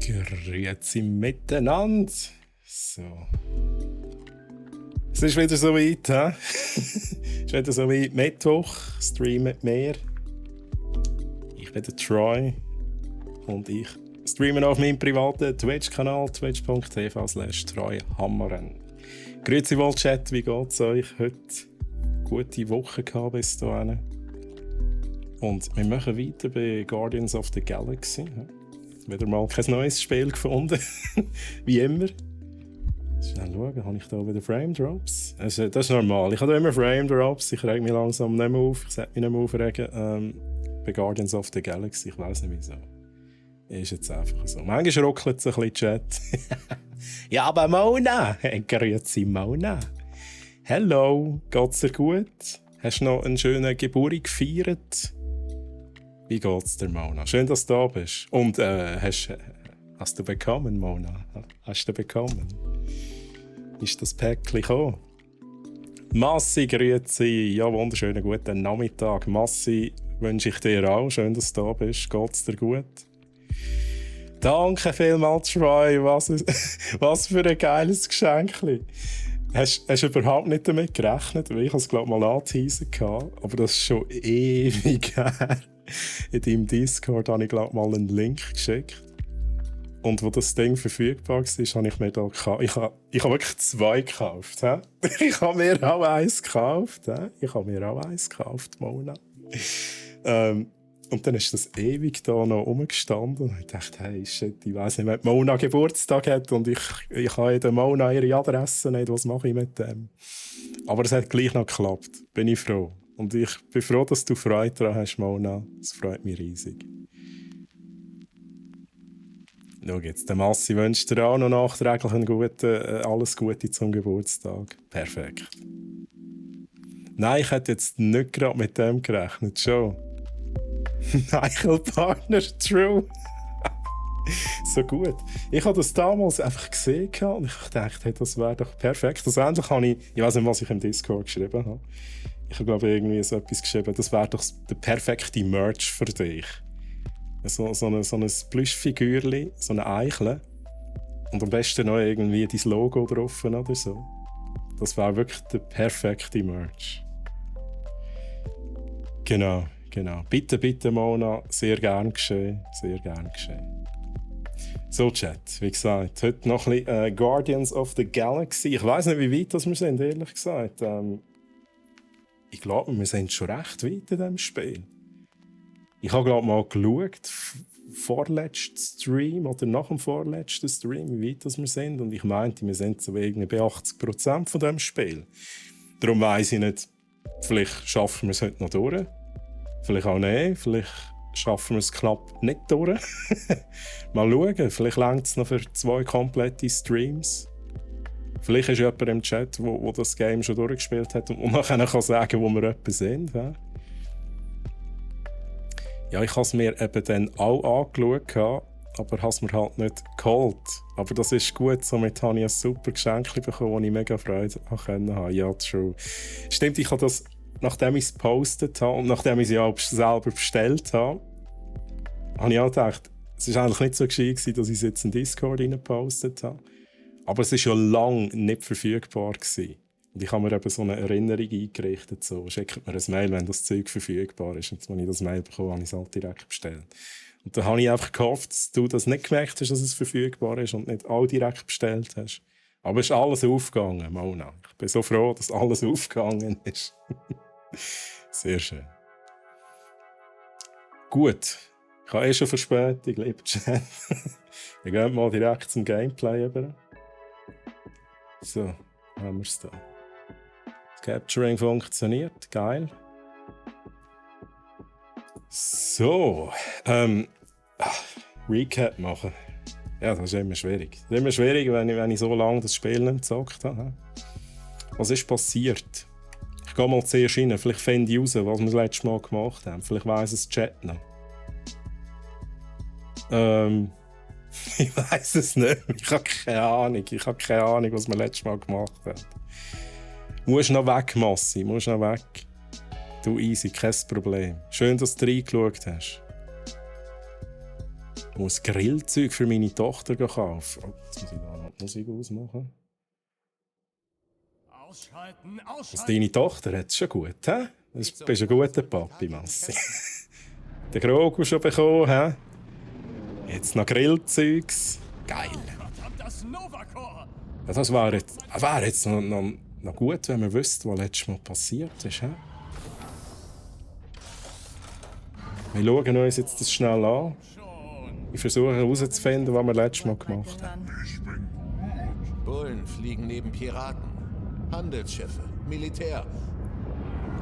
Grüezi miteinander. So. Es ist wieder so weit, hä? Es ist wieder so weit. Mittwoch, streamen mehr. Ich bin der Troy. Und ich streame auf meinem privaten Twitch-Kanal, twitch.tv/TroyHammeren. Grüezi wohl, Chat, wie geht's euch heute? Gute Woche gehabt bis dahin. Und wir machen weiter bei Guardians of the Galaxy. Wieder mal kein neues Spiel gefunden. Wie immer. Schnell schauen, habe ich da wieder Frame Drops? Also, das ist normal. Ich habe immer Frame Drops. Ich reg mich langsam nicht mehr auf. Ich sollte mich nicht mehr aufregen. Bei Guardians of the Galaxy, ich weiß nicht wieso. Ist jetzt einfach so. Manchmal ruckelt es ein bisschen Chat. Ja, aber Mona! Grüezi Mona! Hallo, geht's dir gut? Hast du noch einen schönen Geburt gefeiert? Wie geht's dir, Mona? Schön, dass du da bist. Und hast du bekommen, Mona? Hast du bekommen? Ist das Päckchen gekommen? Massi, grüezi. Ja, wunderschönen guten Nachmittag. Massi, wünsche ich dir auch. Schön, dass du da bist. Geht's dir gut? Danke vielmals, Troy. Was für ein geiles Geschenk. Hast du überhaupt nicht damit gerechnet? Ich hatte es, glaube ich, mal angeteasert. Aber das ist schon ewig her. In deinem Discord habe ich, glaube ich, mal einen Link geschickt. Und wo das Ding verfügbar war, habe ich mir da gekauft. Ich habe wirklich 2 gekauft. He? Ich habe mir auch eins gekauft. Mona. Und dann ist das ewig da noch rumgestanden. Und ich dachte, hey, shit, ich weiss nicht, wenn Mona Geburtstag hat und ich habe der Mona ihre Adresse nicht, was mache ich mit dem? Aber es hat gleich noch geklappt. Bin ich froh. Und ich bin froh, dass du Freude daran hast, Mona. Das freut mich riesig. Schau jetzt, der Massi wünscht dir auch noch nachträglich alles Gute zum Geburtstag. Perfekt. Nein, ich hätte jetzt nicht gerade mit dem gerechnet, schon. Michael Partner, true. So gut. Ich habe das damals einfach gesehen und ich dachte, hey, das wäre doch perfekt. Endlich habe ich weiß nicht, was ich im Discord geschrieben habe. Ich habe, glaube irgendwie so etwas geschrieben, das wäre doch der perfekte Merch für dich. So ein Plüschfigürchen, so eine Eichel. Und am besten noch irgendwie dein Logo drauf oder so. Das wäre wirklich der perfekte Merch. Genau. Bitte, bitte, Mona. Sehr gern geschehen. Sehr gern geschehen. So, Chat, wie gesagt, heute noch ein bisschen Guardians of the Galaxy. Ich weiss nicht, wie weit wir sind, ehrlich gesagt. Ich glaube, wir sind schon recht weit in diesem Spiel. Ich habe, glaube mal geschaut, vorletzten Stream oder nach dem vorletzten Stream, wie weit wir sind. Und ich meinte, wir sind so irgendwie bei 80% von diesem Spiel. Darum weiss ich nicht, vielleicht schaffen wir es heute noch durch. Vielleicht auch nicht, vielleicht schaffen wir es knapp nicht durch. Mal schauen, vielleicht reicht es noch für 2 komplette Streams. Vielleicht ist jemand im Chat, wo das Game schon durchgespielt hat und man kann sagen, wo wir etwa sind. Ja, ich habe es mir eben dann auch angeschaut, aber habe es mir halt nicht geholt. Aber das ist gut, somit habe ich ein super Geschenk bekommen, wo ich mega Freude habe. Ja, true. Stimmt, ich habe das, nachdem ich es gepostet habe und nachdem ich es ja selber bestellt habe ich auch gedacht, es war eigentlich nicht so gescheit, dass ich es jetzt in Discord gepostet habe. Aber es war schon lange nicht verfügbar gewesen. Und ich habe mir eben so eine Erinnerung eingerichtet, so, schickt mir ein Mail, wenn das Zeug verfügbar ist. Und als ich das Mail bekomme, habe ich es halt direkt bestellt. Und dann habe ich einfach gehofft, dass du das nicht gemerkt hast, dass es verfügbar ist und nicht all direkt bestellt hast. Aber es ist alles aufgegangen, Mona. Ich bin so froh, dass alles aufgegangen ist. Sehr schön. Gut. Ich habe schon Verspätung, lieber Chat. Wir gehen mal direkt zum Gameplay über. So, haben wir es da. Das Capturing funktioniert, geil. So, Recap machen. Ja, das ist immer schwierig. Das ist immer schwierig, wenn ich so lange das Spiel nicht gezockt habe. Was ist passiert? Ich gehe mal zuerst rein, vielleicht finde ich raus, was wir das letzte Mal gemacht haben. Vielleicht weiss es Chat noch. Ich weiss es nicht. Ich habe keine Ahnung. Was wir letztes Mal gemacht haben. Musst noch weg, Massi. Musst noch weg. Du, easy, kein Problem. Schön, dass du reingeschaut hast. Ich muss Grillzeug für meine Tochter kaufen. Oh, jetzt muss ich da noch die Musik ausmachen. Ausschalten, Also deine Tochter hat es schon gut, hä? Du bist ein guter Papi, Massi. Den Grogu schon bekommen, hä? Jetzt noch Grillzeugs. Geil. Das Nova-Core. Ja, das wäre jetzt noch gut, wenn wir wüssten, was letztes Mal passiert ist, hä? Wir schauen uns jetzt das schnell an. Ich versuche herauszufinden, was wir letztes Mal gemacht haben. Bullen fliegen neben Piraten. Handelsschiffe, Militär.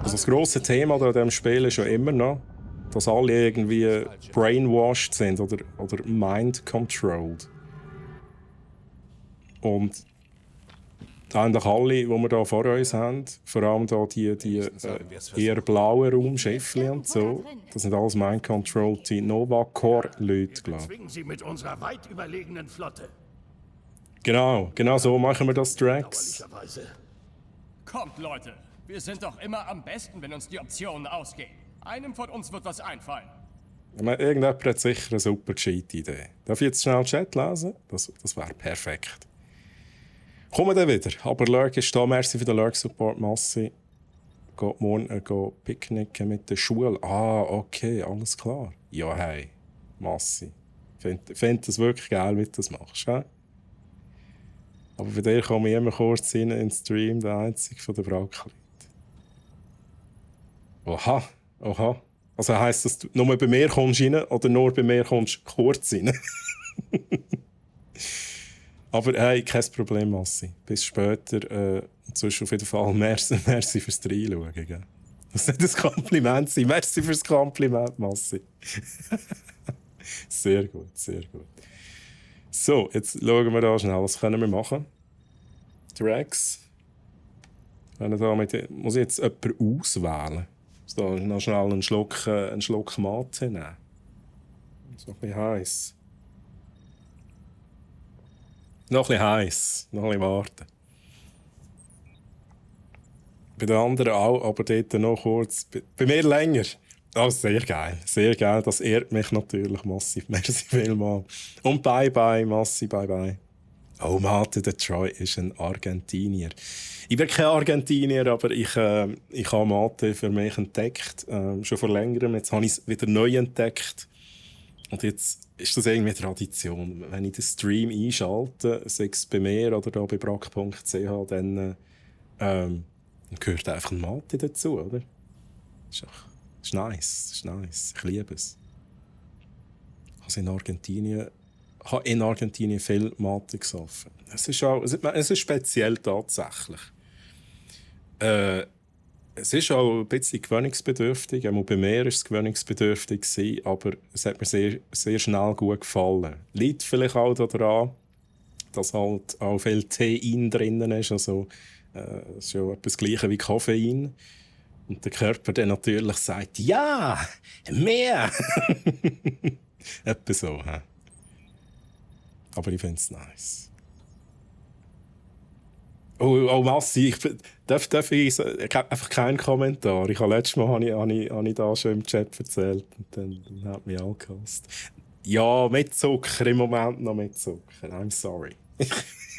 Also das grosse Thema an diesem Spiel ist ja immer noch, dass alle irgendwie brainwashed sind oder mind-controlled. Und eigentlich alle, die wir hier vor uns haben, vor allem hier die eher blauen Raumschiffe und so, das sind alles mind-controlled Nova-Core-Leute, glaube ich. Zwingen Sie mit unserer weit überlegenen Flotte. Genau so machen wir das, Drax. Dauerlicherweise. Kommt, Leute. Wir sind doch immer am besten, wenn uns die Optionen ausgehen. Einem von uns wird was einfallen. Irgendjemand hat sicher eine super Cheat-Idee. Darf ich jetzt schnell den Chat lesen? Das wäre perfekt. Kommen dann wieder. Aber Lurk ist da. Merci für den Lurk-Support, Massi. Geht morgen picknicken mit der Schule. Ah, okay, alles klar. Ja, hey, Massi. Ich finde das wirklich geil, wie du das machst. He? Aber bei dir komme ich immer kurz rein in den Stream, der einzige von der Brackleute. Oha. Also heisst das, du nur bei mir kommst rein oder nur bei mir kommst kurz rein? Aber hey, kein Problem, Massi. Bis später. Und sonst auf jeden Fall merci fürs Reinschauen. Gell? Das sollte ein Kompliment sein. Merci fürs Kompliment, Massi. Sehr gut, sehr gut. So, jetzt schauen wir da schnell, was können wir machen. Drax. Muss ich jetzt jemanden auswählen? So, noch schnell einen Schluck Mate nehmen. So ein bisschen heiß. Noch ein bisschen heiß. Noch ein bisschen warten. Bei den anderen auch, aber dort noch kurz. Bei mir länger. Oh, sehr geil. Sehr geil. Das ehrt mich natürlich massiv. Merci vielmals. Und bye, Massi, bye. Oh, Mate de Troy ist ein Argentinier. Ich bin kein Argentinier, aber ich habe Mate für mich entdeckt. Schon vor längerem. Jetzt habe ich es wieder neu entdeckt. Und jetzt ist das irgendwie Tradition. Wenn ich den Stream einschalte, sei es bei mir oder da bei brack.ch, dann gehört einfach ein Mate dazu, oder? Das ist nice. Ich liebe es. Ich habe in Argentinien viel Mate gesoffen. Es ist speziell tatsächlich. Es ist auch ein bisschen gewöhnungsbedürftig. Auch bei mir war es gewöhnungsbedürftig, aber es hat mir sehr, sehr schnell gut gefallen. Liegt vielleicht auch daran, dass halt auch viel Tein drin ist. Also, es ist ja etwas Gleiches wie Koffein. Und der Körper dann natürlich sagt, ja, mehr! Etwa so. He? Aber ich finde es nice. Oh, Massi, darf ich habe einfach keinen Kommentar. Letztes Mal habe ich da schon im Chat erzählt und dann hat mich auch gehasst. Ja, mit Zucker, im Moment noch mit Zucker. I'm sorry.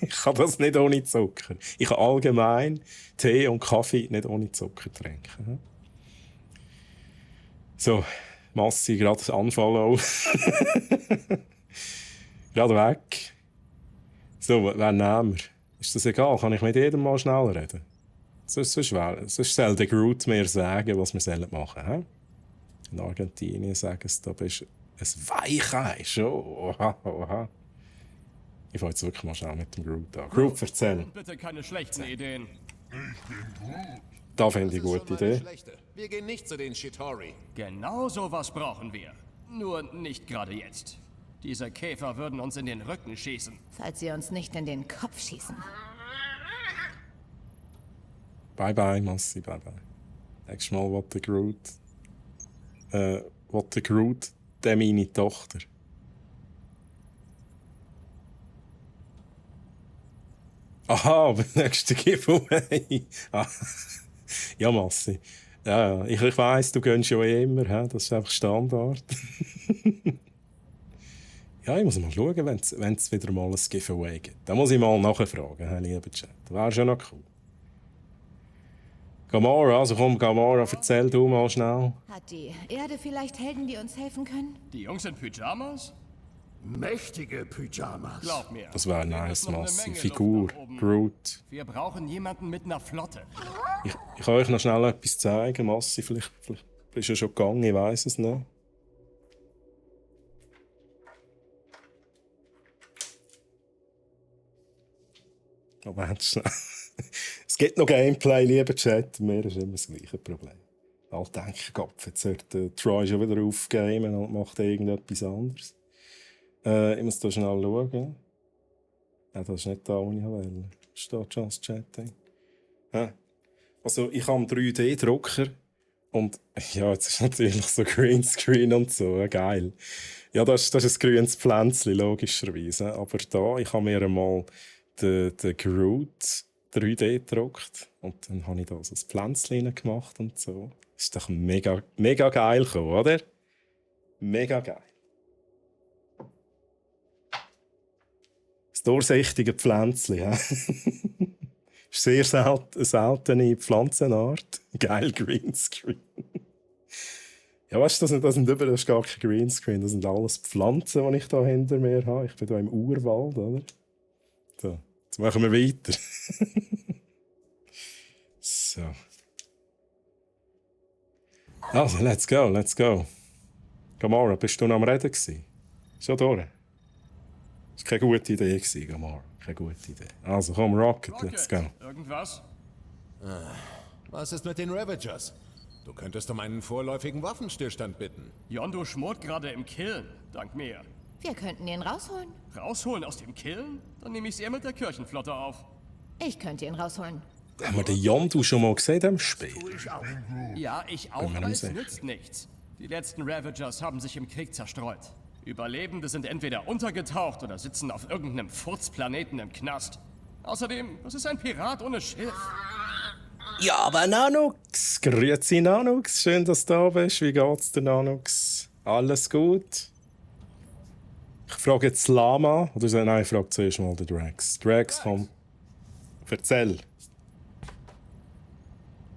Ich kann das nicht ohne Zucker. Ich kann allgemein Tee und Kaffee nicht ohne Zucker trinken. So, Massi, gerade Anfall auf. Gerade weg. So, wer nehmen wir? Ist das egal? Kann ich mit jedem mal schnell reden? Sonst soll der Groot mir sagen, was wir machen sollen. In Argentinien sagen sie, da bist du ein Weichei. Oha. Ich fange jetzt wirklich mal schnell mit dem Groot an. Groot, erzähl. Bitte keine schlechten Ideen. Da finde ich eine gute Idee. Wir gehen nicht zu den Chitauri. Genau sowas brauchen wir. Nur nicht gerade jetzt. Diese Käfer würden uns in den Rücken schießen. Falls sie uns nicht in den Kopf schießen. Bye, Massi, bye. Nächstes Mal will der Groot der meine Tochter. Aha, beim nächsten Giveaway. Ja, Massi. Ja. Ich weiss, du gönnst ja immer. He? Das ist einfach Standard. Ja, ich muss mal schauen, wenn es wieder mal ein Giveaway gibt. Da muss ich mal nachfragen, lieber Chat. Das wäre schon noch cool. Gamora, also komm, Gamora, erzähl du mal schnell. Hat die Erde vielleicht Helden, die uns helfen können? Die Jungs in Pyjamas? Mächtige Pyjamas. Glaub mir. Das wäre hier nice, ist noch eine Massi. Menge Figur, Luft nach oben. Groot. Wir brauchen jemanden mit einer Flotte. Ich kann euch noch schnell etwas zeigen, Massi. Vielleicht ist er schon gegangen, ich weiss es nicht. Moment schnell. Es gibt noch Gameplay, lieber Chat. Mir ist immer das gleiche Problem. Alle denken, Gott, jetzt hört der Troy schon wieder aufgamen und macht irgendetwas anderes. Ich muss da schnell schauen. Ja, das ist nicht da, wo ich wollte. Steht schon als Chat-Ding. Also, ich habe einen 3D-Drucker und ja, jetzt ist natürlich so Greenscreen und so, geil. Ja, das ist ein grünes Pflänzchen, logischerweise. Aber da, ich habe mir einmal den Groot 3D gedruckt und dann habe ich da so ein Pflänzchen gemacht und so. Das ist doch mega, mega geil gekommen, oder? Mega geil. Das durchsichtige Pflänzchen, ja. Ist sehr seltene Pflanzenart. Geil, Greenscreen. Ja, weißt du, das ist gar kein Greenscreen, das sind alles Pflanzen, die ich da hinter mir habe. Ich bin hier im Urwald, oder? So, jetzt machen wir weiter. So. Also, let's go. Gamora, bist du noch am Reden gewesen? Schon durch? Das war keine gute Idee, Gamora. Keine gute Idee. Also, komm, Rocket, let's go. Irgendwas? Was ist mit den Ravagers? Du könntest um einen vorläufigen Waffenstillstand bitten. Yondu schmort gerade im Kiln, dank mir. Wir könnten ihn rausholen. Rausholen aus dem Kiln? Dann nehme ich es eher mit der Kirchenflotte auf. Ich könnte ihn rausholen. Haben wir den Yondu schon mal gesehen im Spiel? Ich auch. Ja, ich auch, Bin mir aber nicht es sicher. nützt nichts. Die letzten Ravagers haben sich im Krieg zerstreut. Überlebende sind entweder untergetaucht oder sitzen auf irgendeinem Furzplaneten im Knast. Außerdem, das ist ein Pirat ohne Schiff. Ja, aber Nanux! Grüezi Nanux, schön, dass du da bist. Wie geht's dir, Nanux? Alles gut? Ich frage jetzt Lama. Oder nein, ich frage zuerst mal den Drax. Drax, komm. Erzähl.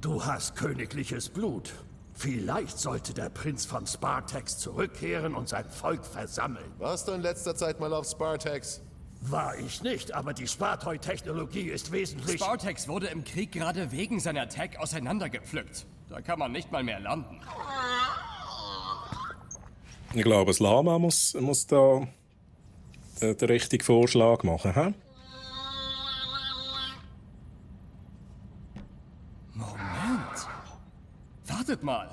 Du hast königliches Blut. Vielleicht sollte der Prinz von Spartax zurückkehren und sein Volk versammeln. Warst du in letzter Zeit mal auf Spartax? War ich nicht, aber die Spartoi-Technologie ist wesentlich... Spartax wurde im Krieg gerade wegen seiner Tech auseinandergepflückt. Da kann man nicht mal mehr landen. Ich glaube, das Lama muss da den richtigen Vorschlag machen. Hä? Moment. Wartet mal.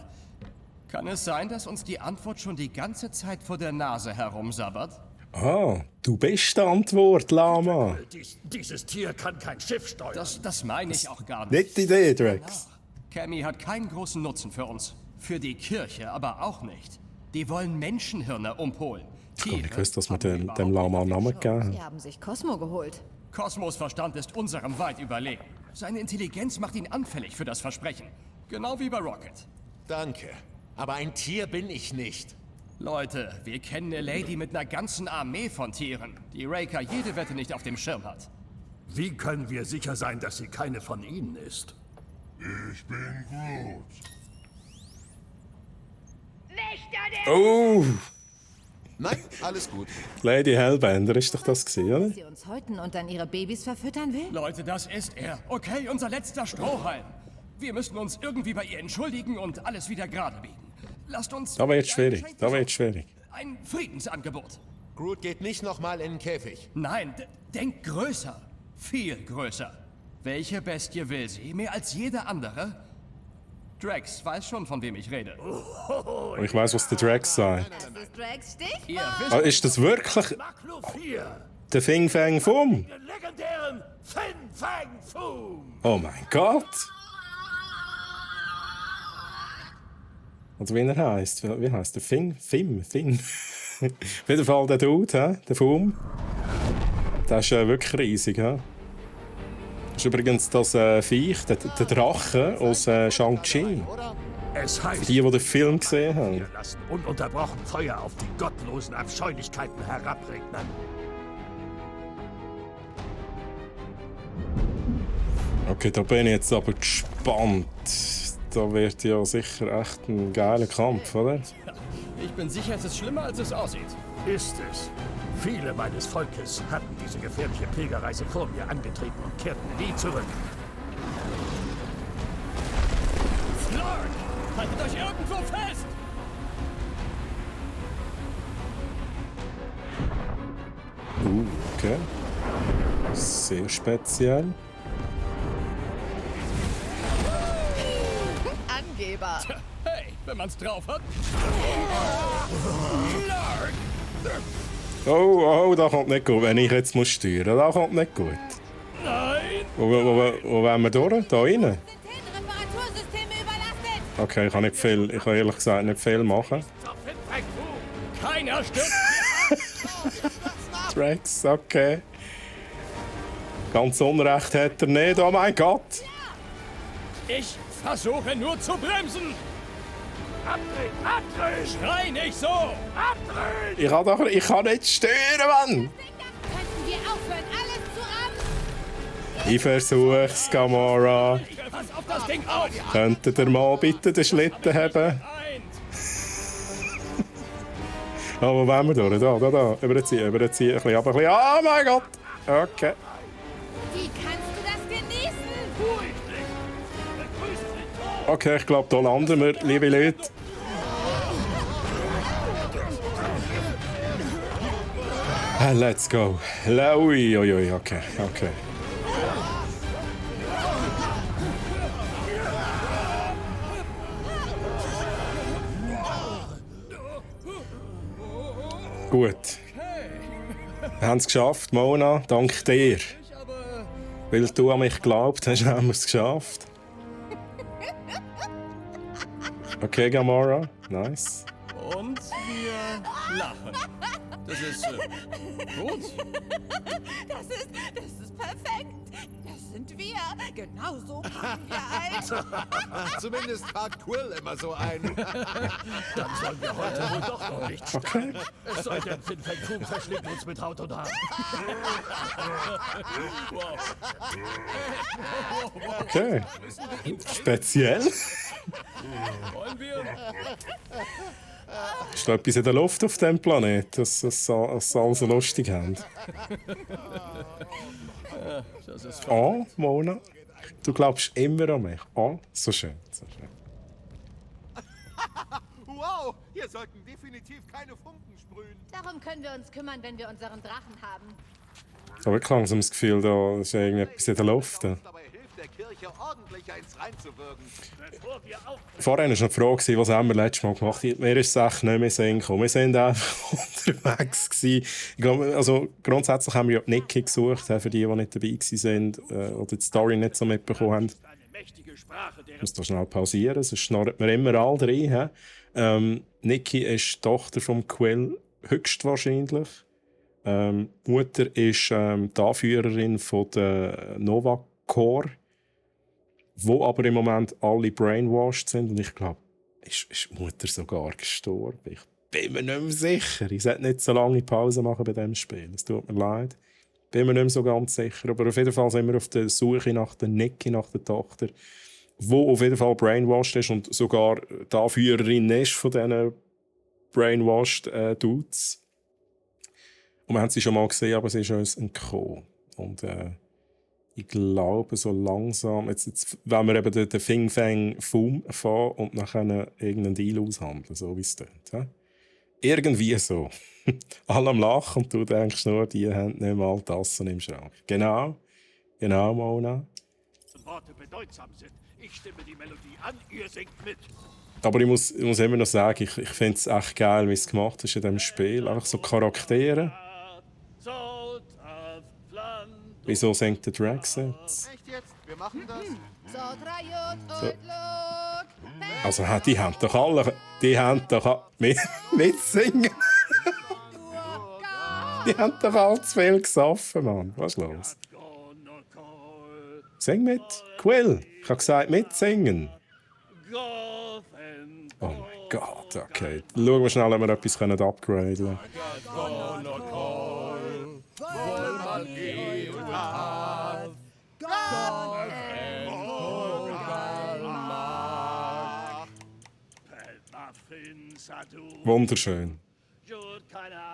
Kann es sein, dass uns die Antwort schon die ganze Zeit vor der Nase herumsabbert? Ah, du bist die Antwort, Lama. Dieses Tier kann kein Schiff steuern. Das meine ich auch gar nicht. Nicht die Idee, Drax. Cammy hat keinen großen Nutzen für uns. Für die Kirche aber auch nicht. Die wollen Menschenhirne umholen. Ich habe nicht gewusst, dass wir haben wir dem überhaupt Lama einen nicht auf Namen dem gegeben haben. Sie haben sich Cosmo geholt. Kosmos Verstand ist unserem weit überlegen. Seine Intelligenz macht ihn anfällig für das Versprechen. Genau wie bei Rocket. Danke. Aber ein Tier bin ich nicht. Leute, wir kennen eine Lady mit einer ganzen Armee von Tieren, die Raker jede Wette nicht auf dem Schirm hat. Wie können wir sicher sein, dass sie keine von ihnen ist? Ich bin Groot. Oh, Nein, alles gut. Lady Hellbender ist doch das gewesen, oder? Sie uns häuten und dann ihre Babys verfüttern will? Leute, das ist er. Okay, unser letzter Strohhalm. Wir müssen uns irgendwie bei ihr entschuldigen und alles wieder gerade biegen. Lasst uns... Da wird schwierig, ein Geschenk da wird besorgen. schwierig. Ein Friedensangebot. Groot geht nicht nochmal in den Käfig. Nein, denk größer. Viel größer. Welche Bestie will sie? Mehr als jede andere? Drax weiß schon, von wem ich rede. Und ich weiss, was der Drax sagt. Das ist Drax Stich. Ihr wisst, Ah, ist das wirklich Maklu 4, der Fing Fang Fum? den legendären Fin Fang Foom. Oh mein Gott! Also wie er heisst? Wie heisst der? Fing? Auf jeden Fall der Dude, der Fum. Der ist wirklich riesig. Das ist übrigens das Viech, der Drache aus Shang-Chi. Oder? Es heißt, Die den Film gesehen haben. wir lassen ununterbrochen Feuer auf die gottlosen Abscheulichkeiten herabregnen. Okay, da bin ich jetzt aber gespannt. Da wird ja sicher echt ein geiler Kampf, oder? Ich bin sicher, es ist schlimmer, als es aussieht. Ist es. Viele meines Volkes hatten diese gefährliche Pilgerreise vor mir angetreten und kehrten nie zurück. Lord, haltet euch irgendwo fest! Okay. Sehr speziell. Angeber. Hey, wenn man's drauf hat. Lord! Oh, da kommt nicht gut. Wenn ich jetzt muss steuern, da kommt nicht gut. Nein! Wo wollen wir durch? Da rein? Sind Reparatursysteme überlastet. Okay, ich kann ehrlich gesagt nicht viel machen. Keiner stürzt! Rex, okay. Ganz Unrecht hat er nicht, oh mein Gott. Ich versuche nur zu bremsen! Abdrehen! Abdrehen! Schrei nicht so! Abdrehen! Ich kann nicht steuern, Mann. Könnten wir aufhören, alles zu ab? Ich versuch's, Gamora. Pass auf das Ding auf! Könntet ihr mal bitte den Schlitten haben? Eint. Oh, wo wollen wir durch? Da. Überziehen. Ein bisschen, aber ein bisschen. Oh mein Gott. Okay. Wie kannst du das genießen? Okay, ich glaube, da landen wir, liebe Leute. Let's go. Ui, okay. Gut. Wir haben es geschafft, Mona. Dank dir. Weil du an mich geglaubt hast, haben wir es geschafft. Okay, Gamora. Nice. Und wir lachen. Das ist gut. Das ist perfekt. Das sind wir. Genau so machen wir alt. Zumindest fragt Quill immer so ein. Dann sollen wir heute wohl doch noch nicht sterben. Es sei denn, Fin Fang Foom verschlingt uns mit Haut und Haar. Okay. Speziell. Wollen wir? Ist da etwas in der Luft auf diesem Planeten, dass sie alles so lustig haben? Das ist Oh, Mona. Du glaubst immer an mich. Oh, so schön. Wow, hier sollten definitiv keine Funken sprühen. Darum können wir uns kümmern, wenn wir unseren Drachen haben. Aber ich habe langsam das Gefühl, da ist irgendetwas in der Luft. Dabei hilft der Kirche ordentlich eins reinzuwirken. Vorhin war noch die Frage, was haben wir letztes Mal gemacht haben. Mir ist es echt nicht mehr Sinn gekommen. Wir waren einfach unterwegs gewesen. Ich glaube, also grundsätzlich haben wir ja Niki gesucht, für die nicht dabei waren oder die Story nicht so mitbekommen haben. Ich muss da schnell pausieren, sonst schnarrt mir immer alle rein. Niki ist die Tochter von Quill, höchstwahrscheinlich. Die Mutter ist die Anführerin von der Nova Corps, wo aber im Moment alle brainwashed sind. Und ich glaube, ist die Mutter sogar gestorben. Ich bin mir nicht mehr sicher. Ich sollte nicht so lange Pause machen bei diesem Spiel. Es tut mir leid. Bin mir nicht mehr so ganz sicher. Aber auf jeden Fall sind wir auf der Suche nach der Niki, nach der Tochter, wo auf jeden Fall brainwashed ist und sogar die Anführerin ist von diesen brainwashed Dudes. Und wir haben sie schon mal gesehen, aber sie ist uns entkommen. Und ich glaube, so langsam, jetzt wenn wir eben den Fin Fang Foom fahren und nachher irgendeinen Deal aushandeln, so wie es tut. Ja? Irgendwie so. Alle am Lachen und du denkst nur, die haben nicht mal Tassen im Schrank. Genau, Mona. Worte bedeutsam sind. Ich stimme die Melodie an, ihr singt mit. Aber ich muss immer noch sagen, ich finde es echt geil, wie es gemacht ist in diesem Spiel. Einfach so Charaktere. Wieso singt der Drax jetzt? Echt jetzt? Wir machen das? So, Trajut und Look. Also die haben doch alle mitsingen. Die haben doch alle zu viel gesoffen, Mann. Was ist los? Sing mit. Quill. Ich habe gesagt, mitsingen. Oh mein Gott, okay. Schauen wir schnell, ob wir etwas upgraden können. Wunderschön.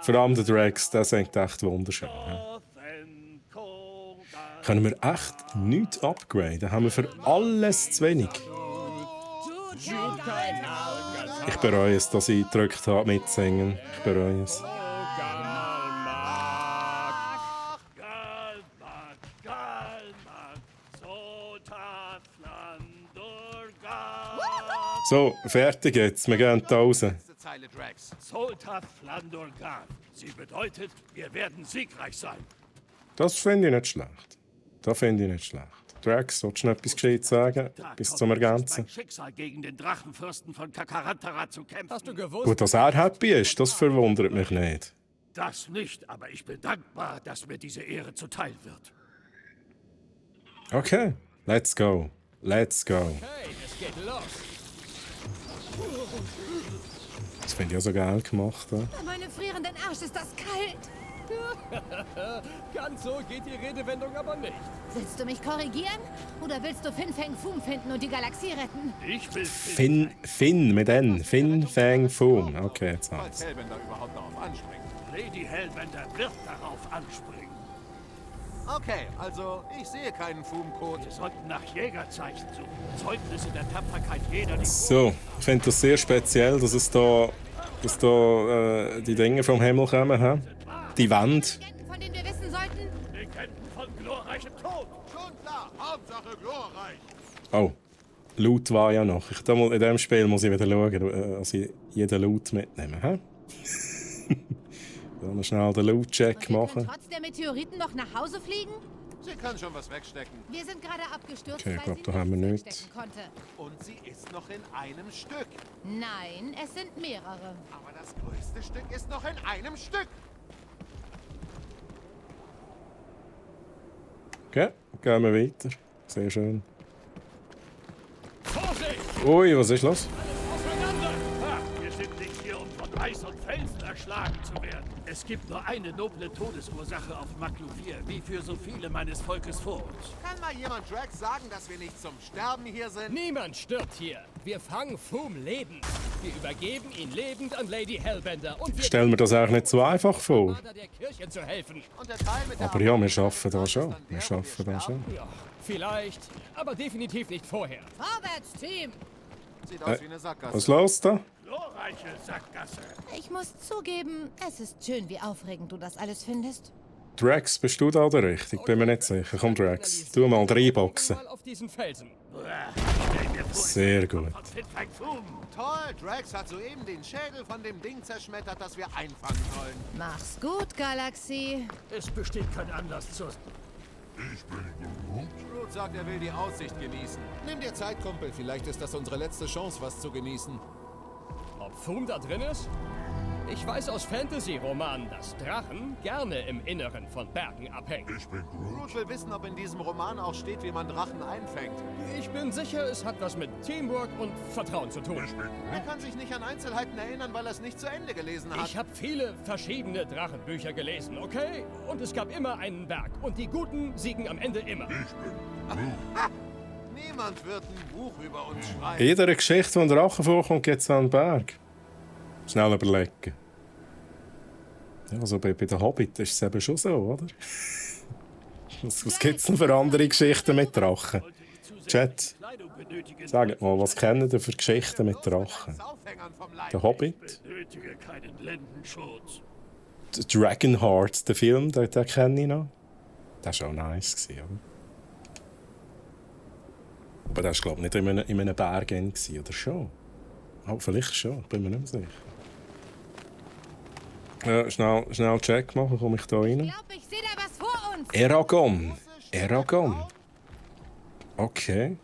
Vor allem der Drax, der singt echt wunderschön. Ja. Können wir echt nichts upgraden? Haben wir für alles zu wenig? Ich bereue es, dass ich gedrückt habe, mitsingen. Ich bereue es. So, fertig jetzt. Wir gehen da raus. Letzte Zeile, Drax. Solta Flandorgan. Sie bedeutet, wir werden siegreich sein. Das finde ich nicht schlecht. Das finde ich nicht schlecht. Drax, willst du noch etwas Gescheites sagen? Bis zum Ergänzen. Mein Schicksal gegen den Drachenfürsten von Kakarantara zu kämpfen. Hast du gewusst? Gut, dass er happy ist, das verwundert mich nicht. Das nicht, aber ich bin dankbar, dass mir diese Ehre zuteil wird. Okay, let's go. Let's go. Hey, es geht los. Das finde ich auch so geil gemacht. Ja. An meinem frierenden Arsch ist das kalt. Ganz so geht die Redewendung aber nicht. Willst du mich korrigieren? Oder willst du Fin Fang Foom finden und die Galaxie retten? Ich will Finn mit N. Finn Fang Foom. Okay, jetzt Falls hab's. Hellbender überhaupt darauf anspringt. Lady Hellbender wird darauf anspringen. Okay, also ich sehe keinen Fum-Code. Wir sollten nach Jägerzeichen suchen. Zeugnisse der Tapferkeit jeder, die So, ich finde das sehr speziell, dass da die Dinge vom Himmel kommen. He? Die Wände. Legenden, von denen wir wissen sollten? Legenden von glorreichem Tod. Schon klar, Hauptsache glorreich. Oh, Loot war ja noch. In diesem Spiel muss ich wieder schauen, dass ich jeden Loot mitnehme. He? Dann schnell den Loot-Check Und wir können machen. trotz der Meteoriten noch nach Hause fliegen? Sie kann schon was wegstecken. Wir sind gerade abgestürzt, Okay, ich weil glaub, sie da haben wir nichts nichts. wegstecken konnte. Und sie ist noch in einem Stück. Nein, es sind mehrere. Aber das größte Stück ist noch in einem Stück. Okay, gehen wir weiter. Sehr schön. Vorsicht! Ui, was ist los? Auseinander! Ha, wir sind nicht hier, um von Eis und Felsen erschlagen zu werden. Es gibt nur eine noble Todesursache auf Makluvir, wie für so viele meines Volkes vor uns. Kann mal jemand Drax sagen, dass wir nicht zum Sterben hier sind? Niemand stirbt hier. Wir fangen Foom lebend. Wir übergeben ihn lebend an Lady Hellbender. Und wir Stell mir das eigentlich nicht so einfach vor. Vater der Kirche zu helfen. Und der Teil mit der Aber ja, wir Armee arbeiten da ist schon. dann der, Wir wo arbeiten da sterben? schon. Ja, vielleicht, aber definitiv nicht vorher. Vorwärts, Team! Sieht aus wie eine Sackgasse. Was ist los da? Glorreiche Sackgasse. Ich muss zugeben, es ist schön, wie aufregend du das alles findest. Drax, bist du da oder richtig? Bin mir nicht sicher. Komm, Drax, tu mal reinboxen. Mal auf diesen Felsen. Stell mir vor, Sehr gut. von Fit Fang Foom. Toll, Drax hat soeben den Schädel von dem Ding zerschmettert, das wir einfangen sollen. Mach's gut, Galaxie. Es besteht kein Anlass zur... Groot sagt, er will die Aussicht genießen. Nimm dir Zeit, Kumpel. Vielleicht ist das unsere letzte Chance, was zu genießen. Ob Foom da drin ist? Ich weiß aus Fantasy-Romanen, dass Drachen gerne im Inneren von Bergen abhängen. Groot will wissen, ob in diesem Roman auch steht, wie man Drachen einfängt. Ich bin sicher, es hat was mit Teamwork und Vertrauen zu tun. Er kann sich nicht an Einzelheiten erinnern, weil er es nicht zu Ende gelesen hat. Ich habe viele verschiedene Drachenbücher gelesen, okay? Und es gab immer einen Berg. Und die Guten siegen am Ende immer. Niemand wird ein Buch über uns In schreiben. jeder Geschichte, wo ein Drache vorkommt, gibt es einen Berg. Schnell überlegen. Ja, also bei den Hobbit ist es eben schon so, oder? Was gibt es denn für andere Geschichten mit Drachen? Chat, Kleidung benötigen. sagt mal, was kennen ihr für Geschichten mit Drachen? Aufhängern vom Leib. Der Hobbit? Benötige keinen Lendenschutz. Der Dragonheart, der Film, den kenne ich noch. Der war auch nice, oder? Aber der war, glaube ich, nicht in einem Berg, oder schon? Oh, vielleicht schon, ich bin mir nicht mehr sicher. Schnell Check machen, komme ich da rein? Ich glaube, ich sehe da was vor uns. Eragon. Okay.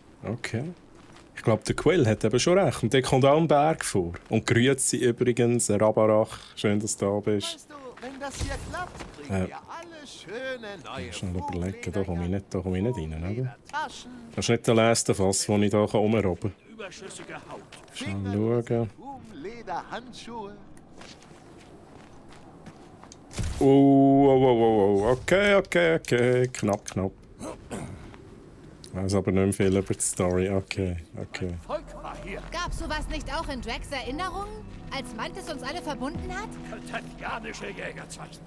Ich glaube, der Quill hat eben schon recht. Und der kommt auch ein Berg vor. Und grüezi übrigens, Rabarach. Schön, dass du da bist. Weißt du, wenn das hier klappt, kriegen wir alle schöne neue Schnell überlegen, da komme ich nicht rein, oder? Taschen, Das ist nicht der letzte Fass, den ich hier rumrobben kann. Überschüssige Haut. Schnell schauen. Lederhandschuhe. Okay. Knapp. Ich weiß aber nicht mehr viel über die Story. Okay. Volk war hier. Gab's sowas nicht auch in Drax Erinnerungen? Als Mantis uns alle verbunden hat? Ketetianische Jägerzeichen.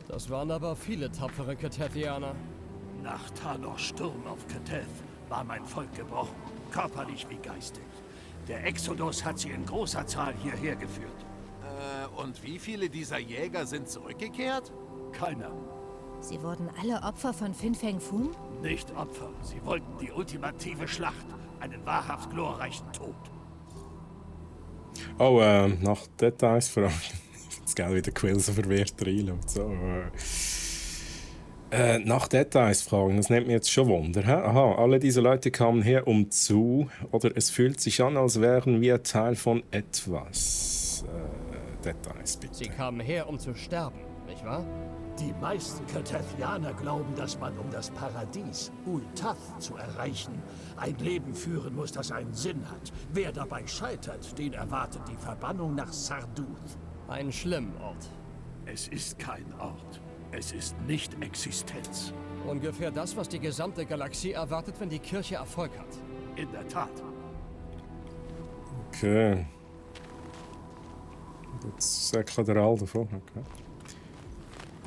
Das waren aber viele tapfere Ketetianer. Nach Thanos Sturm auf Keteth war mein Volk gebrochen, körperlich wie geistig. Der Exodus hat sie in großer Zahl hierher geführt. Und wie viele dieser Jäger sind zurückgekehrt? Keiner. Sie wurden alle Opfer von Fin Fang Foom? Nicht Opfer. Sie wollten die ultimative Schlacht. Einen wahrhaft glorreichen Tod. Oh, nach Details fragen. Ich finde es geil, wie der Quill so verwirrt reinschaut. So, nach Details fragen, das nimmt mich jetzt schon Wunder. Hä? Aha, alle diese Leute kamen her, um zu... Oder es fühlt sich an, als wären wir Teil von etwas. Details, bitte. Sie kamen her, um zu sterben, nicht wahr? Die meisten Ketetianer glauben, dass man, um das Paradies, Ultath, zu erreichen, ein Leben führen muss, das einen Sinn hat. Wer dabei scheitert, den erwartet die Verbannung nach Sarduth. Ein schlimmer Ort. Es ist kein Ort. Es ist Nicht-Existenz. Ungefähr das, was die gesamte Galaxie erwartet, wenn die Kirche Erfolg hat. In der Tat. Okay. Jetzt sagt der Al davon. Okay.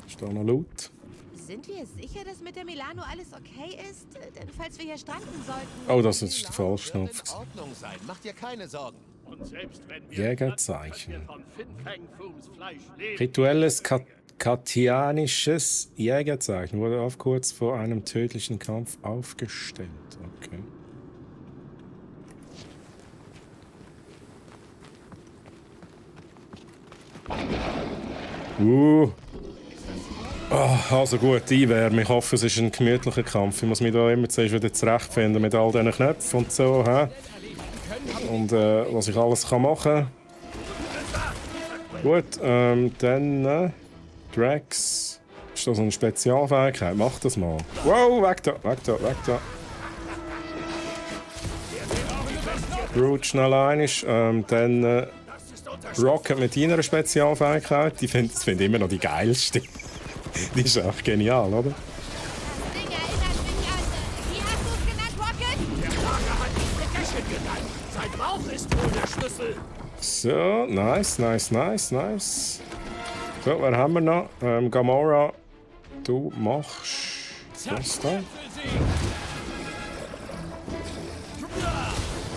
Ist da noch laut? Sind wir sicher, dass mit der Milano alles okay ist? Denn falls wir hier stranden sollten... Oh, das ist der falsche Knopf. In Ordnung sein, mach dir keine Sorgen. Und selbst wenn wir Jägerzeichen. von Fin Fang Fooms Fleisch leben, Rituelles katianisches Jägerzeichen wurde auf kurz vor einem tödlichen Kampf aufgestellt. Okay. Also gut, Einwärme. Ich hoffe, es ist ein gemütlicher Kampf. Ich muss mich da immer zuerst wieder zurechtfinden mit all diesen Knöpfen und so. He? Und was ich alles kann machen kann. Gut, dann Drax. Ist das eine Spezialfähigkeit? Mach das mal. Wow, weg da. Groot schnell einig. Dann Rocket mit deiner Spezialfähigkeit. Ich finde immer noch die geilste. Die ist auch genial, oder? Das Ding erinnert mich an... Wie hast du es genannt, Rocket? der Lager hat mich Gegessen genannt. Sein Rauch ist wohl der Schlüssel. So, nice. So, wer haben wir noch? Gamora, du machst das da.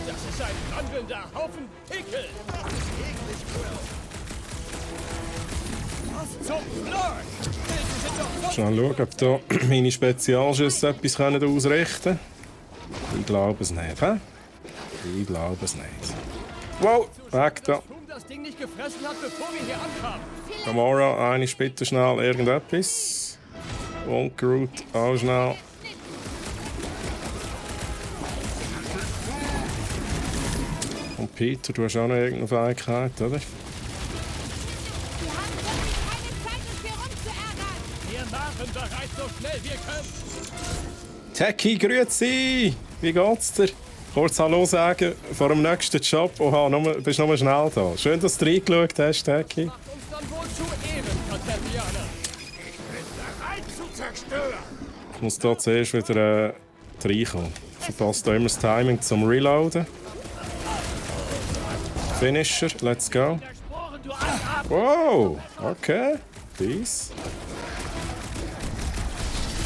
Das ist ein wandelnder Haufen Pickel. Was zum Lord? Schnell schauen, ob da meine Spezialschüsse etwas ausrichten können. Ich glaube es nicht, hä? Wow, weg da. Das Ding nicht gefressen hat, bevor wir hier ankamen. Gamora, eine bitte schnell irgendetwas. Und Groot, auch schnell. Und Peter, du hast auch noch irgendeine Fähigkeit, oder? Wir haben wirklich keine Zeit, uns hier rumzuärgern. Wir machen bereit, so schnell wir können. Techie, grüezi! Wie geht's dir? Kurz Hallo sagen vor dem nächsten Job. Oha, bist nur schnell da. Schön, dass du reingeschaut hast, Techie. Macht uns dann wohl zu Ehren, Katervianer. Bereit zu zerstören. Ich muss da zuerst wieder reinkommen. Verpasst da immer das Timing zum Reloaden. Finisher, let's go. Der Sporen, du Arschab. Wow, okay. Peace.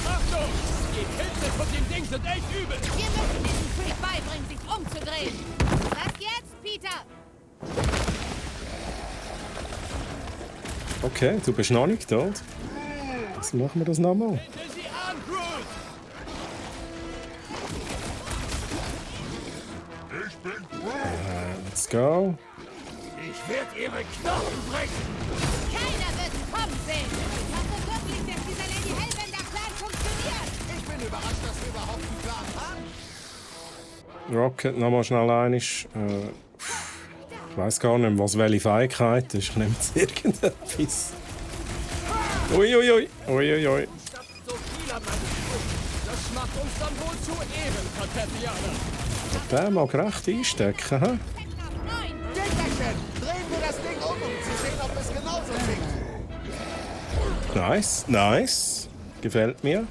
Achtung! Die Pilze von dem Ding sind echt übel. Wir müssen diesem Freak beibringen, sich umzudrehen. Was jetzt, Peter? Okay, du bist noch nicht tot. Jetzt machen wir das nochmal. Hinter sie an, Groot! Ich bin Groot. Let's go. Ich werde ihre Knochen brechen. Keiner wird es kommen sehen. Ich hoffe wirklich, dass dieser Lady Hellbender-Plan funktioniert. Ich bin überrascht, dass wir überhaupt einen Plan haben. Rocket, nochmal schnell einig. Ich weiss gar nicht, was welche Fähigkeit ist. Ich nehme jetzt irgendetwas. Uiuiui. Uiuiui. Stapft so viel an meinem Fuß. Das macht uns dann wohl zu Ehren, Cartesianer. Der mag recht einstecken, hä? Gegnerchen, drehen wir das Ding um zu sehen, ob es genauso tickt. Nice, nice. Gefällt mir.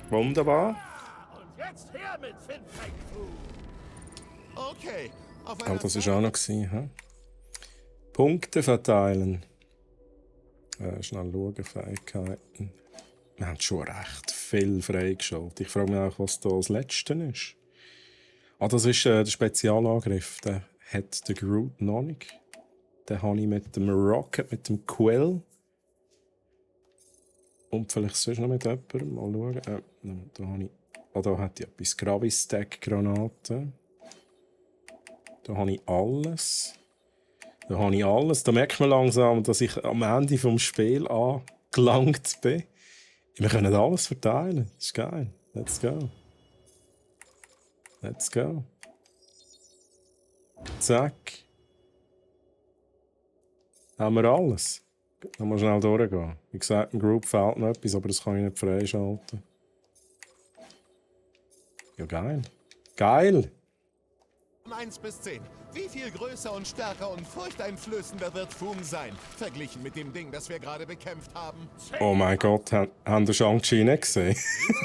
Wunderbar. Und jetzt her mit Fin Fang Foom. Okay, auf Oh, das war auch noch. Hä? Punkte verteilen. Schnell schauen, Fähigkeiten. Wir haben schon recht viel freigeschaltet. Ich frage mich auch, was da als Letzte ist. Ah, das ist der Spezialangriff. Den hat der Groot noch nicht. Den habe ich mit dem Rocket, mit dem Quill. Und vielleicht sonst noch mit jemandem. Mal schauen. Da habe ich... Ah, da hat ich etwas. Gravistack-Granaten. Da habe ich alles. Da habe ich alles. Da merkt man langsam, dass ich am Ende des Spiels angelangt bin. Wir können alles verteilen. Das ist geil. Let's go. Let's go. Zack. Haben wir alles. Dann mal schnell durchgehen. Wie gesagt, im Group fehlt noch etwas, aber das kann ich nicht freischalten. Ja, geil. Geil! 1 bis 10. Wie viel größer und stärker und furchteinflößender wird Foom sein, verglichen mit dem Ding, das wir gerade bekämpft haben? Oh mein Gott, haben die Shang-Chi nicht gesehen?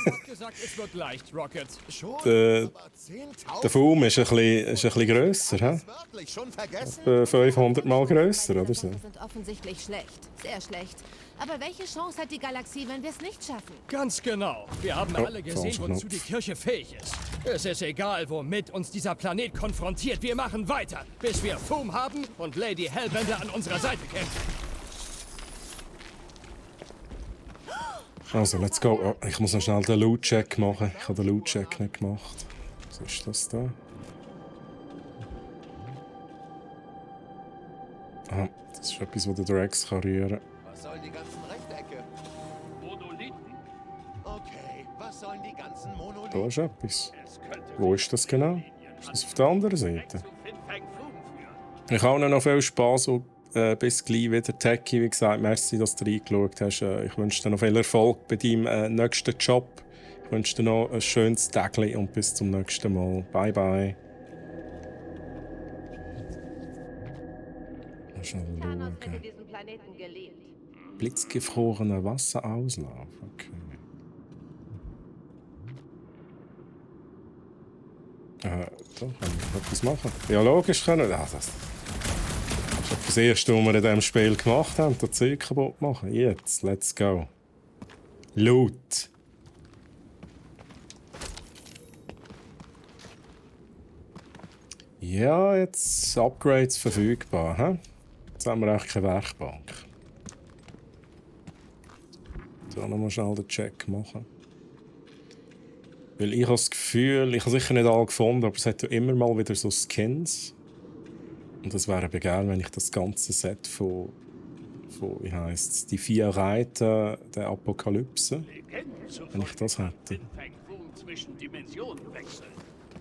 Niemand hat gesagt, es wird leicht, Rocket. Schon, Der aber 10.000? Der Foom ist ein bisschen grösser. He? Wörtlich schon vergessen? 500 Mal grösser, oder so? Wir sind offensichtlich schlecht. Sehr schlecht. Aber welche Chance hat die Galaxie, wenn wir es nicht schaffen? Ganz genau. Wir haben Oh, alle gesehen, falscher wozu Knopf. die Kirche fähig ist. Es ist egal, womit uns dieser Planet konfrontiert. Wir machen weiter, bis wir Foom haben und Lady Hellbender an unserer Seite kämpft. Also, let's go. Oh, ich muss noch schnell den Loot-Check machen. Ich habe den Loot-Check nicht gemacht. Was ist das da? Ah, das ist etwas, das der Drax kann rühren. Was sollen die ganzen Rechtecke? Monolithen? Okay, was sollen die ganzen Da Monolithen? ist etwas. Es könnte Wo ist das genau? Ist das auf der anderen Seite? zu Fin Fang Foom führen. Ich habe noch viel Spass und bis gleich wieder. Techie, wie gesagt, merci, dass du reingeschaut hast. Ich wünsche dir noch viel Erfolg bei deinem nächsten Job. Ich wünsche dir noch ein schönes Tag und bis zum nächsten Mal. Bye, bye. Mal schnell Thanos hätte schauen. diesen Planeten geliebt. Blitzgefrorener Wasserauslauf. Okay. Da kann ich etwas machen. Ja, logisch können. Ja, das ist das Erste, was wir in diesem Spiel gemacht haben, das Zeug kaputt machen. Jetzt, let's go. Loot. Ja, jetzt Upgrades verfügbar. He? Jetzt haben wir echt keine Werkbank. So, nochmal schnell den Check machen. Weil ich habe das Gefühl, ich habe sicher nicht alle gefunden, aber es hat ja immer mal wieder so Skins. Und das wäre geil, wenn ich das ganze Set von wie heisst's, die 4 Reiter der Apokalypse, Legenden zufolge wenn ich das kann hätte. Fin Fang Foom zwischen Dimensionen wechseln.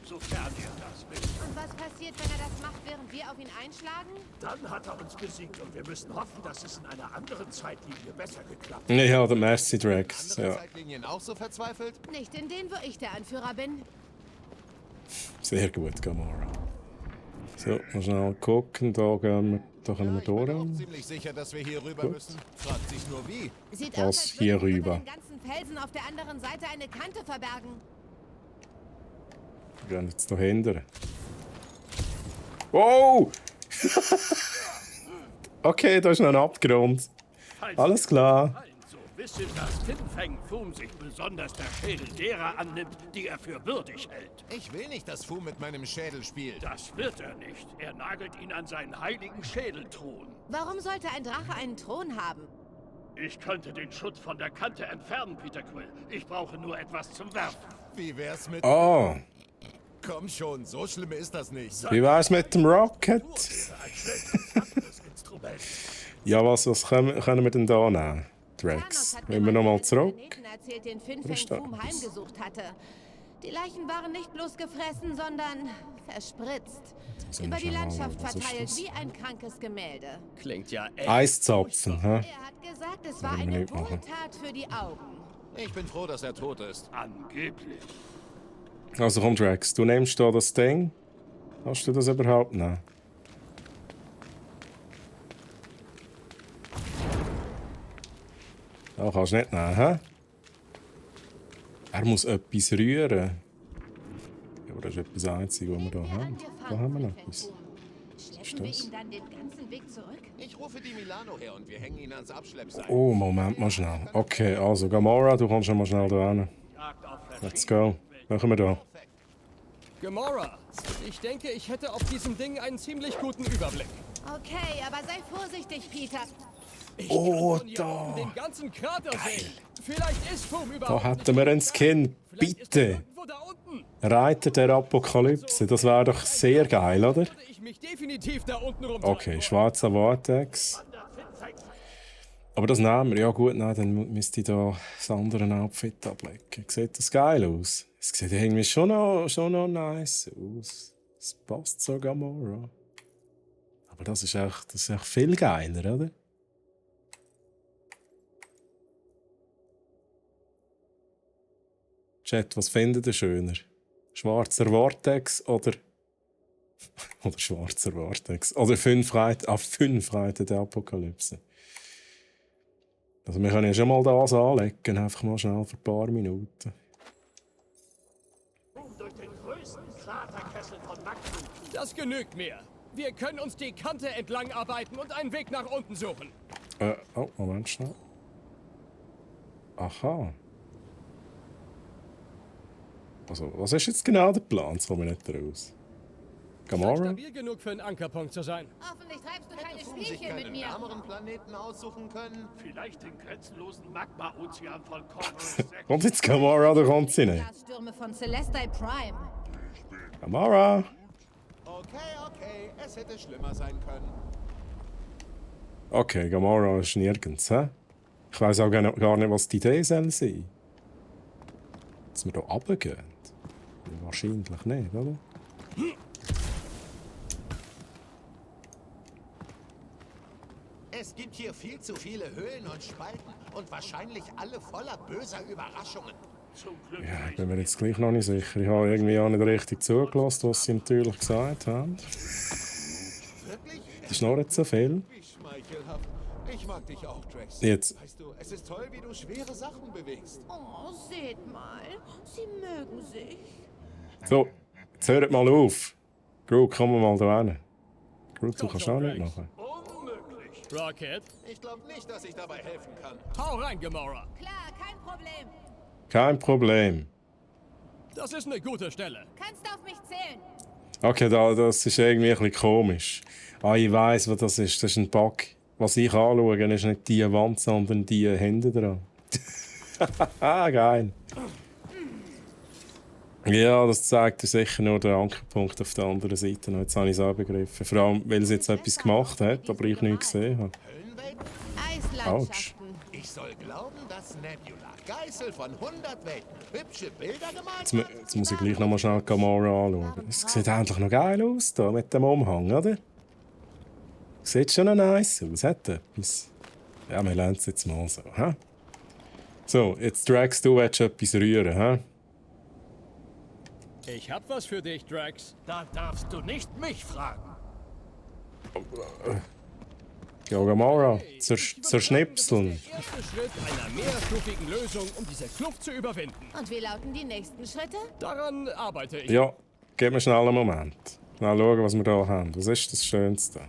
Sofern er das will. Und was passiert, wenn er das macht, während wir auf ihn einschlagen? Dann hat er uns besiegt und wir müssen hoffen, dass es in einer anderen Zeitlinie besser geklappt hat. Ja, der Mercy Drax. Andere Ja. Zeitlinien auch so verzweifelt? Nicht in denen, wo ich der Anführer bin. Sehr gut, Gamora. So, mal schnell gucken, da können wir Ich bin auch durch. ziemlich sicher, dass wir hier rüber müssen. Fragt sich nur wie. Sieht Was aus, als hier würden wir rüber? unter den ganzen Felsen auf der anderen Seite eine Kante verbergen. Wir gehen jetzt dahinter. Wow! Okay, da ist noch ein Abgrund. Falls Alles klar. gefallen, so wisse, dass Fin Fang Foom sich besonders der Schädel derer annimmt, die er für würdig hält. Ich will nicht, dass Foom mit meinem Schädel spielt. Das wird er nicht. Er nagelt ihn an seinen heiligen Schädelthron. Warum sollte ein Drache einen Thron haben? Ich könnte den Schutt von der Kante entfernen, Peter Quill. Ich brauche nur etwas zum Werfen. Wie wär's mit... Ah, Komm schon, so schlimm ist das nicht. wie wär's mit dem Rocket? Instrument. Ja, was können wir denn da nehmen? Thanos Drax. hat Wollen wir mal nochmal einen zurück? Planeten erzählt, den Fin Oder ist Fang da Foom etwas? heimgesucht hatte. Die Leichen waren nicht bloß gefressen, sondern verspritzt. Sind Über wir die schon mal, Landschaft was ist verteilt das? wie ein krankes Gemälde. Klingt ja echt. Eiszapfen, hä? Er hat gesagt, es war Wollen wir eine nicht machen. Wohltat für die Augen. Ich bin froh, dass er tot ist. Angeblich. Also komm, Drax, du nimmst da das Ding. Kannst du das überhaupt nehmen? Da kannst du nicht nehmen, hä? Er muss etwas rühren. Ja, aber das ist etwas Einziges, was wir hier haben. Da haben wir noch etwas. Schleppen wir ihn dann den ganzen Weg zurück? Ich rufe die Milano her und wir hängen ihn ans Abschleppseil. Oh, Moment mal schnell. Okay, also Gamora, du kommst schon mal schnell da hin. Let's go. Machen wir da. Gamora, ich denke, ich hätte auf diesem Ding einen ziemlich guten Überblick. Okay, aber sei vorsichtig, Peter. Ich Oh, kann von hier da. oben den ganzen Krater sehen. Vielleicht ist Fum Da überhaupt hätten wir einen Skin. Vielleicht ist er Bitte. irgendwo da unten. Reiter der Apokalypse. Das wäre doch sehr geil, oder? Würde ich mich definitiv da unten rumtreiben Okay, wollen. schwarzer Vortex. Aber das nehmen wir. Ja gut, nein, dann müsste ich da das andere Outfit ablegen. Sieht das geil aus? Es sieht irgendwie schon noch nice aus. Es passt so Gamora. Aber das ist echt viel geiler, oder? Chat, was findet ihr schöner? Schwarzer Vortex oder schwarzer Vortex? Oder 5 Reiter der Apokalypse. Also wir können ja schon mal das anlegen, einfach mal schnell für ein paar Minuten. Durch den größten Kraterkessel von Magdum. Das genügt mir. Wir können uns die Kante entlang arbeiten und einen Weg nach unten suchen. Oh, Moment schnell. Aha. Also, was ist jetzt genau der Plan? Das komme ich nicht raus. Scheint Gamora? stabil genug für einen Ankerpunkt zu sein. Hoffentlich treibst du keine Hätte Fum sich Spielchen mit keinen mir. ärmeren Planeten aussuchen können? Vielleicht den grenzenlosen Magma-Ozean von Corvus 6. Kommt jetzt Gamora oder kommt sie nicht? Gasstürme von Celestai Prime. Gamora! Okay, es hätte schlimmer sein können. Okay, Gamora ist nirgends, hä? Ich weiss auch gar nicht, was die Idee soll sein. Dass wir hier runtergehen? Wahrscheinlich nicht, oder? Es gibt hier viel zu viele Höhlen und Spalten und wahrscheinlich alle voller böser Überraschungen. Zum Glück Ja, ich nicht. bin mir jetzt gleich noch nicht sicher. Ich habe irgendwie auch nicht richtig zugelassen, was sie natürlich gesagt haben. Wirklich? Das ist noch nicht so viel. Wie schmeichelhaft. Ich mag dich auch, Drax. Jetzt. Weißt du, es ist toll, wie du schwere Sachen bewegst. Oh, seht mal. Sie mögen sich. So, jetzt hört mal auf. Groot, komm mal da hin. Groot, du kannst auch nicht machen. Unmöglich. Rocket, Ich glaube nicht, dass ich dabei helfen kann. hau rein, Gamora. Klar, kein Problem. Kein Problem. Das ist eine gute Stelle. Kannst auf mich zählen. Okay, das ist irgendwie ein bisschen komisch. Ah, ich weiss, was das ist. Das ist ein Bug. Was ich anschaue, ist nicht die Wand, sondern die Hände dran. Geil. Ja, das zeigt sicher nur den Ankerpunkt auf der anderen Seite. Jetzt habe ich es auch begriffen. Vor allem, weil sie jetzt etwas gemacht hat, aber ich nichts gesehen habe. Höllenwelten? Eislandschaften. Ich soll glauben, dass Nebula, Geißel von 100 Welten, hübsche Bilder gemalt hat? Jetzt muss ich gleich noch mal schnell Gamora anschauen. Es sieht endlich noch geil aus da mit dem Umhang, oder? Sieht schon noch nice aus, hat etwas. Ja, wir lernen es jetzt mal so. Hä? So, jetzt Drax, du willst etwas rühren, hä? Ich hab was für dich, Drax. Da darfst du nicht mich fragen. Ja, Gamora, Ich würde zerschnipseln. sagen, das ist der erste Schritt einer mehrstufigen Lösung, um diese Kluft zu überwinden. Und wie lauten die nächsten Schritte? Daran arbeite ich. Ja, gib mir schnell einen Moment. Schnell schauen, was wir hier haben. Was ist das Schönste?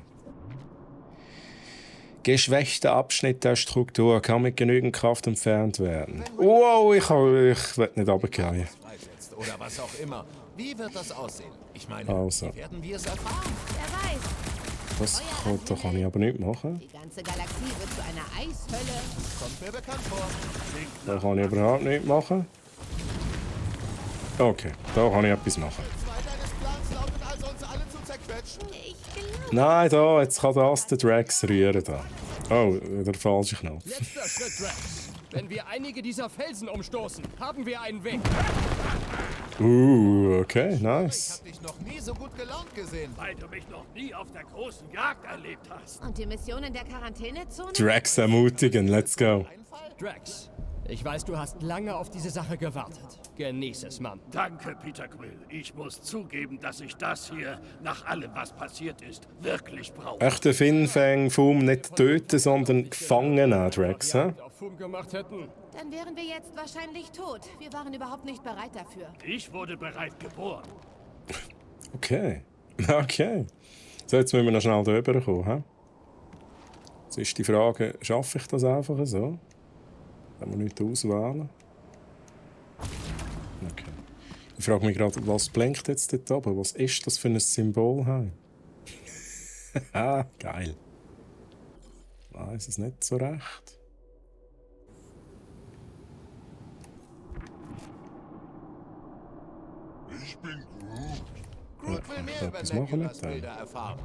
Geschwächter Abschnitt der Struktur kann mit genügend Kraft entfernt werden. Wow, ich will nicht runtergehen. Freisetzt oder was auch immer. Wie wird das aussehen? Ich meine, Also. wie werden wir es erfahren? Wer weiß. Da kann ich aber nicht machen. Die ganze Galaxie wird zu einer Eishölle. Kommt mir bekannt vor. Da kann ich überhaupt nichts machen. Okay, da kann ich etwas machen. Zwei deines Plans lautet also, uns alle zu zerquetschen? Ich glaube. Nein, da, jetzt kann das der Drax rühren. Da. Oh, der falsche Knopf. Letzter Schritt, Drax. Wenn wir einige dieser Felsen umstoßen, haben wir einen Weg. Okay, Ich nice. hab dich noch nie so gut gelaunt gesehen. Weil du mich noch nie auf der großen Jagd erlebt hast. Und die Mission in der Quarantänezone? Drax ermutigen, let's go. Drax, ich weiß, du hast lange auf diese Sache gewartet. Genieß es, Mann. Danke, Peter Quill. Ich muss zugeben, dass ich das hier, nach allem, was passiert ist, wirklich brauche. Echt den Fin Fang Foom nicht töten, sondern gefangen nehmen, Drax, hä? Auf Fum gemacht hätten. Dann wären wir jetzt wahrscheinlich tot. Wir waren überhaupt nicht bereit dafür. Ich wurde bereit geboren. Okay. Okay. So, jetzt müssen wir noch schnell da rüberkommen, hä? Jetzt ist die Frage, schaffe ich das einfach so? Wenn wir nicht auswählen. Okay. Ich frage mich gerade, was blinkt jetzt dort oben? Was ist das für ein Symbol? Ah, geil. Ich weiss es nicht so recht. Ich bin Groot will mehr über Was machen wir Nebulas mit dem? Bilder erfahren.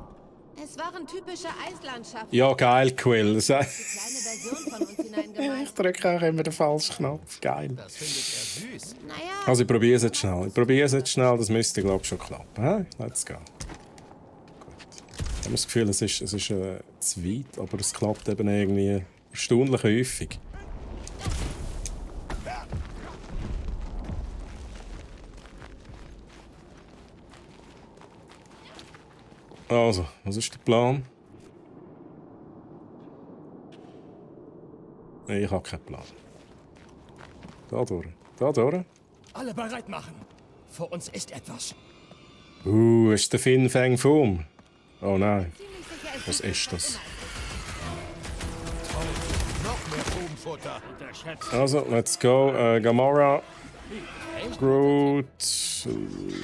Es waren typische Eislandschaften. Ja, geil, Quill. Das Eine kleine Version von uns hineingemalt. ich drücke auch immer den falschen Knopf. Geil. Das findet er süß. Naja, Also ich probiere es jetzt schnell. Das müsste, glaube ich, schon klappen. Hä? Let's go. Gut. Ich habe das Gefühl, es ist zu weit, aber es klappt eben irgendwie erstaunlich häufig. Also, was ist der Plan? Ich habe keinen Plan. Da durch. Da durch. Alle bereit machen. Vor uns ist etwas. Ist der Fin Fang Foom. Oh nein. ziemlich sicher Was ist das? Noch mehr Fugenfutter. Unterschätzt. Also, let's go. Gamora. Groot.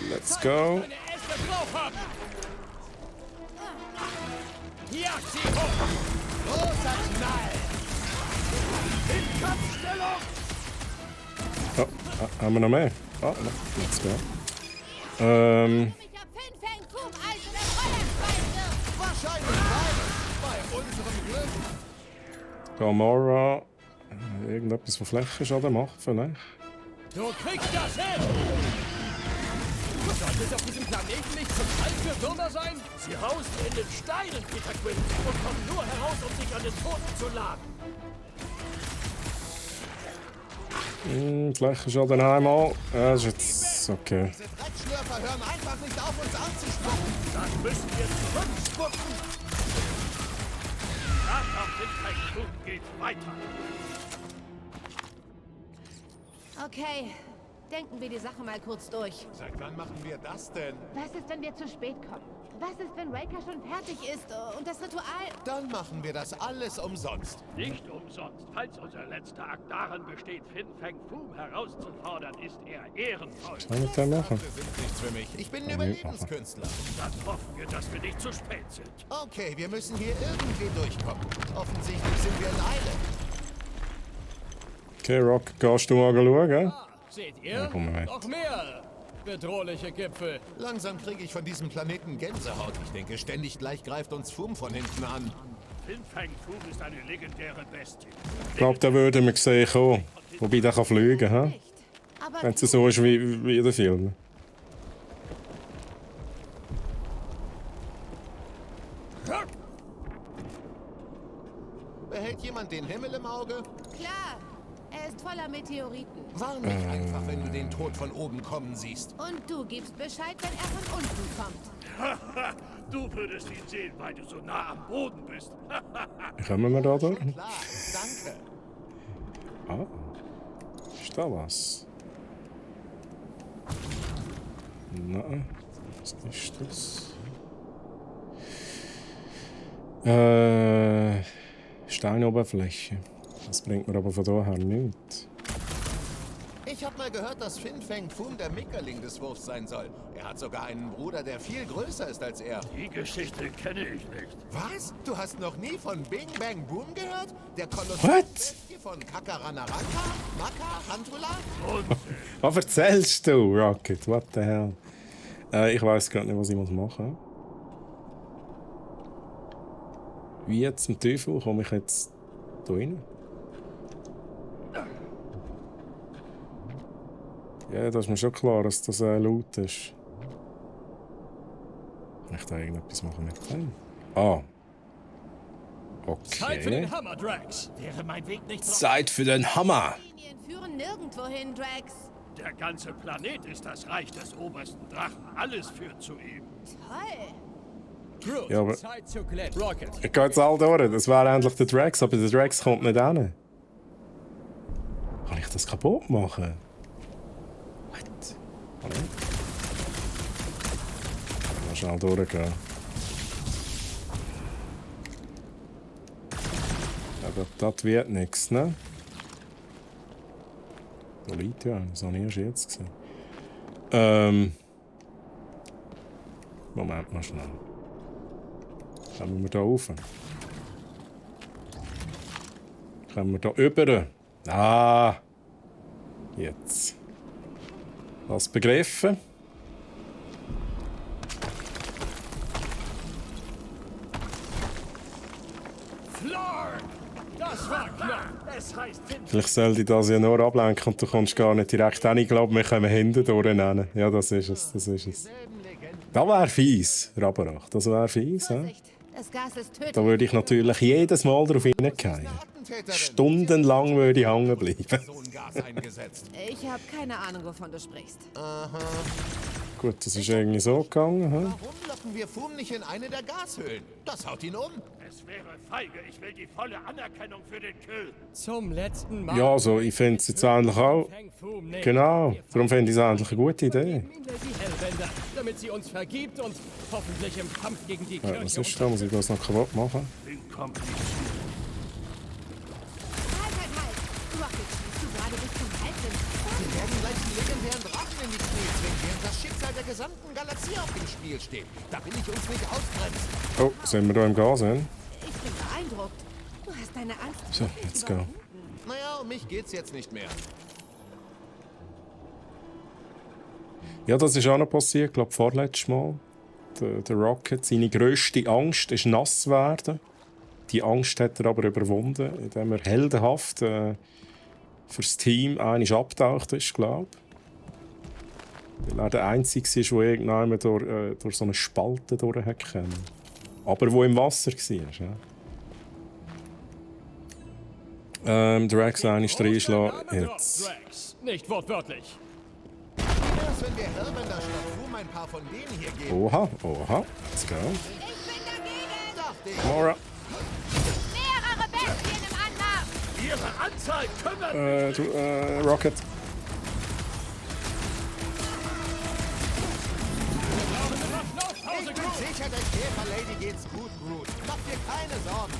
Let's go. Eine erste drauf haben. Jagd sie hoch. Großer Knall. Oh, haben wir noch mehr? Ah, no. Let's go. Ich hab Fin Fang Foom Eis oder Feuerspeise. Wahrscheinlich beides. Bei unserem Glück. Gamora. Irgendetwas von Flächenschaden macht vielleicht. Du kriegst das hin! Sollte es auf diesem Planeten nicht zu kalt für Würmer sein? Sie hausen in den Steinen, Peter Quill, und kommen nur heraus, um sich an den Toten zu laden. Flächenschaden einmal. Ja, das ist jetzt okay. Diese Dreckschlürfer hören einfach nicht auf, uns anzuspucken. Dann müssen wir zurückspucken. Jagd auf den Feind geht weiter. Okay, denken wir die Sache mal kurz durch. Seit wann machen wir das denn? Was ist, wenn wir zu spät kommen? Was ist, wenn Raker schon fertig ist und das Ritual... Dann machen wir das alles umsonst. Nicht umsonst. Falls unser letzter Akt darin besteht, Fin Fang Foom herauszufordern, ist er ehrenvoll. Was mit dem machen? Das sind nichts für mich. Ich bin ein Überlebenskünstler. Dann hoffen wir, dass wir nicht zu spät sind. Okay, wir müssen hier irgendwie durchkommen. Offensichtlich sind wir in Eile. Okay, Rock, gehst du mal schauen, gell? Seht ihr? komm mal. Noch mehr bedrohliche Gipfel. Langsam kriege ich von diesem Planeten Gänsehaut. Ich denke, ständig gleich greift uns Fum von hinten an. Fin Fang Foom ist eine legendäre Bestie. Ich glaube, da würden wir sehen kommen. Wobei, der kann fliegen, hä? Nicht. Aber Wenn es so ist wie in den Filmen. Behält jemand den Himmel im Auge? klar, er ist voller Meteoriten. Warn mich einfach, wenn du den Tod von oben kommen siehst. Und du gibst Bescheid, wenn er von unten kommt. Du würdest ihn sehen, weil du so nah am Boden bist. Kommen wir da durch? Klar, danke. Ah. Ist da was? Nein. Was ist das? Steinoberfläche. Das bringt mir aber von daher nichts. Ich habe mal gehört, dass Fin Fang Foom der Mickerling des Wurfs sein soll. Er hat sogar einen Bruder, der viel größer ist als er. Die Geschichte kenne ich nicht. Was? Du hast noch nie von Bing Bang Boom gehört? Der Koloss What? von Kakaranaraka? Maka? Hantula? Was erzählst du, Rocket? What the hell? Ich weiß gerade nicht, was ich machen muss. Wie jetzt zum Teufel komme ich jetzt hier rein? Ja, das ist mir schon klar, dass das laut ist. Kann ich da irgendetwas machen mit dem? Ah. Zeit für den Okay. Hammer, Drax. Wäre mein Weg nicht so... Zeit für den Hammer! Linien führen nirgendwo hin, Drax. Der ganze Planet ist das Reich des obersten Drachen. Alles führt zu ihm. Toll. Groot, Ja, aber- Zeit zu Glenn. Rocket. Ich gehe jetzt all durch. Das wäre endlich der Drax, aber der Drax kommt nicht hin. Kann ich das kaputt machen? What? Hallo? Mal schnell durchgehen. Ja, das wird nichts, ne? Wo liegt ja? Das habe ich erst jetzt gesehen. Moment mal schnell. Kommen wir da rauf? Kommen wir da rüber? Ah! Jetzt. Das begriffen? Flark! Das war knapp. Es heißt Finn. Vielleicht sollte ich das ja nur ablenken und du kommst gar nicht direkt hin. Ich glaube, wir können hinten durchnehmen. Ja, das ist es. Das ist es. Das wäre fies, Rabarach. Das wäre fies. He? Vorsicht, das Gas ist tödlich. Da würde ich natürlich jedes Mal drauf hineingehen. Stundenlang würde ich hängen bleiben. So ein Gas eingesetzt. Ich habe keine Ahnung, wovon du sprichst. Gut, das ist irgendwie so gegangen. He? Warum locken wir Fum nicht in eine der Gashöhlen? Das haut ihn um. Es wäre feige. Ich will die volle Anerkennung für den Kill. Zum letzten Mal. Ja, also ich finde es jetzt eigentlich auch. Fang Foom nicht. Genau, darum finde ich es eigentlich eine gute Idee. Geben ihm die Hellbänder, damit sie uns vergibt und hoffentlich im Kampf gegen die Ja, Kirche was ist da? Muss ich das noch kaputt machen? Halt. Rocket, schießt du gerade bis zum Hals hin? Wir werden gleich die legendären Drachen in die Knie zwingen, während das Schicksal der gesamten Galaxie auf dem Spiel steht. Da will ich uns nicht ausbremsen. Oh, sind wir da im Gas? Hein? Ich bin beeindruckt. Du hast deine Angst So, wirklich let's go. überwunden. Naja, um mich geht's jetzt nicht mehr. Ja, das ist auch noch passiert, ich glaube, vorletztes Mal. Der Rocket, seine grösste Angst ist nass werden. Die Angst hat er aber überwunden, indem er heldenhaft fürs Team einmal abgetaucht ist, glaube ich. Weil er der Einzige ist, der irgendwann durch so eine Spalte durch hat können. Aber wo im Wasser war. Ja. Drax einmal reinschlagen. Jetzt. Drax. Nicht wortwörtlich. Wie wär's, wenn wir Hellbänder statt Fum ein paar von denen hier geben? Oha, oha. Let's go. Ich bin dagegen! Dachte ich. Mora. Mehrere Bestien im Anmarsch! Ihre Anzahl kümmert Rocket. Ich bin sicher, der Käfer-Lady geht's gut, Groot. Mach dir keine Sorgen.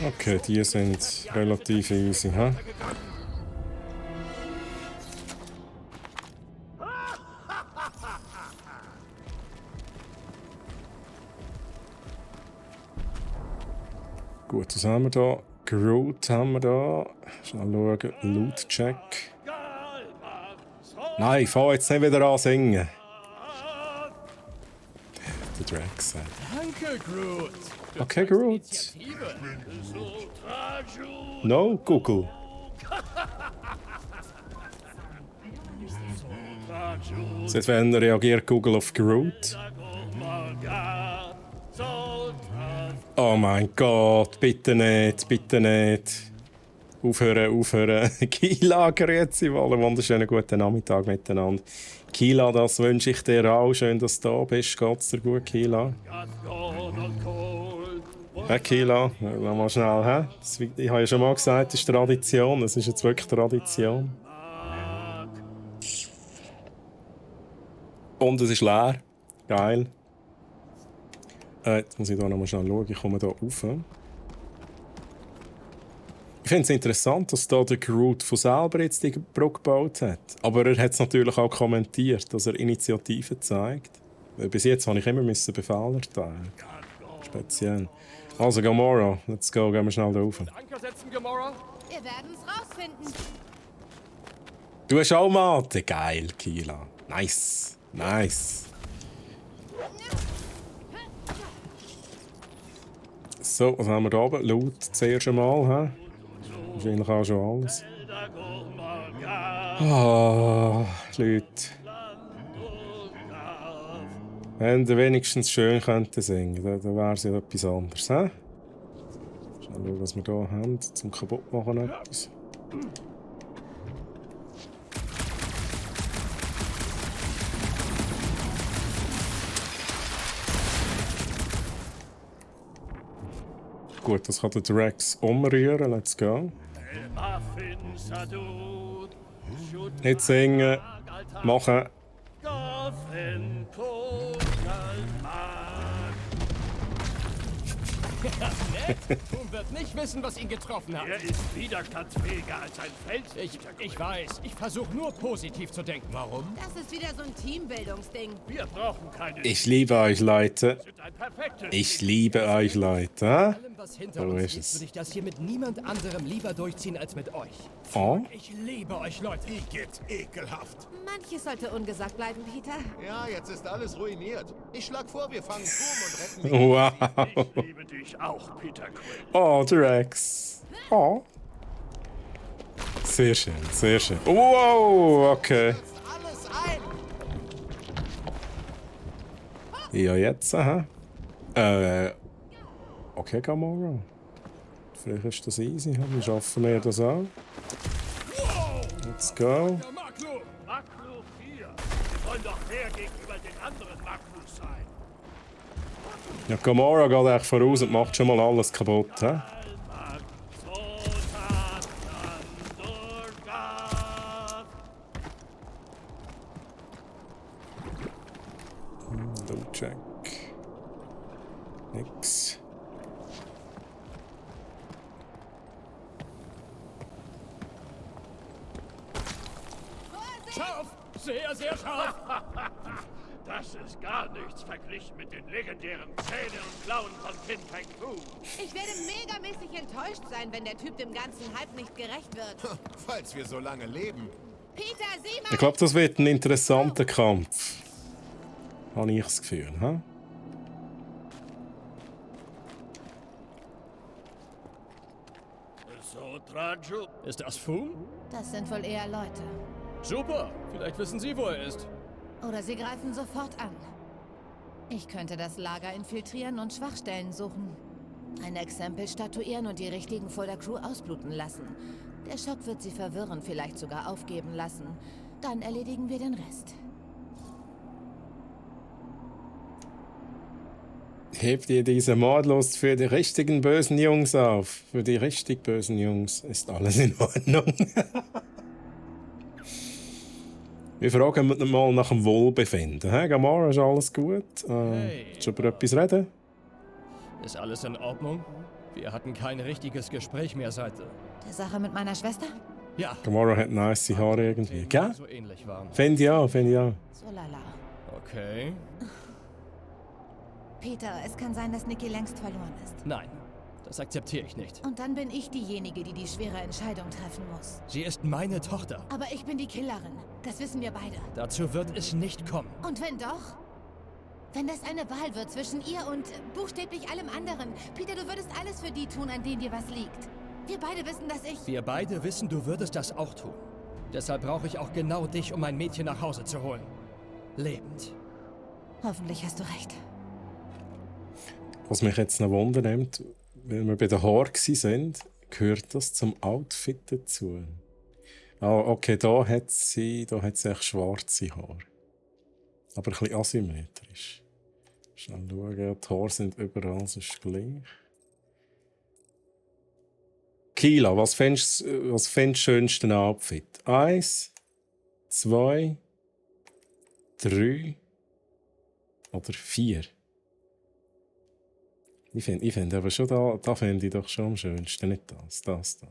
Okay, die sind relativ easy, hä? Gut, was haben wir da? Groot haben wir da. Schnell schauen. Loot-Check. Nein, ich fange jetzt nicht wieder an singen. Der Drax sagt. Danke, Groot. Okay, Groot. Initiative. No, Google. Seit wann reagiert Google auf Groot? Oh mein Gott, bitte nicht, bitte nicht. Aufhören, aufhören. Kila, grüezi wolle, wunderschönen guten Nachmittag miteinander. Kila, das wünsche ich dir auch. Schön, dass du da bist. Geht's dir gut, Kila? Hey, Kila, lass mal schnell. He? Ich habe ja schon mal gesagt, das ist Tradition. Das ist jetzt wirklich Tradition. Und es ist leer. Geil. Jetzt muss ich da noch mal schnell schauen. Ich komme da rauf. Ich finde es interessant, dass da der Groot von selber jetzt die Brücke gebaut hat. Aber er hat es natürlich auch kommentiert, dass er Initiative zeigt. Weil bis jetzt habe ich immer Befehle erteilen. Speziell. Also, Gamora, let's go, gehen wir schnell da rauf. Anker setzen, Gamora. Wir werden es rausfinden. Du hast auch Mate. Geil, Kila. Nice. Nice. So, was haben wir da oben? Loot zuerst einmal. He? Ist wahrscheinlich auch schon alles. Ah, Leute. Wenn ihr wenigstens schön könnten singen, dann wäre es ja etwas anderes. He? Schauen, was wir hier haben zum Kaputtmachen. Etwas. Gut, das kann der Rex umrühren. Let's go. Nicht singen, machen. Nett? Boom wird nicht wissen, was ihn getroffen hat. Er ist widerstandsfähiger als ein Fels. Ich weiß. Ich versuche nur positiv zu denken. Warum? Das ist wieder so ein Teambildungsding. Wir brauchen keine. Ich liebe euch, Leute. sind ein perfektes. Ich liebe euch, Leute. Allem, was hinter So uns ist liegt, es. würde ich das hier mit niemand anderem lieber durchziehen als mit euch. Oh? Ich liebe euch, Leute. Igitt, ekelhaft. Manches sollte ungesagt bleiben, Peter. Ja, jetzt ist alles ruiniert. Ich schlag vor, wir fangen Boom und retten die Wow. Ich liebe dich auch, Peter Quill. Oh, der Rex. Oh. Sehr schön, sehr schön. Wow, okay. alles ein. Ja, jetzt, aha. Okay, Gamora. Vielleicht ist das easy. Wie schaffen wir das auch? Let's go. Maklu 4. Wir wollen doch fair gegenüber den anderen Maklus sein. Ja, Gamora geht echt voraus und macht schon mal alles kaputt. He? Almak, Zotan, Durgath. Low check. Nix. Scharf! Sehr, sehr scharf! Das ist gar nichts verglichen mit den legendären Zähnen und Klauen von Fin Fang Foom. Ich werde megamäßig enttäuscht sein, wenn der Typ dem ganzen Hype nicht gerecht wird. Falls wir so lange leben. Peter, sieh mal! Ich glaube, das wird ein interessanter Kampf. Habe ich das Gefühl. He? So, Traju. Ist das Foom? Das sind wohl eher Leute. Super. Vielleicht wissen Sie, wo er ist. Oder sie greifen sofort an. Ich könnte das Lager infiltrieren und Schwachstellen suchen. Ein Exempel statuieren und die richtigen vor der Crew ausbluten lassen. Der Schock wird sie verwirren, vielleicht sogar aufgeben lassen. Dann erledigen wir den Rest. Hebt ihr diese Mordlust für die richtigen bösen Jungs auf? Für die richtig bösen Jungs ist alles in Ordnung. Wir fragen mal nach dem Wohlbefinden. Hey, Gamora, ist alles gut? Hey. Willst du über etwas reden? Ist alles in Ordnung? Wir hatten kein richtiges Gespräch mehr seit... Der Sache mit meiner Schwester? Ja. Gamora hat nice Haare irgendwie. Gell? So ähnlich waren. Finde ich auch, finde ich auch. So lala. Okay. Peter, es kann sein, dass Nikki längst verloren ist. Nein. Das akzeptiere ich nicht. Und dann bin ich diejenige, die die schwere Entscheidung treffen muss. Sie ist meine Tochter. Aber ich bin die Killerin. Das wissen wir beide. Dazu wird es nicht kommen. Und wenn doch? Wenn das eine Wahl wird zwischen ihr und buchstäblich allem anderen. Peter, du würdest alles für die tun, an denen dir was liegt. Wir beide wissen, dass ich... Wir beide wissen, du würdest das auch tun. Deshalb brauche ich auch genau dich, um mein Mädchen nach Hause zu holen. Lebend. Hoffentlich hast du recht. Was mich jetzt noch wundernimmt, weil wir bei den Haaren waren, gehört das zum Outfit dazu. Ah, okay, da hat sie echt schwarze Haare. Aber ein bisschen asymmetrisch. Schnell schauen, die Haare sind überall sonst gleich. Kila, was fändest du schönsten Outfit? 1, 2, 3 oder 4? Ich finde aber schon da finde ich doch schon am schönsten, nicht das da.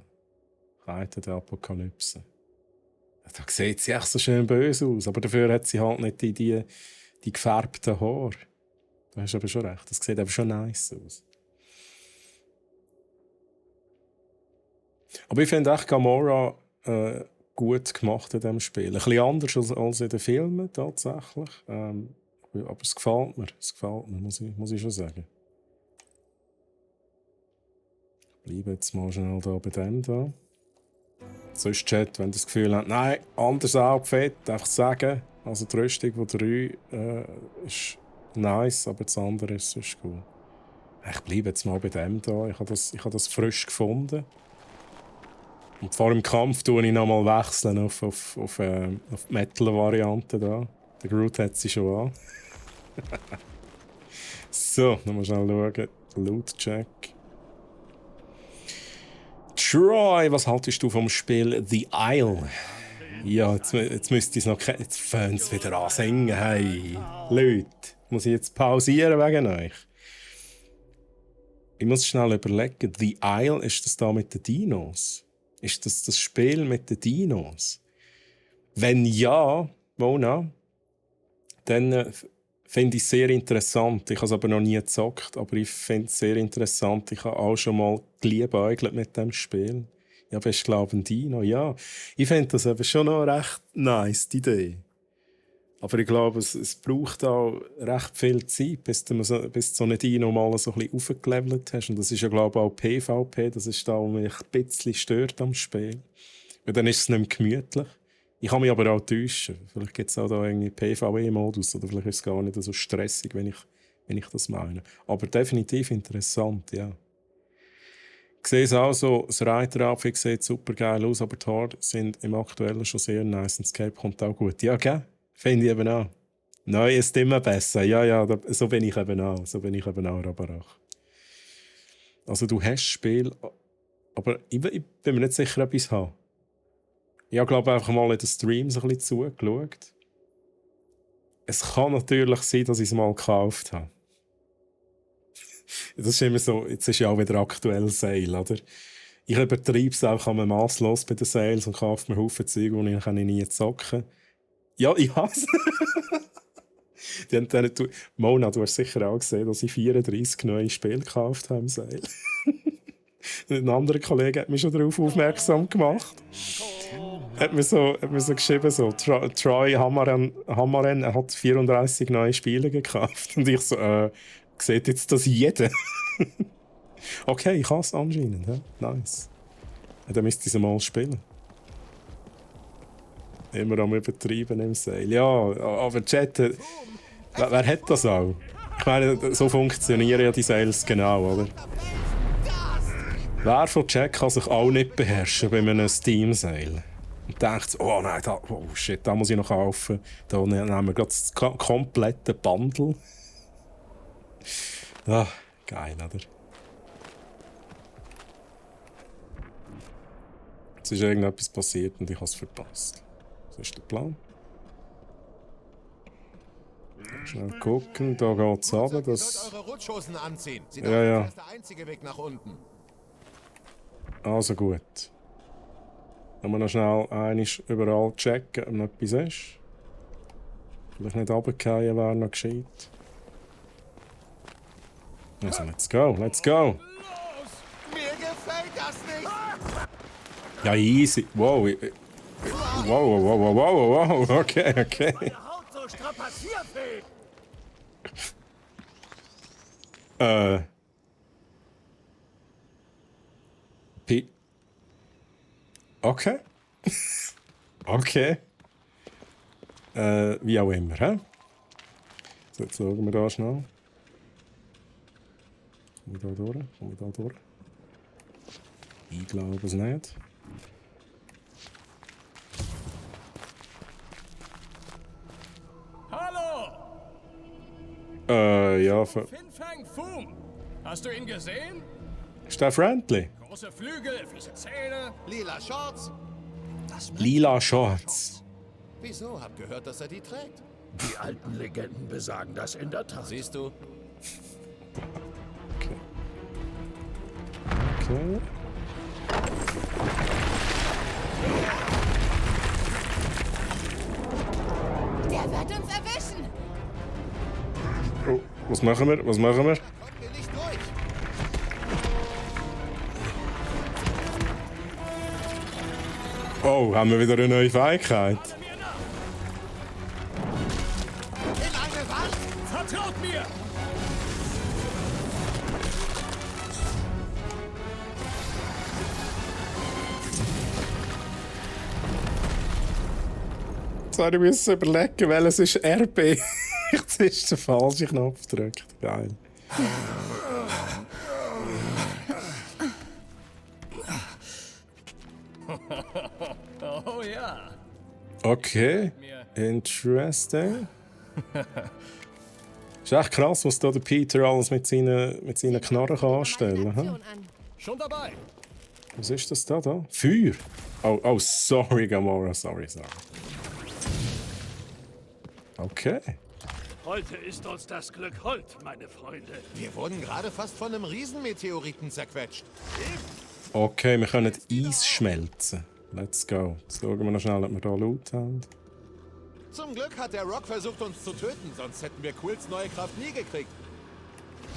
Reiter der Apokalypse. Da sieht sie echt so schön böse aus, aber dafür hat sie halt nicht die gefärbten Haare. Du hast aber schon recht, das sieht aber schon nice aus. Aber ich finde echt Gamora gut gemacht in diesem Spiel. Ein bisschen anders als in den Filmen tatsächlich. Aber es gefällt mir, muss ich schon sagen. Ich bleibe jetzt mal schnell da bei dem da. Sonst Chat, wenn ihr das Gefühl habt, nein, anderes Outfit, einfach sagen. Also die Rüstung von 3 ist nice, aber das andere ist sonst cool. Ich bleibe jetzt mal bei dem hier. Ich habe das frisch gefunden. Und vor dem Kampf tue ich nochmal wechseln auf die Metal-Variante da. Der Groot hat sie schon an. So, dann mal schnell schauen. Loot-Check. Troy, was haltest du vom Spiel The Isle? Ja, jetzt müsste ich es noch kennen. Jetzt fangen sie wieder an singen. Hey, Leute, muss ich jetzt pausieren wegen euch? Ich muss schnell überlegen. The Isle, ist das da mit den Dinos? Ist das das Spiel mit den Dinos? Wenn ja, Mona, dann finde ich es sehr interessant. Ich habe es aber noch nie gezockt, aber ich finde es sehr interessant. Ich habe auch schon mal geliebäugelt mit dem Spiel. Ja, bist du, glaube ich, ein Dino? Ja. Ich finde das aber schon noch recht nice, die Idee. Aber ich glaube, es braucht auch recht viel Zeit, bis du so einen Dino mal so ein bisschen aufgelevelt hast. Und das ist ja, glaube ich, auch PvP. Das ist da, was mich ein bisschen stört am Spiel. Und dann ist es nicht mehr gemütlich. Ich kann mich aber auch täuschen. Vielleicht gibt es auch da irgendwie PvE-Modus oder vielleicht ist es gar nicht so stressig, wenn ich das meine. Aber definitiv interessant, ja. Ich sehe es auch so, das Reiter-Outfit sieht super geil aus, aber die Haare sind im Aktuellen schon sehr nice und das Cape kommt auch gut. Ja, gell? Finde ich eben auch. Neu ist immer besser. Ja, so bin ich eben auch. So bin ich eben auch, Rabarach. Also du hast das Spiel, aber ich bin mir nicht sicher, ob ich es habe. Ich habe, glaube einfach mal in den Streams ein bisschen zugeschaut. Es kann natürlich sein, dass ich es mal gekauft habe. Das ist immer so, jetzt ist ja auch wieder aktuell Sale, oder? Ich übertreibe es auch masslos bei den Sales und kaufe mir Haufen Zeug, und ich kann nie zocken. Ja, ich hasse Mona, du hast sicher auch gesehen, dass ich 34 neue Spiele gekauft habe im Sale. Ein anderer Kollege hat mich schon darauf aufmerksam gemacht. Hat mir so geschrieben, so, Troy Hammaren, er hat 34 neue Spiele gekauft. Und ich so, sieht jetzt das jeder? Okay, ich kann es anscheinend. Ja? Nice. Ja, dann müsste ich es mal spielen. Immer am Übertreiben im Sale. Ja, aber Chat, wer hat das auch? Ich meine, so funktionieren ja die Sales genau, oder? Wer von Chat kann sich auch nicht beherrschen bei einem Steam-Sale? Und denkt, oh nein, da muss ich noch kaufen. Da nehmen wir gerade das komplette Bundle. Ah, geil, oder? Jetzt ist irgendetwas passiert und ich habe es verpasst. Was ist der Plan? Schnell gucken, da geht es runter. Das... eure Rutschhosen anziehen. Ja. Das ist der einzige Weg nach unten. Also gut. Wenn wir noch schnell einmal überall checken, ob noch etwas ist. Vielleicht nicht runterfallen, wäre noch gescheit. Also, let's go. Mir gefällt das nicht! Ja, easy. Wow. Wow. Okay. Meine Haut so strapazierfähig. Okay. Okay. Wie auch immer, hä? So, jetzt schauen wir da schnell. Kommen wir da durch? Ich glaube es nicht. Hallo! Ja, Fin Fang Foom! Hast du ihn gesehen? ist der friendly? Große Flügel, fiese Zähne. Lila Shorts? Lila Shorts. Wieso? Hab gehört, dass er die trägt. Die alten Legenden besagen das in der Tat. Siehst du? Okay. Der wird uns erwischen. Oh, was machen wir? Kommt mir nicht durch. Oh, haben wir wieder eine neue Fähigkeit? In eine Wand! Vertraut mir! Jetzt habe ich müssen überlegen, welches ist RB. Jetzt ist der falsche Knopf gedrückt. Geil. Oh ja. Okay. Interesting. Ist echt krass, was da der Peter alles mit seinen Knarren kann anstellen kann. Schon dabei. Was ist das da? Feuer! Oh, sorry, Gamora. Sorry. Okay. Heute ist uns das Glück hold, meine Freunde. Wir wurden gerade fast von einem Riesenmeteoriten zerquetscht. Okay, wir können Eis schmelzen. Let's go. Jetzt schauen wir noch schnell, ob wir hier Loot haben. Zum Glück hat der Rock versucht, uns zu töten, sonst hätten wir Quills neue Kraft nie gekriegt.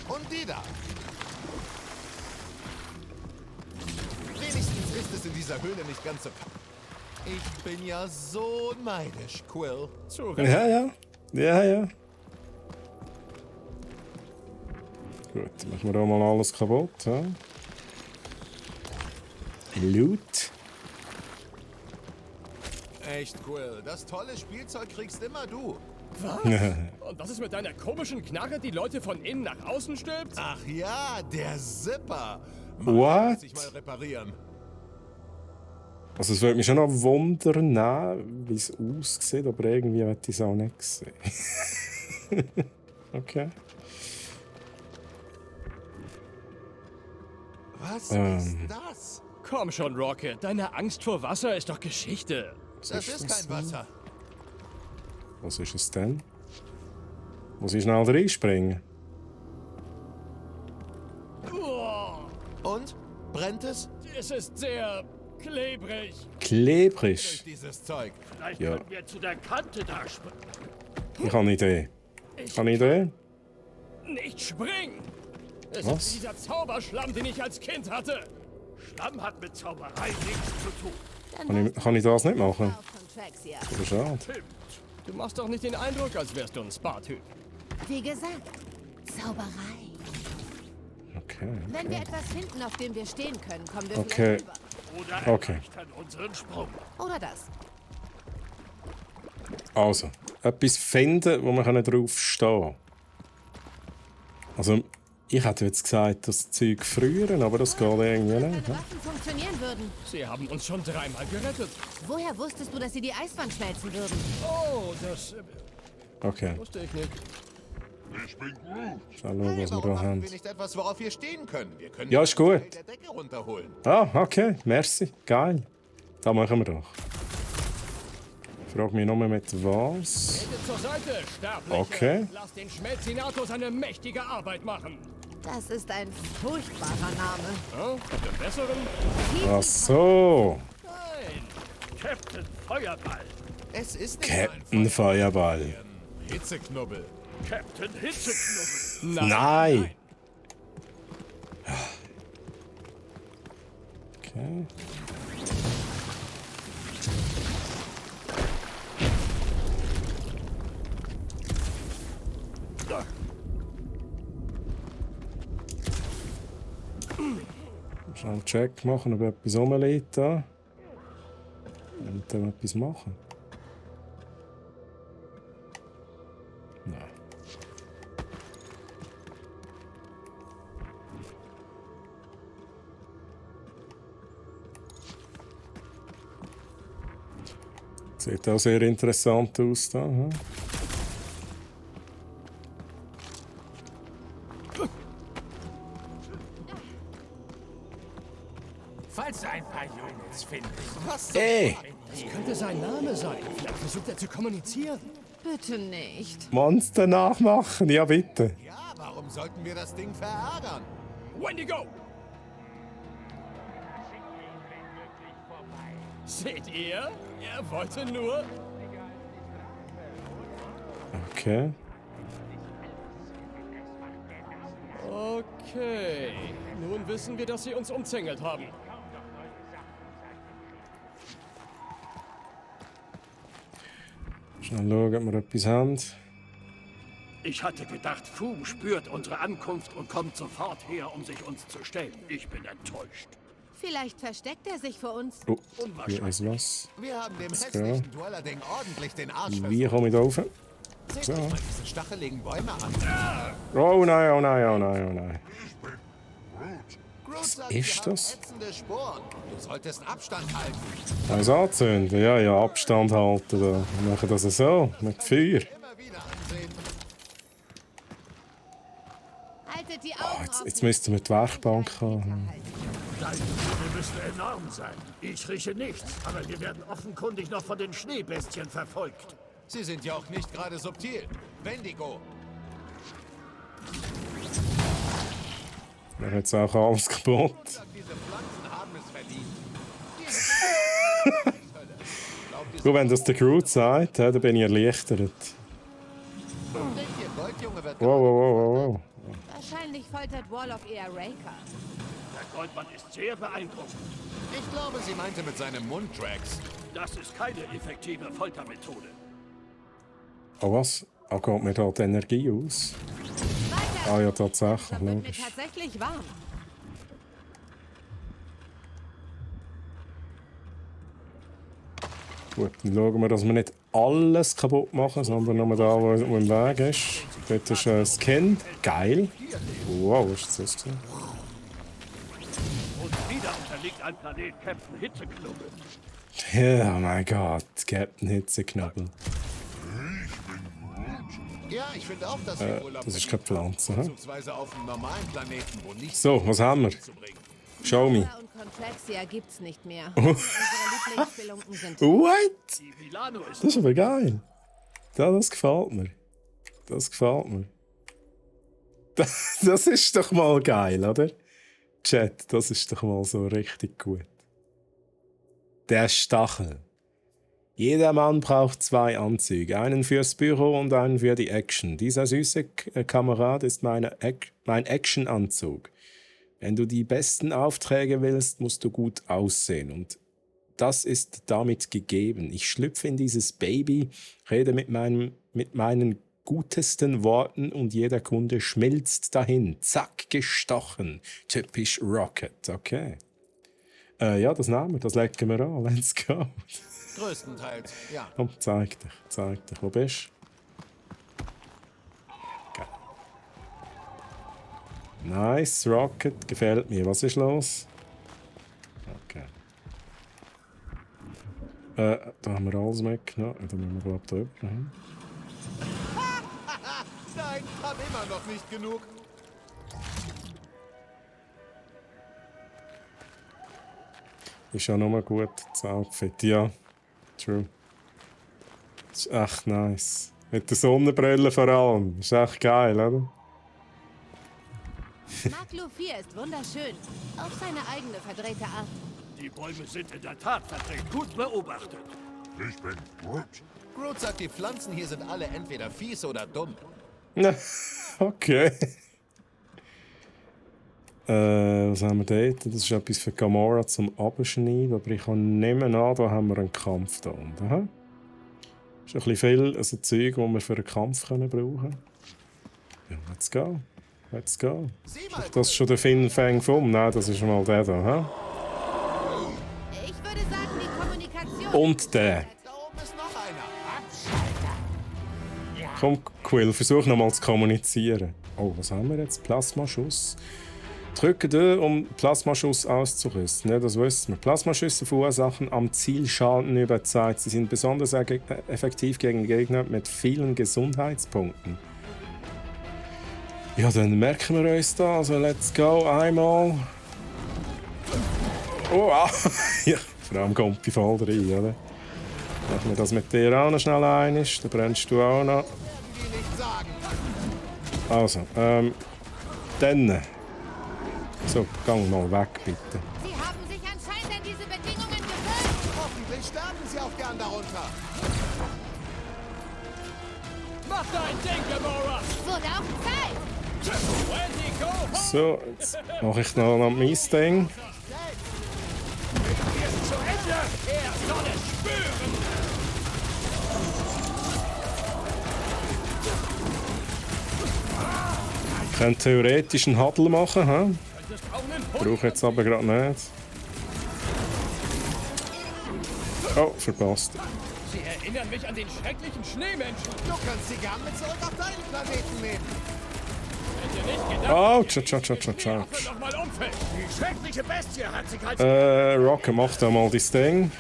Und die da. Wenigstens ist es in dieser Höhle nicht ganz so kalt. Ich bin ja so neidisch, Quill. Ja. Gut, machen wir da mal alles kaputt. Ja? Loot. Echt, Quill. Das tolle Spielzeug kriegst immer du. Was? Und was ist mit deiner komischen Knarre, die Leute von innen nach außen stülpt? Ach ja, der Zipper. What? Muss ich mal reparieren. Also es würde mich schon noch wundern, wie es aussieht, aber irgendwie hätte ich es auch nicht gesehen. Okay. Was ist das? Komm schon, Rocket. Deine Angst vor Wasser ist doch Geschichte. Das ist kein Wasser. Was ist es denn? Muss ich schnell reinspringen? Und? Brennt es? Es ist sehr klebrig. Klebrig? Dieses Zeug. Vielleicht Ja. können wir zu der Kante da springen. Ich habe eine Idee. Nicht springen! Es Was? ist dieser Zauberschlamm, den ich als Kind hatte. Schlamm hat mit Zauberei nichts zu tun. Kann ich das nicht machen? Von Traxia. Das ist schade. Du machst doch nicht den Eindruck, als wärst du ein Spa-Typ. Wie gesagt, Zauberei. Okay. Wenn wir etwas finden, auf dem wir stehen können, kommen wir Okay. vielleicht rüber. Oder Okay. erleichtern unseren Sprung. Oder das. Also, etwas finden, wo wir drauf stehen können. Also, ich hätte jetzt gesagt, das Zeug frieren, aber das geht irgendwie Deine nicht. Ne? Waffen funktionieren würden. Sie haben uns schon dreimal gerettet. Woher wusstest du, dass sie die Eiswand schmelzen würden? Oh, das Okay, wusste ich nicht. schnell schauen, Hey, was wir warum da machen haben. wir nicht etwas, worauf wir stehen können? Wir können Ja, ist gut. den Teil der Decke runterholen. Ah, okay, merci. Geil. Das machen wir doch. Ich frage mich nur mit was. Bitte zur Seite, Sterbliche. Okay. Lass den Schmelzinator seine mächtige Arbeit machen. Das ist ein furchtbarer Name. Der besseren? Ach so. Nein. Captain Feuerball. Es ist nicht Captain Feuerball. Hitzeknubbel. Captain Hitzeknubbel. Nein. Okay. Schnell einen Check machen, ob etwas rumliegt da. Und dann etwas machen. Nein. Sieht auch sehr interessant aus da. Hm? Falls du ein paar Units findest. Was? Ey! Das könnte sein Name sein. Vielleicht versucht er zu kommunizieren. Bitte nicht. Monster nachmachen, ja bitte. Ja, warum sollten wir das Ding verärgern? Wendigo! Seht ihr? Er wollte nur... Okay. Okay. Nun wissen wir, dass sie uns umzingelt haben. Schnell schauen, ob wir etwas haben. Ich hatte gedacht, Foom spürt unsere Ankunft und kommt sofort her, um sich uns zu stellen. Ich bin enttäuscht. Vielleicht versteckt er sich vor uns. Oh, hier ist was. Wir haben dem Let's hässlichen Dweller-Ding ordentlich den Arsch Wie komme ich da rauf? Seht So. euch mal diese stacheligen Bäume an. Oh nein, oh nein, oh nein, oh nein. Groot sagt, ist wir das? haben ätzende Sporen. Du solltest Abstand halten. Eins anzünden? Ja, ja, Abstand halten. Da. Wir machen das so, mit Feuer. Immer wieder ansehen. Haltet die Augen Jetzt müssten wir die Werkbank haben. Deine Sinne müssen enorm sein. Ich rieche nichts, aber wir werden offenkundig noch von den Schneebestien verfolgt. Sie sind ja auch nicht gerade subtil. Wendigo. Wir haben jetzt auch alles kaputt. Diese Pflanzen haben es verdient. Gut, wenn das der Groot sagt, dann bin ich erleichtert. Der Goldjunge wird Wow, wow, wow, wow, wow. Wahrscheinlich foltert Warlock eher Raker. Der Goldmann ist sehr beeindruckend. Ich glaube, sie meinte mit seinem Mund, Drax. Das ist keine effektive Foltermethode. Oh was? Ah, geht mir da die Energie aus? Ah ja, tatsächlich, Da wird mir logisch. tatsächlich warm. Gut, dann schauen wir, dass wir nicht alles kaputt machen, sondern nur da, wo im Weg ist. Dort ist ein Skin. Geil. Wow, was ist das denn? Und wieder unterliegt ein Planet Captain Hitzeknubbel. Ja, oh mein Gott, Captain Hitzeknabbel. Ja, ich finde auch, dass wir Urlaub das ist keine Pflanze, hä? vorzugsweise auf einem normalen Planeten, wo nichts So, was haben wir? zu bringen. Show me. Und Contraxia gibt's nicht mehr. Unsere Lieblingsspelunken sind What? Die Milano ist Das ist aber geil. Das gefällt mir. Das gefällt mir. Das ist doch mal geil, oder? Chat, das ist doch mal so richtig gut. Der Stachel. Jeder Mann braucht 2 Anzüge, einen fürs Büro und einen für die Action. Dieser süße Kamerad ist mein Action-Anzug. Wenn du die besten Aufträge willst, musst du gut aussehen. Und das ist damit gegeben. Ich schlüpfe in dieses Baby, rede mit meinen gutesten Worten und jeder Kunde schmilzt dahin. Zack, gestochen. Typisch Rocket, okay. Ja, das nehmen wir, das legen wir an. Let's go. Größtenteils, ja. Komm, zeig dich. Wo bist du? Okay. Nice, Rocket, gefällt mir. Was ist los? Okay. Da haben wir alles mitgenommen. Da müssen wir, glaube ich, da oben hin. Nein, hab immer noch nicht genug. Ist ja nur gut, das Outfit. Ja, true. Das ist echt nice. Mit der Sonnenbrille vor allem. Ist echt geil, oder? Mark Luffy ist wunderschön. Auf seine eigene verdrehte Art. Die Bäume sind in der Tat verdreht. Gut beobachtet. Ich bin Groot. Groot sagt, die Pflanzen hier sind alle entweder fies oder dumm. Okay. Was haben wir dort? Das ist etwas für Gamora zum Abschneiden. Aber ich kann nicht mehr an, da haben wir einen Kampf da unten. He? Ist ein bisschen viel also Zeug, das wir für einen Kampf brauchen können. Ja, let's go. Let's go. Das ist schon der Finn Fang Fum. Nein, das ist mal der da. He? Ich würde sagen, die Kommunikation... Und der. Da oben ist noch einer. Komm, Quill, versuch nochmal zu kommunizieren. Oh, was haben wir jetzt? Plasmaschuss. Drücke D, um Plasmaschuss auszurüsten. Ja, das wissen wir. Plasmaschüsse verursachen am Ziel Schaden über Zeit. Sie sind besonders effektiv gegen Gegner mit vielen Gesundheitspunkten. Ja, dann merken wir uns da. Also, let's go. Einmal. Oh, ah. Ja, vor allem kommt die voll rein, oder? Machen wir das mit dir auch noch schnell ein. Dann brennst du auch noch. Die nicht sagen. Also, dann. So, gang mal weg, bitte. Sie haben sich anscheinend an diese Bedingungen gewöhnt. Hoffentlich sterben sie auch gern darunter. Mach dein Ding, Gamora! Wurde auch Zeit. Wendigo! So, jetzt mache ich noch mein Ding. Zu Ende! Er soll es spüren! Ich könnte theoretisch einen Huddle machen, hä? Könntest auch einen Hund Brauche jetzt aber gerade nicht. Oh, verpasst. Sie erinnern mich an den schrecklichen Schneemenschen. Du kannst sie gern mit zurück auf deinen Planeten nehmen. Hätte nicht gedacht, Ouch. noch mal umfällt. Die schreckliche Bestie hat sich als Rocket, mach da mal dein Ding.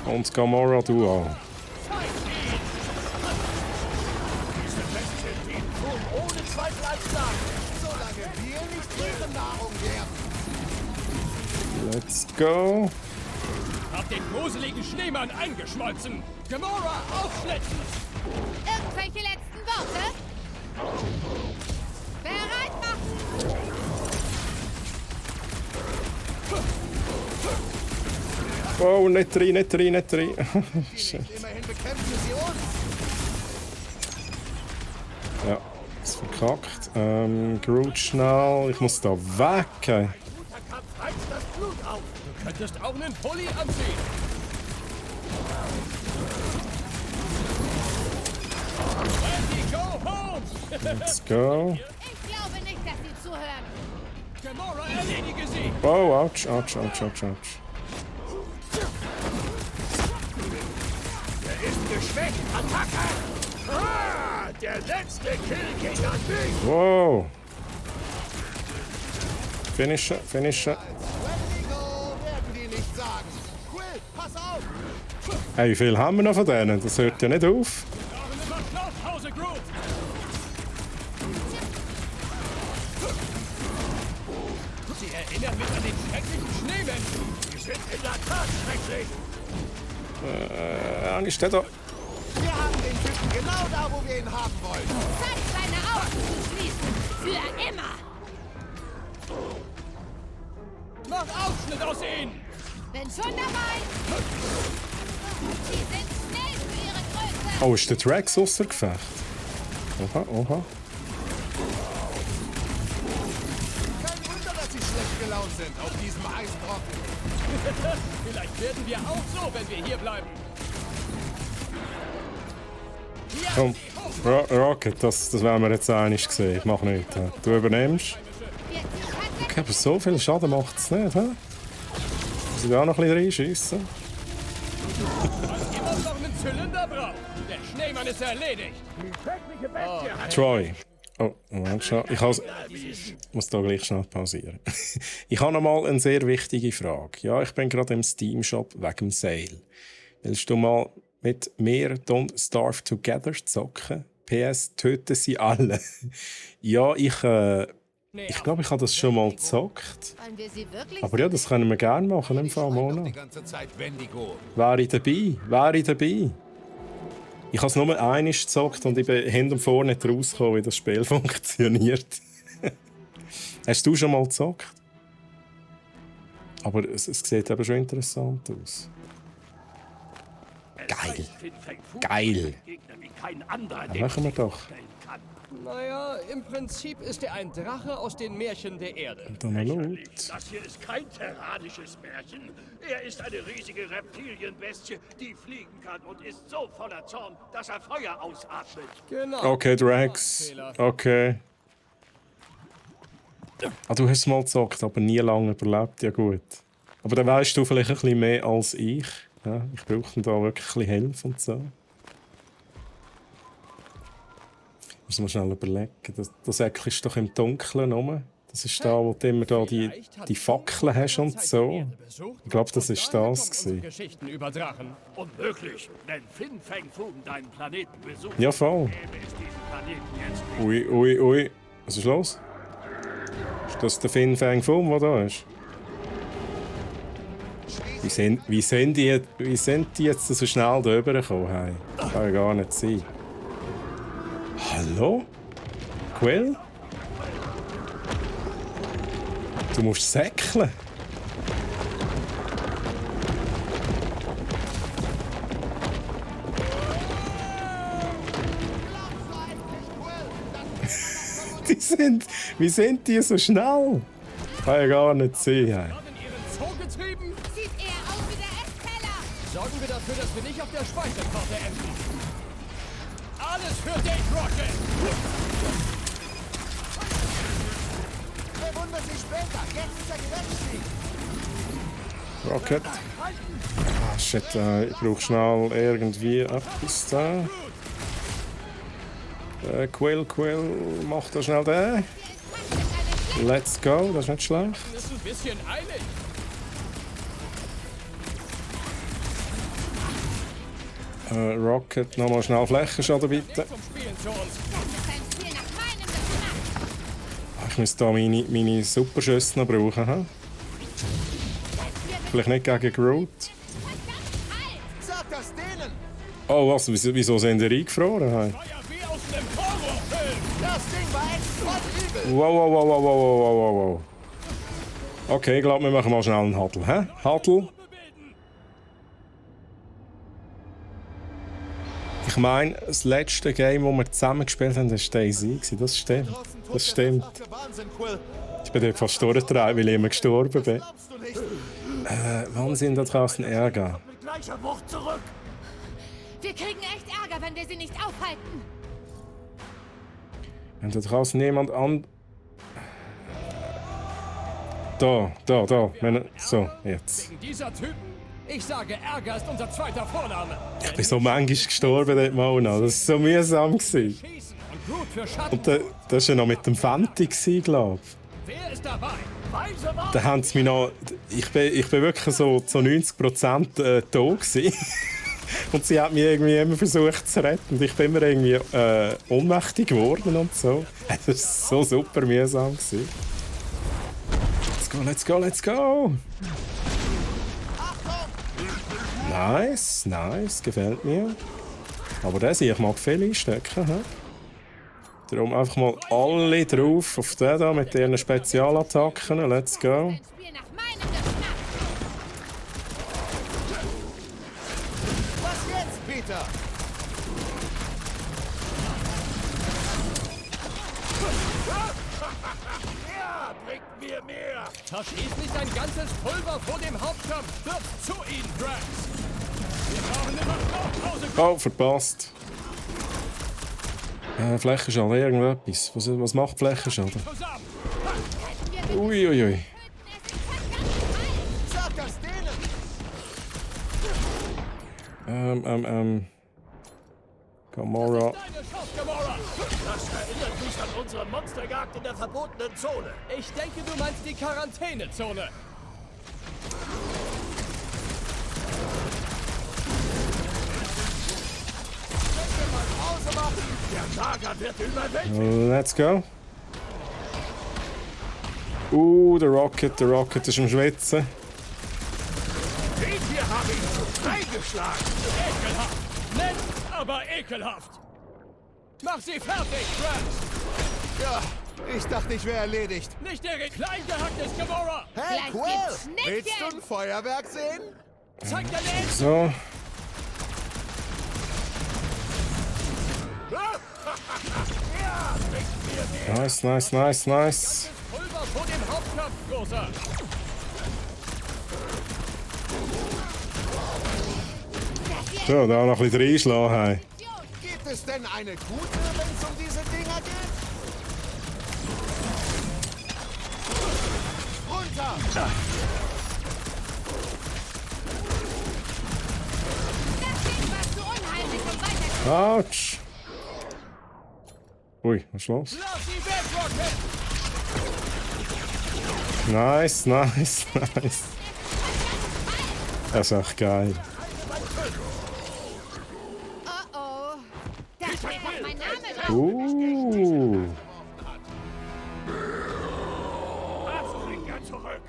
Und Gamora, du auch. diese Bestie dient Fum ohne Zweifel als Nahrung. Solange wir nicht ihre Nahrung werden. Let's go. Hab den gruseligen Schneemann eingeschmolzen. Gamora, aufschlitzen! Irgendwelche letzten Worte? Bereit machen! Wow, nicht rein. Shit. Immerhin bekämpfen sie uns. Ja, ist verkackt. Groot schnell. Ich muss da weg. Guter Kampf reizt das Blut auf. Du könntest auch einen Pulli anziehen. Randy, go home! Let's go. Ich glaube nicht, dass sie zuhören. Gamora, erledige sie! Oh, ouch. Er ist geschwächt. Attacke! Ah, der letzte Kill ging an mich. Wow. Finishen. Als Wendigo werden die nicht sagen. Quill, pass auf! Hey, wie viel haben wir noch von denen? Das hört ja nicht auf. Fahren immer nach Hause, Groot! Sie erinnern mich an den schrecklichen Schneemenschen. Die sind in der Tat schrecklich. Angestellt da. Wir haben den Typen genau da, wo wir ihn haben wollen. Zeit, seine Augen zu schließen. Für immer. Mach Ausschnitt aus ihnen! Bin schon dabei. Sie sind schnell für ihre Größe. Oh, ist der Drax außer Gefecht? Oha. Kein Wunder, dass sie schlecht gelaunt sind auf diesem Eisbrocken. Vielleicht werden wir auch so, wenn wir hier bleiben. Hier, Komm. Rocket, das werden wir jetzt einig gesehen. Ich mach nichts. Du übernimmst. Okay, aber so viel Schaden macht es nicht, hä? Muss ich da auch noch ein bisschen reinschiessen? immer noch einen Zylinder braucht. Der Schneemann ist erledigt. Die schreckliche Bestie hat Troy. Oh, Moment schon. Ich muss da gleich schnell pausieren. Ich habe noch mal eine sehr wichtige Frage. Ja, ich bin gerade im Steam-Shop wegen dem Sale. Willst du mal mit mir Don't Starve Together zocken? PS, töten sie alle. Ja, ich glaube, ich habe das schon mal gezockt. Wollen wir sie wirklich Aber ja, das können wir gerne machen im Fall, Die Mona. ganze Zeit Wendigo. Wäre ich dabei. Ich habe es nur einmal gezockt und ich bin hinten und vorne nicht rausgekommen, wie das Spiel funktioniert. Hast du schon mal gezockt? Aber es sieht eben schon interessant aus. Geil. Geil. Gegner wie kein anderer, Ja, machen wir doch. kann. Naja, im Prinzip ist er ein Drache aus den Märchen der Erde. Dann mal laut. Das hier ist kein terranisches Märchen. Er ist eine riesige Reptilienbestie, die fliegen kann und ist so voller Zorn, dass er Feuer ausatmet. Genau. Okay, Drax. Okay. Ah, du hast es mal gezockt, aber nie lange überlebt. Ja gut. Aber dann weißt du vielleicht ein bisschen mehr als ich. Ja, ich brauche da wirklich ein bisschen Hilfe und so. Muss man schnell überlegen. Das Eck ist doch im Dunkeln rum. Das ist da, wo du immer da die Fackeln hast und so. Ich glaube, das ist das gewesen. Geschichten über Drachen. Unmöglich, denn Fin Fang Foom deinen Planeten besucht. Ja, voll. Gäbe es diesen Planeten jetzt nicht. Ui. Was ist los? Ist das der Fin Fang Foom, der da ist? Wie sind die jetzt so schnell da rübergekommen? Hey? Das kann ja gar nicht sein. Hallo? Quill? Du musst säckeln. Wie sind die so schnell? Kann ja gar nicht sein. Hey. In ihren Zoo getrieben? Sieht eher aus wie der Esskeller. Sorgen wir dafür, dass wir nicht auf der Speicherkarte enden. Alles für Dave Rocket! Verwundert sich später. Jetzt ist er gerechtfertigt. Rocket. Shit, ich brauche schnell irgendwie etwas da. Quill, mach da schnell den. Let's go, das ist nicht schlecht. Das ist ein bisschen eilig. Rocket, nochmal schnell Flächenschaden bitte. Vom Spielen zu uns. Das ist ein Spiel nach meinem Geschmack. Ich muss da meine Superschüsse noch brauchen. He? Vielleicht nicht gegen Groot. Sag das denen! Oh was, wieso sind die eingefroren? Hey? Feuer wie aus einem Horrorfilm. Das Ding war echt übel! Wow. Okay, ich glaube, wir machen mal schnell einen Huddle. Hä? Huddle. Ich meine, das letzte Game, das wir zusammen gespielt haben, das war DayZ. Das stimmt. Das stimmt. Wahnsinn, Quill. Ich bin dort fast durchgetragen, weil ich immer gestorben bin. Glaubst du nicht? Wann sind da draußen Ärger? Mit gleicher Wucht zurück. Wir kriegen echt Ärger, wenn wir sie nicht aufhalten. Wenn da draußen jemand an... Da. So, jetzt. Wegen dieser Typen? Ich sage, Ärger ist unser zweiter Vorname. Ich bin so manchmal gestorben dort mal noch. Das war so mühsam. Schießen und Groot für Schatten. Und das war ja noch mit dem Fenty, glaube ich. Wer ist dabei? Weise Wahl. Da haben sie mich noch... Ich bin wirklich so zu 90% da gewesen. Und sie hat mich irgendwie immer versucht zu retten. Und ich bin immer irgendwie ohnmächtig geworden und so. Das war so super mühsam gewesen. Let's go! Nice, gefällt mir. Aber das hier, ich mag viele einstecken. He? Darum einfach mal alle drauf auf den da mit ihren Spezialattacken. Let's go. Ein Spiel nach meinem Geschmack. Was jetzt, Peter? Ja, bringt mir mehr. Verschieß nicht dein ganzes Pulver vor dem Hauptkampf. Wirf zu ihnen, Drax. Wir brauchen immer noch Pause. Oh, verpasst. Flächenschaden, irgendetwas. Was macht Flächenschaden? Zusammen. Uiuiui. Sag das denen! Gamora. Deine Chance, Gamora. Das erinnert mich an unsere Monsterjagd in der verbotenen Zone. Ich denke, du meinst die Quarantänezone. Pause machen. Der Lager wird überwältigt. Let's go. Der Rocket ist am Schwitzen. Den hier habe ich zu freigeschlagen. Ekelhaft. Nett, aber ekelhaft. Mach sie fertig, Drax. Ja, ich dachte, ich wäre erledigt. Nicht der kleingehacktes Gamora. Hey, Gleich Quill! gibt's Schnittchen. Willst du ein Feuerwerk sehen? Zeig deine Hände. So. Nice. Pulver vor dem Hauptkampf, Großer. So, da noch ein bisschen reinschlagen. Hey. Gibt es denn eine gute, wenn es um diese Dinger geht? Runter! Das Ding war zu unheimlich, um weiter. Autsch. Ui, was ist los? Lass sie weg, Rocket. Nice. Das ist echt geil. Oh. Da steht doch mein Name drauf. Das bringt er zurück.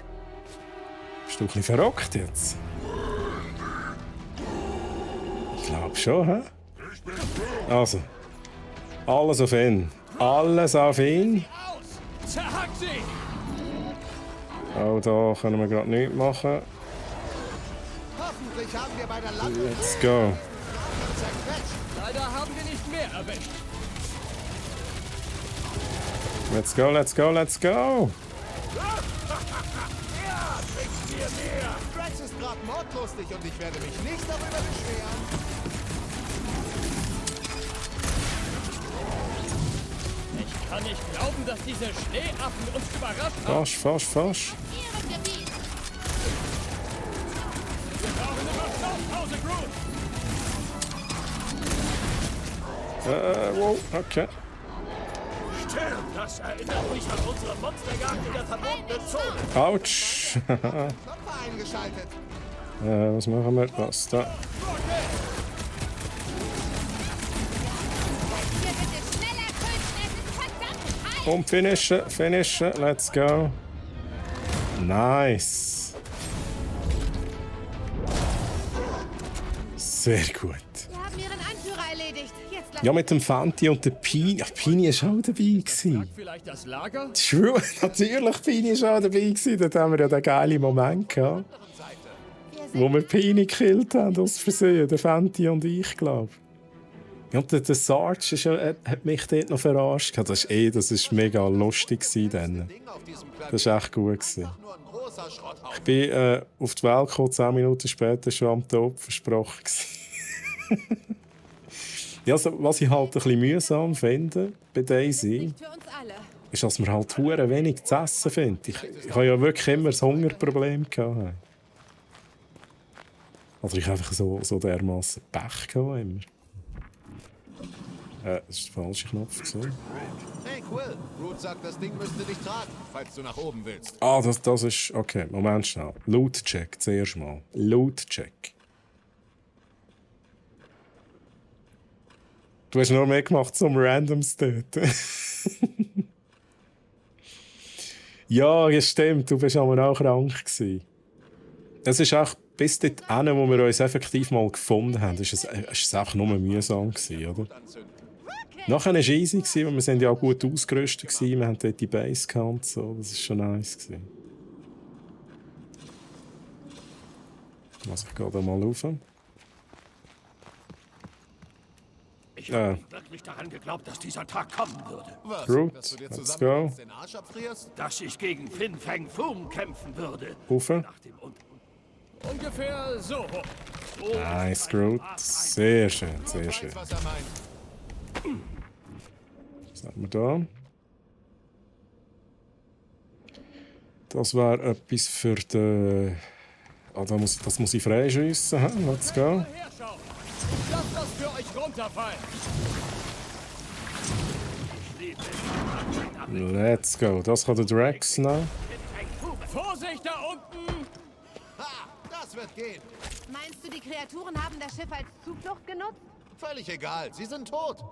Bist du ein bisschen verrockt jetzt? Ich glaube schon, hä? Also. Alles auf ihn. Alles auf ihn. Aus. Zerhack sie. Oh, da können wir gerade nichts machen. Hoffentlich haben wir bei der Landung Let's go. zerquetscht. Leider haben wir nicht mehr erwischt. Let's go. Drax ist gerade mordlustig und ich werde mich nicht darüber beschweren. Ich kann nicht glauben, dass diese Schneeaffen uns überrascht haben. Fast. Ihrem Gebiet. Wir brauchen immer Pause, Groot! Wow, okay. Stimmt, das erinnert mich an unsere Monsterjagd in der verbotenen Zone. Autsch. Knopf eingeschaltet. Was machen wir? Das da. Hier bitte schneller töten, es ist verdammt heiß! Und finishen, let's go. Nice. Sehr gut. Wir haben ihren Anführer erledigt. Jetzt lass Ja, mit dem Fanti und der Pini. Ja, Pini war auch dabei. Gewesen. Vielleicht das Lager? True, natürlich, Pini war auch dabei. Gewesen. Dort haben wir ja den geilen Moment gehabt, wo wir Pini gekillt haben, aus Versehen. Der Fanti und ich, glaube ich. Ja, und der Sarge ist ja, hat mich dort noch verarscht. Das war mega lustig. Dann. Das war echt gut. Gewesen. Ich bin auf die Welt gekommen, 10 Minuten später schon am Tod versprochen. Ja, also, was ich halt ein bisschen mühsam finde bei Daisy, nicht für uns alle. ist, dass man halt hure wenig zu essen findet. Ich habe ja wirklich immer ein Hungerproblem gehabt. Also ich habe einfach so dermassen Pech gehabt immer. Das ist der falsche Knopf. Gewesen. Hey, Quill. Groot sagt, das Ding müsste dich tragen, falls du nach oben willst. Ah, das ist... Okay, Moment schnell. Loot-Check zuerst mal. Loot-Check. Du hast nur mehr gemacht zum Randoms dort. Ja, das stimmt. Du warst aber auch krank gewesen. Es ist auch bis dorthin, wo wir uns effektiv mal gefunden haben, ist es einfach nur mühsam gewesen, oder? Nachher war es easy, weil wir sind ja auch gut ausgerüstet waren. Wir hatten dort die Base gehabt, so. Das war schon nice gewesen. Also ich gehe da mal rauf. Ich habe wirklich daran geglaubt, dass dieser Tag kommen würde. Was? Groot, Dass du dir let's zusammen go. den Arsch abfrierst? Dass ich gegen Fin Fang Foom kämpfen würde. Rauf. Nach dem Ungefähr so hoch. So Nice, Groot. Sehr schön, sehr schön. Weiß, was er meint. Was haben wir da? Das wäre etwas für den... Ah, das muss ich freischiessen. Let's go. herschauen. Lasst das für euch runterfallen. Let's go. Das kann der Drax noch. Vorsicht da unten! Ha! Das wird gehen. Meinst du, die Kreaturen haben das Schiff als Zuflucht genutzt? Völlig egal. Sie sind tot.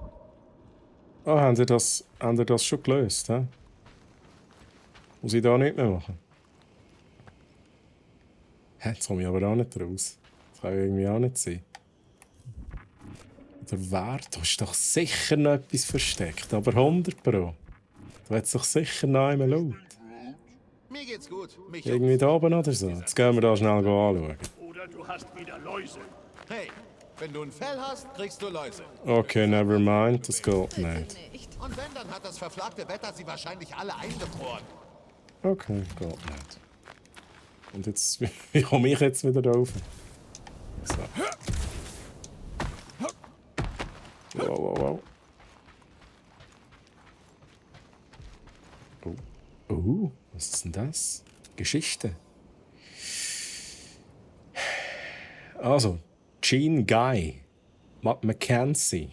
Ah, haben ihr das schon gelöst? He? Muss ich da nicht mehr machen? Jetzt komme ich aber auch nicht raus. Das kann irgendwie auch nicht sein. Oder wer? Da ist doch sicher noch etwas versteckt. Aber 100 Pro. Da hat es doch sicher noch einmal laut. Mir geht's gut. Mich Irgendwie da oben oder so. Jetzt gehen wir da schnell anschauen. Oder du hast wieder Läuse. Hey, wenn du ein Fell hast, kriegst du Läuse. Okay, never mind. Das geht nicht. Nicht. Und wenn, dann hat das verflagte Wetter sie wahrscheinlich alle eingefroren. Okay, geht nicht. Und jetzt, wie komme ich jetzt wieder da rauf? So. Wow. Oh, was ist denn das? Geschichte. Also, Jean Guy, Mackenzie.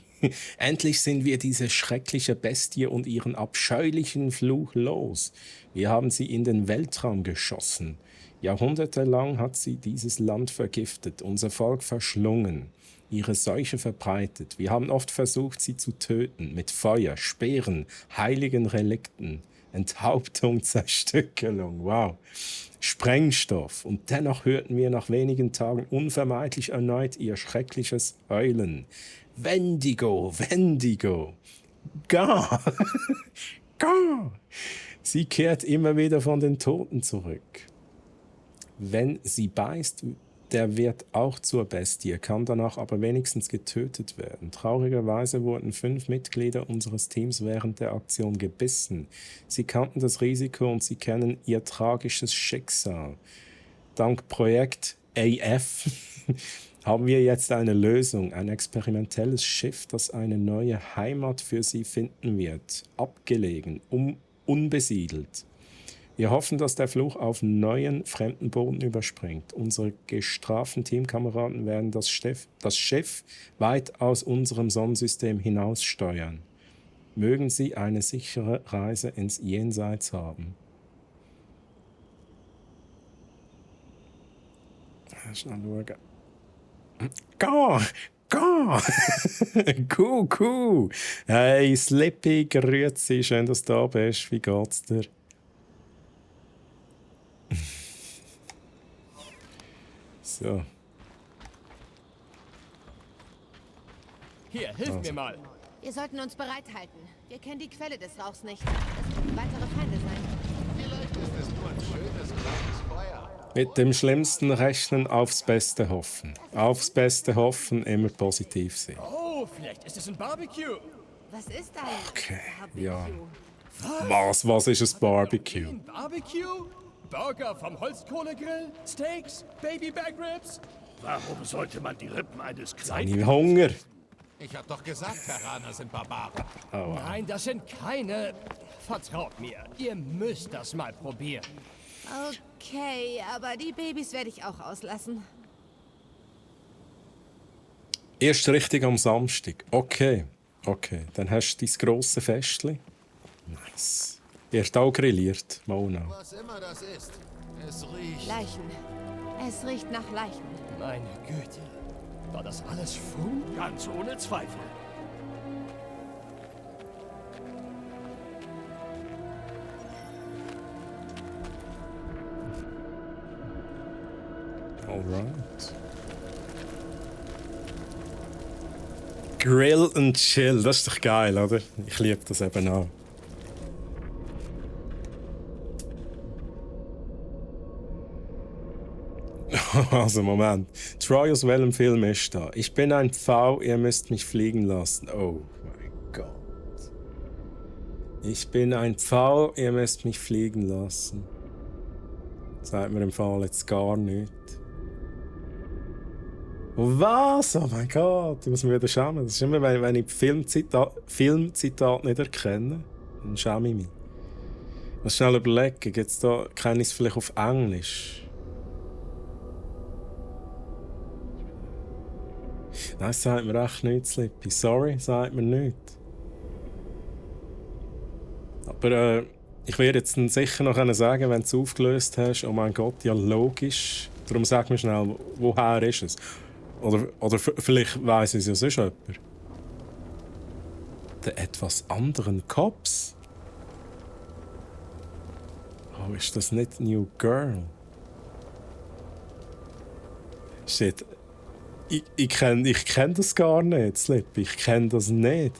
Endlich sind wir diese schreckliche Bestie und ihren abscheulichen Fluch los. Wir haben sie in den Weltraum geschossen. Jahrhundertelang hat sie dieses Land vergiftet, unser Volk verschlungen, ihre Seuche verbreitet. Wir haben oft versucht, sie zu töten, mit Feuer, Speeren, heiligen Relikten, Enthauptung, Zerstückelung, wow, Sprengstoff. Und dennoch hörten wir nach wenigen Tagen unvermeidlich erneut ihr schreckliches Heulen. Wendigo, Wendigo, gar, gar. Sie kehrt immer wieder von den Toten zurück. Wenn sie beißt, der wird auch zur Bestie, kann danach aber wenigstens getötet werden. Traurigerweise wurden 5 Mitglieder unseres Teams während der Aktion gebissen. Sie kannten das Risiko und sie kennen ihr tragisches Schicksal. Dank Projekt AF haben wir jetzt eine Lösung, ein experimentelles Schiff, das eine neue Heimat für sie finden wird. Abgelegen, unbesiedelt. Wir hoffen, dass der Fluch auf neuen, fremden Boden überspringt. Unsere gestraften Teamkameraden werden das Schiff weit aus unserem Sonnensystem hinaussteuern. Mögen Sie eine sichere Reise ins Jenseits haben. Schnell schauen. Geh! Cool. Hey, Slippy, grüezi, schön, dass du da bist. Wie geht's dir? So. Hier, hilf mir mal. Wir sollten uns bereithalten. Wir kennen die Quelle des Rauchs nicht. Es könnten weitere Feinde sein. Vielleicht ist es nur ein schönes kleines Feuer. Mit dem Schlimmsten rechnen, aufs Beste hoffen. Aufs Beste hoffen, immer positiv sein. Oh, vielleicht ist es ein Barbecue. Was ist ein Okay, Barbecue? ja. Was ist ein Barbecue? Ein Barbecue? Burger vom Holzkohlegrill? Steaks? Baby Back Ribs? Warum sollte man die Rippen eines Ich kleinen... habe Hunger. Ich hab doch gesagt, Terraner sind Barbaren. Nein, das sind keine... Vertraut mir, ihr müsst das mal probieren. Okay, aber die Babys werde ich auch auslassen. Erst richtig am Samstag. Okay. Dann hast du dein grosses Festchen. Nice. Ihr habt auch grilliert, Mona. Was immer das ist, es riecht... Leichen. Es riecht nach Leichen. Meine Güte. War das alles Fum? Ganz ohne Zweifel. Alright. Grill and Chill, das ist doch geil, oder? Ich liebe das eben auch. Also, Moment. Troy, aus welchem Film ist da? Ich bin ein Pfau, ihr müsst mich fliegen lassen. Oh mein Gott. Ich bin ein Pfau, ihr müsst mich fliegen lassen. Sagt mir im Fall jetzt gar nicht. Was? Oh mein Gott, ich muss mich wieder schämen. Das ist immer, wenn ich Filmzitat nicht erkenne, dann schäme ich mich. Ich muss schnell überlegen, gibt's da, kenne ich es vielleicht auf Englisch? Nein, das sagt mir echt nichts, Slippy. Sorry, sagt mir nichts. Aber ich werde jetzt sicher noch sagen, wenn du es aufgelöst hast, oh mein Gott, ja logisch. Darum sag mir schnell, woher ist es? Oder vielleicht weiss es ja sonst jemand. Der etwas anderen Cops? Oh, ist das nicht New Girl? Shit. Ich kenn das gar nicht, Slip. Ich kenne das nicht.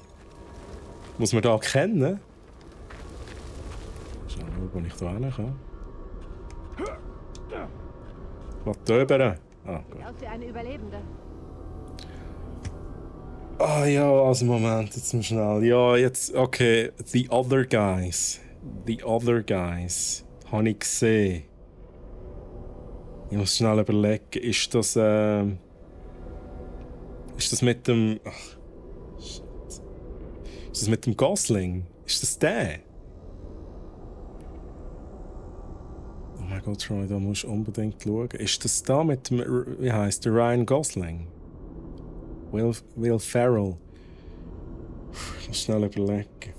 Muss man da kennen? Schau mal, wo ich da hin kann. Was drüber? Ah, gut. Aus wie eine Überlebende. Ah ja, also Moment, jetzt mal schnell. Ja, jetzt, okay. The Other Guys. The Other Guys. Habe ich gesehen. Ich muss schnell überlegen, ist das mit dem... Ach, shit. Ist das mit dem Gosling? Ist das der? Oh mein Gott, Troy, da musst du unbedingt schauen. Ist das da mit dem... Wie heisst der? Ryan Gosling? Will Ferrell. Ich muss schnell überlegen.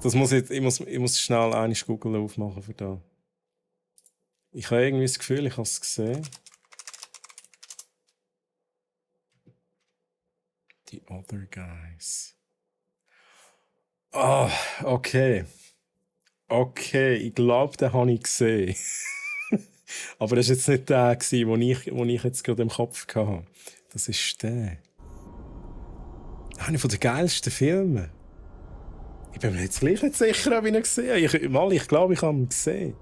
Das muss ich muss schnell eine Google aufmachen für da. Ich habe irgendwie das Gefühl, ich habe es gesehen. The Other Guys. Ah, okay. Okay, ich glaube, den habe ich gesehen. Aber das war jetzt nicht der, den ich jetzt gerade im Kopf hatte. Das ist der. Einer der geilsten Filme. Ich bin mir jetzt gleich nicht sicher, ob ich ihn gesehen habe. Ich glaube, ich habe ihn gesehen.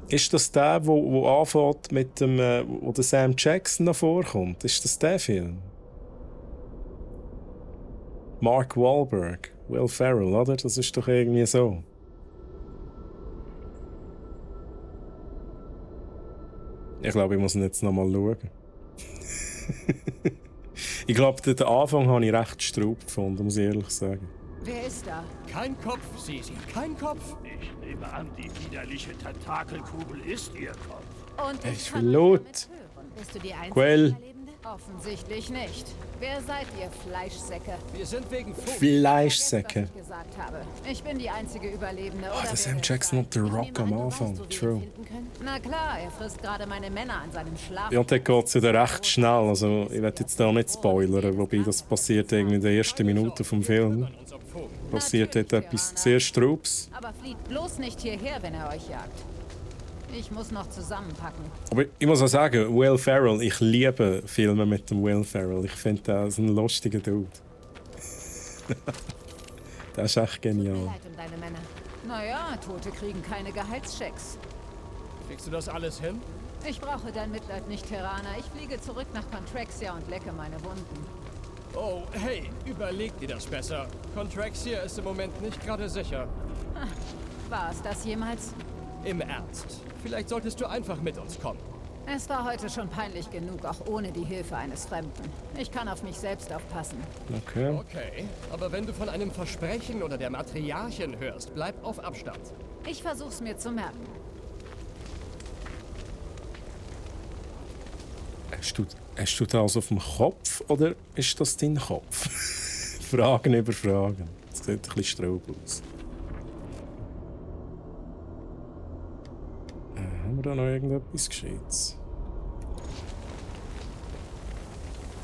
Ist das der, wo anfängt mit dem, wo der Sam Jackson noch vorkommt? Ist das der Film? Mark Wahlberg, Will Ferrell, oder? Das ist doch irgendwie so. Ich glaube, ich muss ihn jetzt noch mal schauen. Ich glaube, den Anfang habe ich recht straub gefunden, muss ich ehrlich sagen. Wer ist da? Kein Kopf, Sisi, kein Kopf. Ich nehme an, die widerliche Tentakelkugel ist ihr Kopf. Und Ich kann will nicht Lot. damit hören. Bist du die einzige Quell. Überlebende? Offensichtlich nicht. Wer seid ihr, Fleischsäcke? Wir sind wegen Fug. Fleischsäcke. Was ich gesagt habe. Ich bin die einzige Überlebende. Ah, oder das wer Sam will's Jackson sein? und The Ich Rock nehme am an, du Anfang. weißt, wo wir ihn True. finden können? Na klar, er frisst gerade meine Männer an seinem Schlaf. Ja, und dann geht es wieder recht schnell. Also, ich werde jetzt da nicht spoilern, wobei das passiert irgendwie in der ersten Minute vom Film. Passiert dort etwas sehr Strubs. Aber flieht bloß nicht hierher, wenn er euch jagt. Ich muss noch zusammenpacken. Aber ich muss auch sagen, Will Ferrell, ich liebe Filme mit dem Will Ferrell. Ich finde, er ist ein lustiger Dude. Das ist echt Tut mir genial. leid um deine Männer. Naja, Tote kriegen keine Gehaltschecks. Kriegst du das alles hin? Ich brauche dein Mitleid nicht, Terraner. Ich fliege zurück nach Contraxia und lecke meine Wunden. Oh, hey, überleg dir das besser. Contraxia ist im Moment nicht gerade sicher. War es das jemals? Im Ernst. Vielleicht solltest du einfach mit uns kommen. Es war heute schon peinlich genug, auch ohne die Hilfe eines Fremden. Ich kann auf mich selbst aufpassen. Okay. Okay, aber wenn du von einem Versprechen oder der Matriarchin hörst, bleib auf Abstand. Ich versuch's mir zu merken. Hast du das auf dem Kopf oder ist das dein Kopf? Fragen über Fragen. Das sieht ein bisschen straub aus. Haben wir da noch irgendetwas Gescheites?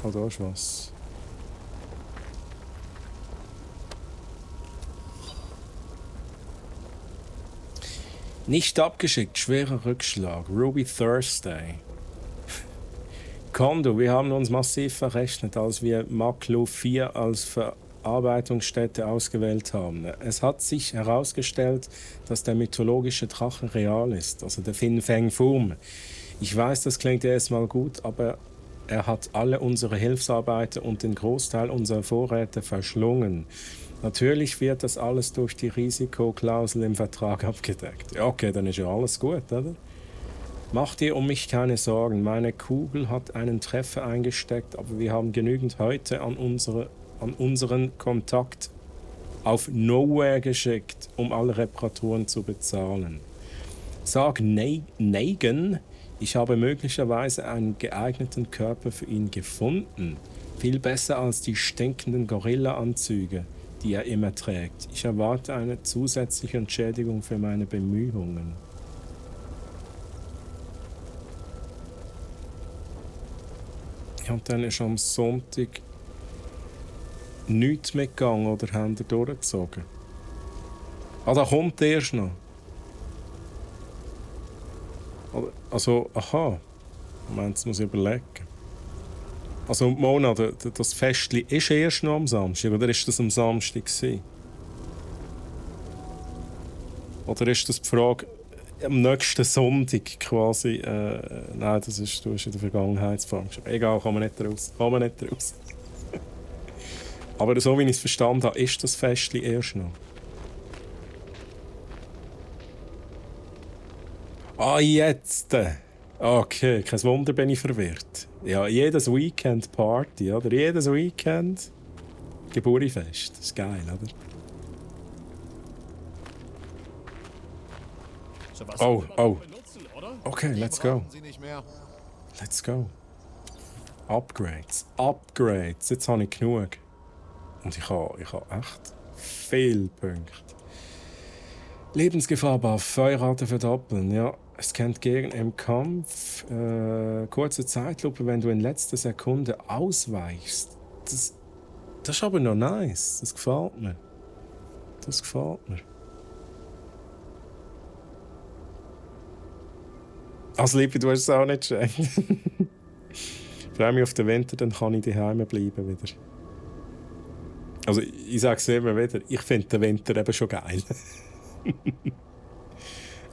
Oh, da ist was. Nicht abgeschickt, schwerer Rückschlag. Ruby Thursday. Kondo, wir haben uns massiv verrechnet, als wir Maklo 4 als Verarbeitungsstätte ausgewählt haben. Es hat sich herausgestellt, dass der mythologische Drache real ist, also der Fin Fang Foom. Ich weiß, das klingt erstmal gut, aber er hat alle unsere Hilfsarbeiter und den Großteil unserer Vorräte verschlungen. Natürlich wird das alles durch die Risikoklausel im Vertrag abgedeckt. Ja, okay, dann ist ja alles gut, oder? Mach dir um mich keine Sorgen. Meine Kugel hat einen Treffer eingesteckt, aber wir haben genügend heute an unseren Kontakt auf Nowhere geschickt, um alle Reparaturen zu bezahlen. Sag Negan, ich habe möglicherweise einen geeigneten Körper für ihn gefunden. Viel besser als die stinkenden Gorilla-Anzüge, die er immer trägt. Ich erwarte eine zusätzliche Entschädigung für meine Bemühungen. Ja, und dann ist am Sonntag nichts mitgegangen oder haben ihr durchgezogen? Ah, da kommt erst noch. Also, aha. Moment, jetzt muss ich überlegen. Also, Mona, das Festli ist erst noch am Samstag, oder ist das am Samstag gewesen? Oder ist das die Frage, am nächsten Sonntag quasi? Nein, du hast in der Vergangenheitsform geschrieben. Egal, kommen wir nicht raus. Aber so wie ich es verstanden habe, ist das Festli erst noch. Ah, jetzt! Okay, kein Wunder bin ich verwirrt. Ja, jedes Weekend Party, oder? Jedes Weekend Geburtstagsfest. Das ist geil, oder? Sowas Oh, sollte man oh. benutzen, oder? Okay, let's go. Brauchen Sie nicht mehr. Let's go. Upgrades. Jetzt habe ich genug. Und ich habe echt viele Punkte. Lebensgefahr bei Feuerrate verdoppeln. Ja, es kennt Gegner im Kampf. Kurze Zeitlupe, wenn du in letzter Sekunde ausweichst. Das ist aber noch nice. Das gefällt mir. Also, Liebe, du hast es auch nicht schön. Ich freue mich auf den Winter, dann kann ich daheim bleiben wieder. Also, ich sage es immer wieder, ich finde den Winter eben schon geil.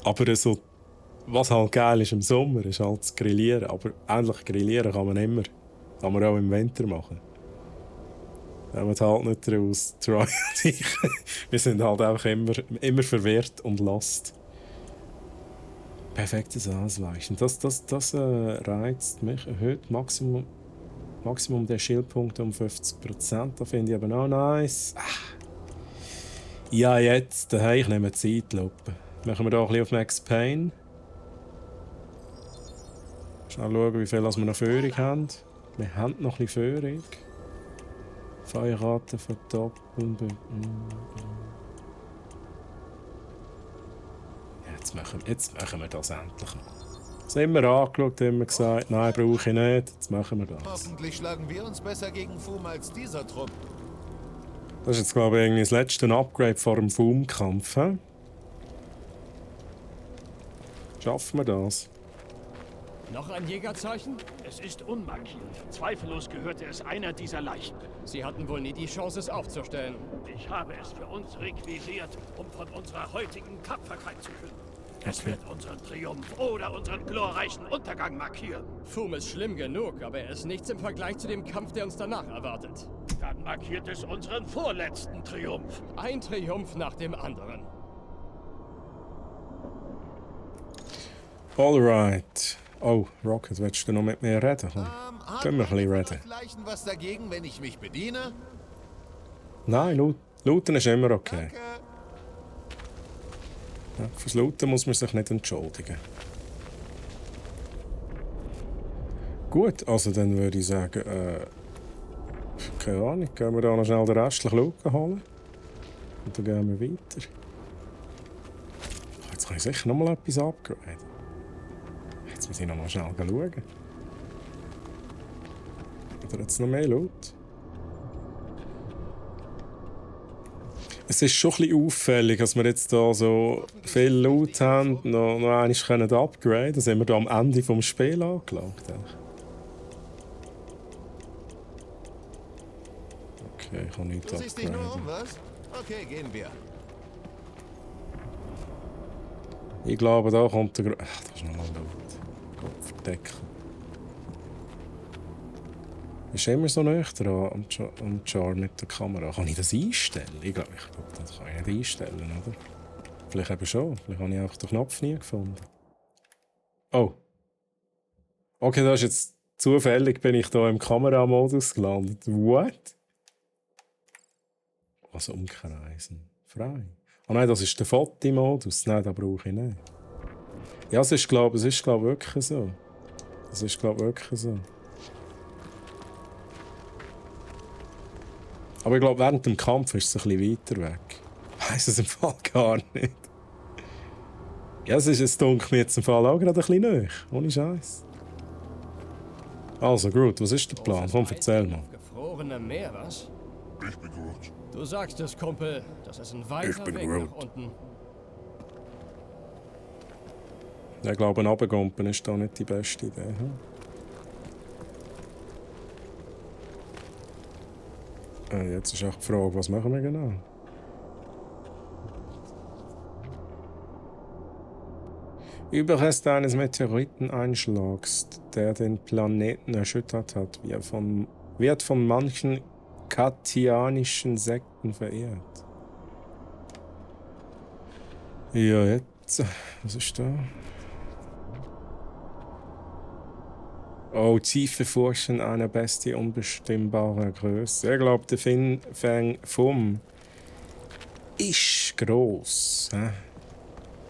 Aber so, was halt geil ist im Sommer, ist halt das Grillieren. Aber ähnlich grillieren kann man immer. Kann man auch im Winter machen. Nehmen halt nicht raus. Troy und ich. Wir sind halt einfach immer verwirrt und lost. Perfektes Ausweichen. Das reizt mich. Erhöht Maximum der Schildpunkte um 50%. Das finde ich aber auch nice. Ja, jetzt. Hey, ich nehme Zeitlupe. Machen wir hier ein bisschen auf Max Payne. Schnell schauen, wie viel wir noch Führung haben. Wir haben noch ein bisschen Führung. Feuerrate verdoppeln. Jetzt machen wir das endlich noch. Das haben wir angeschaut, haben wir gesagt, nein, brauche ich nicht. Jetzt machen wir das. Hoffentlich schlagen wir uns besser gegen Fum als dieser Trupp. Das ist jetzt, glaube ich, irgendwie das letzte Upgrade vor dem Fum-Kampf. He? Schaffen wir das? Noch ein Jägerzeichen? Es ist unmarkiert. Zweifellos gehörte es einer dieser Leichen. Sie hatten wohl nie die Chance, es aufzustellen. Ich habe es für uns requisiert, um von unserer heutigen Tapferkeit zu künden. Es wird unseren Triumph oder unseren glorreichen Untergang markieren. Fum ist schlimm genug, aber er ist nichts im Vergleich zu dem Kampf, der uns danach erwartet. Dann markiert es unseren vorletzten Triumph. Ein Triumph nach dem anderen. Alright. Oh, Rocket, willst du noch mit mir reden? Können wir ein bisschen reden? Leichen was dagegen, wenn ich mich bediene? Nein, Looten ist immer okay. Danke. Ja, fürs Looten muss man sich nicht entschuldigen. Gut, also dann würde ich sagen, keine Ahnung, gehen wir da noch schnell den restlichen Loot holen. Und dann gehen wir weiter. Jetzt kann ich sicher noch mal etwas upgraden. Jetzt muss ich noch mal schnell schauen. Oder jetzt noch mehr Loot? Es ist schon ein bisschen auffällig, dass wir jetzt hier so viel Loot haben, noch einmal können upgraden. Das haben wir hier am Ende des Spiels angelangt. Okay, ich kann nicht Du siehst dich nur um, upgraden. was? Okay, gehen wir. Ich glaube, da kommt der... Ach, das ist nochmal Loot. Gott, verdecken. Ist immer so nah dran am Char mit der Kamera. Kann ich das einstellen? Ich glaube, das kann ich nicht einstellen, oder? Vielleicht eben schon. Vielleicht habe ich einfach den Knopf nie gefunden. Oh. Okay, das ist jetzt zufällig bin ich hier im Kameramodus gelandet. What? Also umkreisen. Frei. Oh nein, das ist der Fotomodus. Nein, den brauche ich nicht. Ja, es ist, glaube ich, wirklich so. Es ist, glaube ich, wirklich so. Aber ich glaube, während dem Kampf ist es ein bisschen weiter weg. Ich weiss es im Fall gar nicht. Ja, es dunkelt mir jetzt im Fall auch gerade ein bisschen näher. Ohne Scheiß. Also, Groot, was ist der Plan? Komm, erzähl mal. Gefrorene Meer, was? Ich bin Groot. Du sagst es, Kumpel. Das ist ein weiter Weg Groot. nach unten. Ich glaube, ein Runtergumpen ist da nicht die beste Idee. Jetzt ist auch die Frage, was machen wir genau? Überreste eines Meteoriteneinschlags, der den Planeten erschüttert hat, wird von manchen katianischen Sekten verehrt. Ja, jetzt. Was ist da? Oh, tiefe Forschen einer Bestie unbestimmbarer Größe. Ich glaube, der Fang Fum ist gross.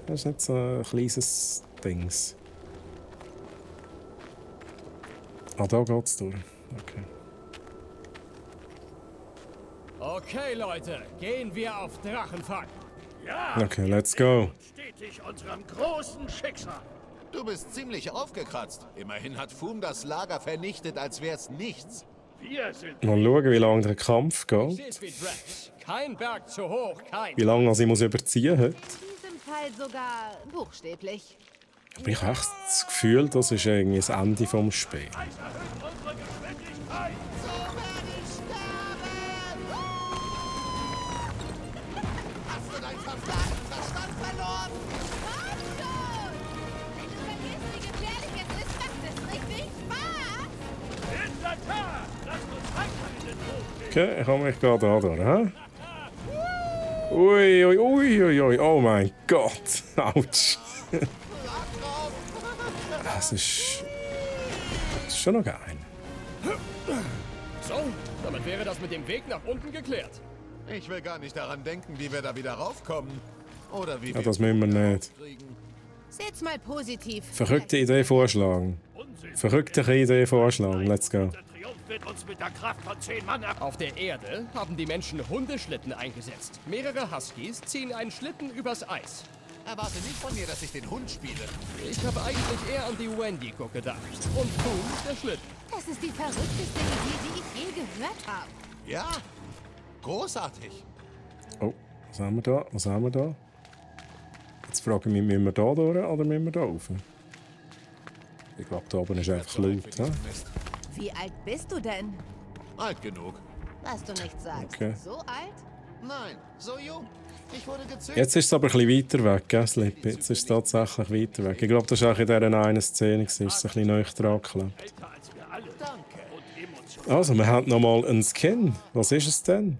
Das ist nicht so ein kleines Dings. Ah, da geht's durch. Okay. Okay, Leute, gehen wir auf Drachenfang. Ja! Okay, let's go. Stetig unserem großen Schicksal. Du bist ziemlich aufgekratzt. Immerhin hat Fum das Lager vernichtet, als wär's nichts. Wir sind Mal schauen, wie lange der Kampf geht. Steht wie Drax. Kein Berg zu hoch, kein. Wie lange er muss überziehen hat. In diesem Fall sogar buchstäblich. Aber ich habe echt das Gefühl, das ist irgendwie das Ende des Spiels. Eis erhöht unsere Geschwindigkeit. So werde ich sterben! Hast du deinen verfluchten Verstand verloren? Komm schon! Wenn du vergisst, wie gefährlich es ist, macht es richtig Spaß! In der Tat! Lasst uns weiter in den Hof gehen. Okay, ich komme mich gerade da durch, hä? Ui, ui, ui, ui, ui, oh mein Gott! Autsch! Das ist schon noch geil. So, damit wäre das mit dem Weg nach unten geklärt. Ich will gar nicht daran denken, wie wir da wieder raufkommen. Oder wie Ja, wir das müssen wir nicht. kriegen. Seht's mal positiv. Verrückte Idee vorschlagen. Verrückte Idee vorschlagen. Let's go. Der Triumph wird uns mit der Kraft von 10 Mann ab. Auf der Erde haben die Menschen Hundeschlitten eingesetzt. Mehrere Huskies ziehen einen Schlitten übers Eis. Erwarte nicht von mir, dass ich den Hund spiele. Ich habe eigentlich eher an die Wendigo gedacht. Und Boom, der Schlitten. Das ist die verrückteste Idee, die ich je gehört habe. Ja, großartig. Oh, was haben wir da? Was haben wir da? Jetzt frage ich mich, müssen wir da durch oder müssen wir da rauf? Ich glaube, da oben ist einfach laut. He? Wie alt bist du denn? Alt genug. Was du nicht sagst. Okay. So alt? Nein, so jung. Ich wurde gezüchtet. Jetzt ist es aber ein bisschen weiter weg, gell, Slip? Jetzt ist es tatsächlich weiter weg. Ich glaube, das war auch in dieser einen Szene, ist es ein bisschen neu dran geklebt. Älter als wir alle. Danke. Und emotional. Also, wir haben nochmal einen Skin. Was ist es denn?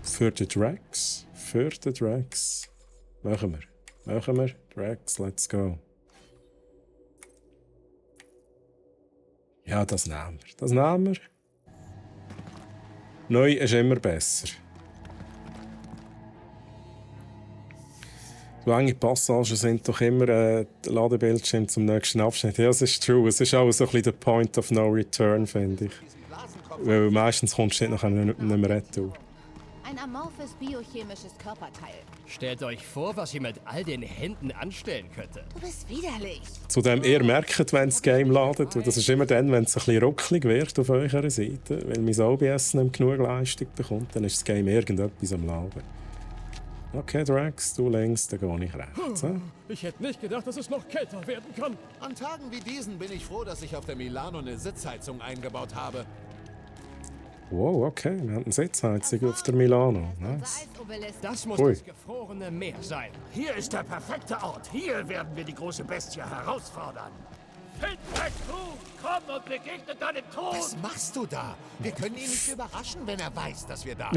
Für die Drax. Für die Drax. Machen wir. Machen wir. Drax, let's go. Ja, das nehmen wir. Das nehmen wir. Neu ist immer besser. So enge Passagen sind doch immer Ladebildschirm zum nächsten Abschnitt. Ja, das ist true. Es ist auch so ein bisschen der Point of No Return, finde ich. Weil meistens kommst du nicht mehr retour. Ein amorphes biochemisches Körperteil. Stellt euch vor, was ihr mit all den Händen anstellen könntet. Du bist widerlich. Zudem, ihr merkt, wenn das Game ladet, und das ist immer dann, wenn es ein bisschen ruckelig wird auf eurer Seite, weil mein OBS nicht genug Leistung bekommt, dann ist das Game irgendetwas am Laden. Okay, Drax, du links, dann gehe ich rechts. Ich hätte nicht gedacht, dass es noch kälter werden kann. An Tagen wie diesen bin ich froh, dass ich auf der Milano eine Sitzheizung eingebaut habe. Wow, okay, wir haben eine Sitzheizung auf der Milano. Nice. Das muss Ui. das gefrorene Meer sein. Hier ist der perfekte Ort. Hier werden wir die große Bestie herausfordern. Findback, komm und begegne deinem Tod. Was machst du da? Wir können ihn nicht überraschen, wenn er weiß, dass wir da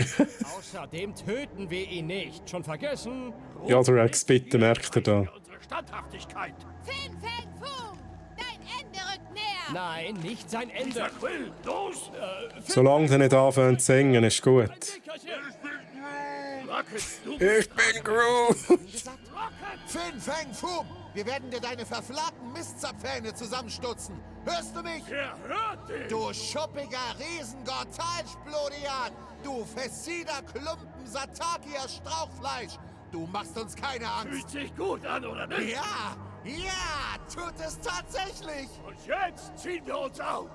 Außerdem töten wir ihn nicht. Schon vergessen? Ja, Drax, bitte merkt ihr da. Unsere Standhaftigkeit. Fin Fang Foom! Dein Ende rückt näher! Nein, nicht sein Ende. Dieser Quill, los! Solange ihr nicht anfängt zu singen, ist gut. Rocket, du Ich bin Groot! Fin Fang Foom! Wir werden dir deine verflaggten Mistzapfhähne zusammenstutzen. Hörst du mich? er hört dich! Du schuppiger Riesengott Talsplodian! Du fessider Klumpen Satakia Strauchfleisch! Du machst uns keine Angst! Fühlt sich gut an, oder nicht? Ja! Ja! Tut es tatsächlich! Und jetzt ziehen wir uns aus!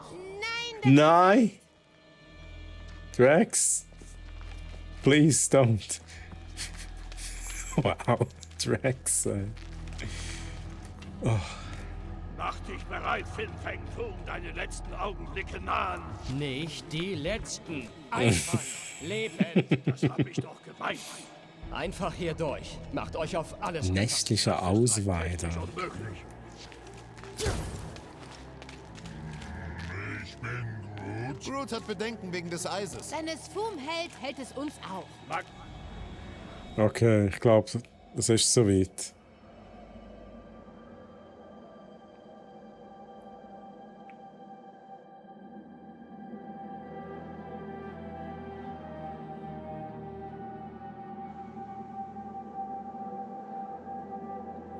Nein! Drax! Please don't. Wow, Drax. Mach dich bereit, Fin Fang Foom, deine letzten Augenblicke nahen. Nicht die letzten. Einfach leben. Das hab ich doch gemeint. Einfach hier durch. Macht euch auf alles. Nächtlicher Ausweider. Ist unmöglich. Groot hat Bedenken wegen des Eises. Wenn es Foom hält, hält es uns auch. Mag Okay, ich glaube, das ist soweit.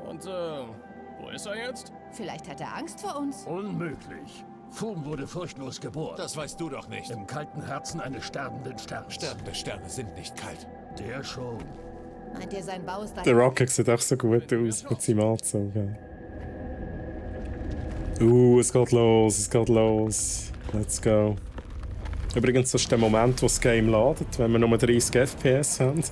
Und, wo ist er jetzt? Vielleicht hat er Angst vor uns. Unmöglich. Foom wurde furchtlos geboren. Das weißt du doch nicht. Im kalten Herzen eines sterbenden Sterns. Sterbende Sterne sind nicht kalt. Der schon. Meint ihr, sein Bau ist Der Rocket sieht auch so gut aus mit seinem Anzug. Ja. Es geht los, es geht los. Let's go. Übrigens, das ist der Moment, wo das Game ladet, wenn wir nur 30 FPS haben.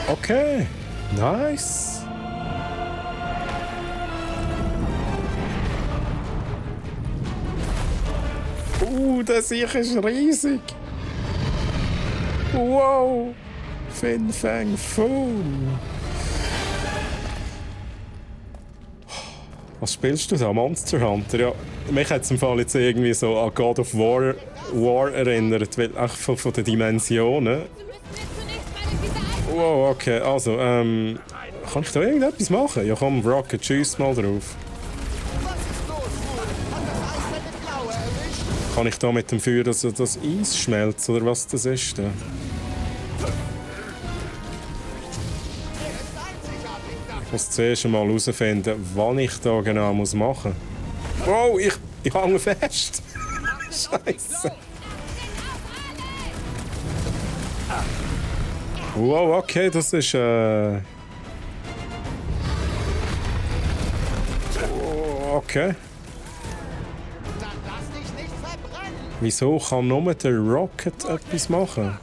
Okay, nice. Der Sieg ist riesig. Wow. Fin Fang Foom. Was spielst du da? Monster Hunter? Ja, mich hat es im Fall jetzt irgendwie so an God of War War erinnert, weil auch von den Dimensionen. Wow, okay, also, kann ich da irgendetwas machen? Ja komm, Rocket, schieß mal drauf. Kann ich da mit dem Feuer das Eis schmelzen, oder was das ist? Da? Ich muss zuerst einmal herausfinden, was ich da genau machen muss. Wow, ich hänge fest! Scheiße! Wow, okay, das ist okay. Wieso kann nur der Rocket etwas machen?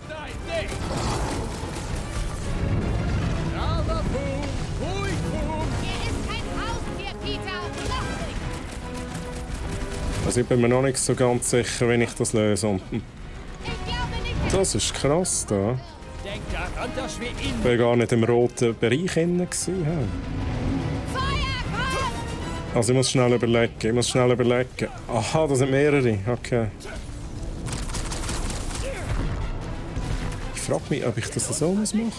Also ich bin mir noch nicht so ganz sicher, wenn ich das löse. Und das ist krass da. Ich war gar nicht im roten Bereich drin. Also ich muss schnell überlegen. Aha, das sind mehrere. Okay. Ich frage mich, ob ich das so machen muss.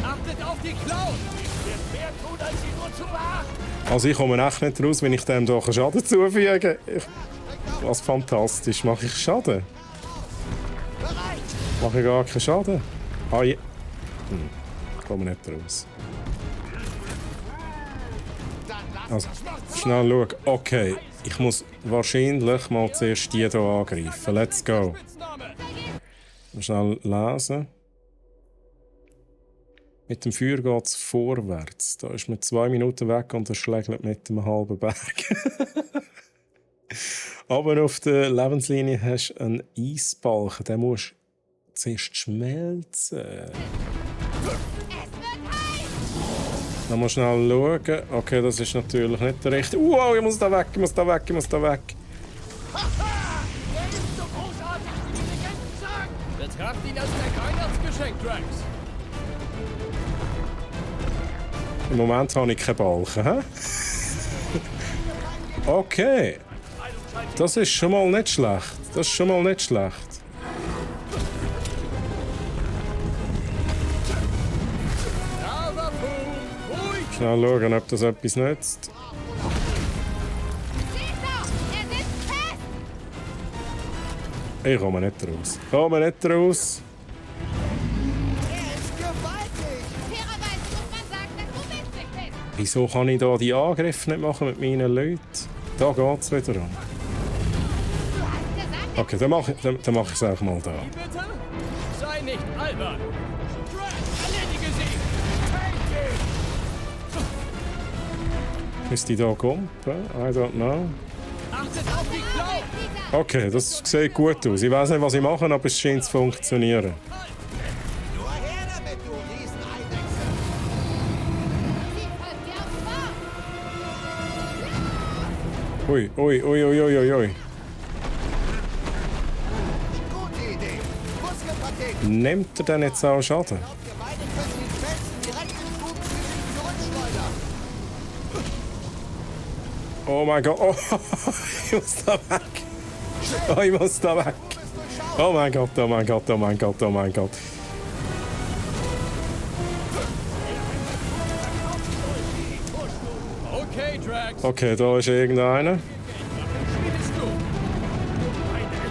Achtet auf die Clown! Ich werde mehr tun, als sie nur zu beachten! Also ich komme echt nicht raus, wenn ich dem hier Schaden zufügen kann. Was fantastisch. Mache ich Schaden? Mache ich gar keinen Schaden? Ah ja. Ich komme nicht raus. Also, schnell schauen. Okay, ich muss wahrscheinlich mal zuerst die hier angreifen. Let's go. Schnell lesen. Mit dem Feuer geht es vorwärts. Da ist man 2 Minuten weg und er schlägt mit einem halben Berg. Aber auf der Lebenslinie hast du einen Eisbalken. Den musst du zuerst schmelzen. Dann musst du schnell schauen. Okay, das ist natürlich nicht der richtige. Wow, ich muss da weg. Er ist so großartig, wie die Legenden sagen! Betracht ihn als dein Weihnachtsgeschenk, Drax! Im Moment habe ich keinen Balken. He? Okay. Das ist schon mal nicht schlecht. Schnell schauen, ob das etwas nützt. Ich komme nicht raus. Wieso kann ich da die Angriffe nicht machen mit meinen Leuten? Da geht es wieder an. Okay, dann mach ich es auch mal da. Bitte? Sei nicht albern! Drax, erledige sie! Ist die da kumpen? I don't know. Achtet auf die Clown! Okay, das sieht gut aus. Ich weiß nicht, was ich mache, aber es scheint zu funktionieren. Nur her damit, du Rieseneidechse! Ui. Gute Idee! Muskelpaket! Nimmt er denn jetzt auch Schaden? Glaubt ihr beide können den Felsen direkt ins Bug zurückschleudern? Oh mein Gott. Oh, ich muss da weg. Oh mein Gott. Okay, Drax! Okay, da ist irgendeiner. Eine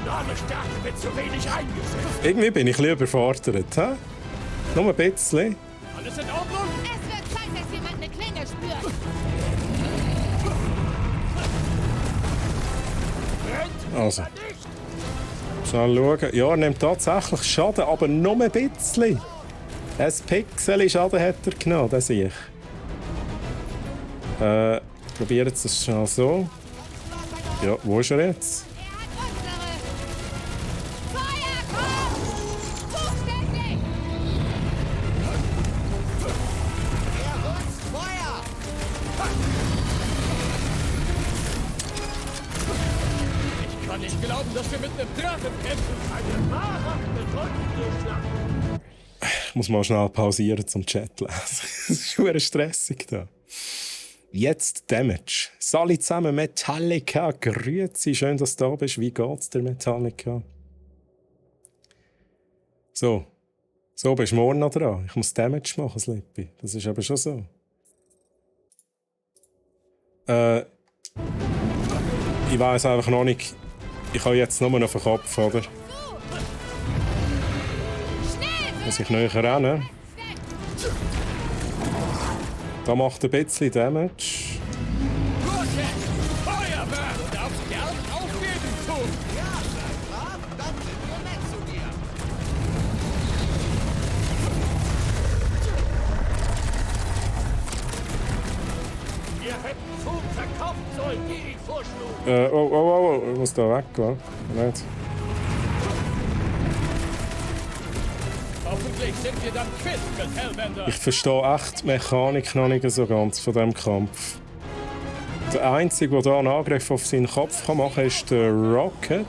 enorme Stärke wird zu wenig eingesetzt! Irgendwie bin ich ein bisschen überfordert. He? Nur ein bisschen. Alles in Ordnung? Es wird Zeit, dass jemand eine Klinge spürt. Also. Schnell schauen. Ja, er nimmt tatsächlich Schaden, aber nur ein bisschen. Ein Pixel Schaden hat er genommen, das sehe ich. Probieren jetzt das schnell so. Ja, wo ist er jetzt? Er hat unsere. Feuer, komm! Buchstäblich! Er holt Feuer! Ich kann nicht glauben, dass wir mit einem Drachen kämpfen! Eine wahrhaft bedeutende Schlacht! Ich muss mal schnell pausieren zum Chat lesen. Es ist schon stressig da. Jetzt Damage. Sali zusammen, Metallica. Grüezi, schön, dass du da bist. Wie geht's dir, Metallica? So bist du morgen noch dran. Ich muss Damage machen, Slippi. Das ist aber schon so. Ich weiss einfach noch nicht. Ich habe jetzt nur noch auf den Kopf, oder? Muss ich näher rennen? Da macht ein bisschen Damage. Ich muss da weg, wa? Nicht. Hoffentlich sind wir dann quitt mit Hellbender. Ich verstehe echt die Mechanik noch nicht so ganz von diesem Kampf. Der Einzige, der hier einen Angriff auf seinen Kopf machen kann, ist der Rocket.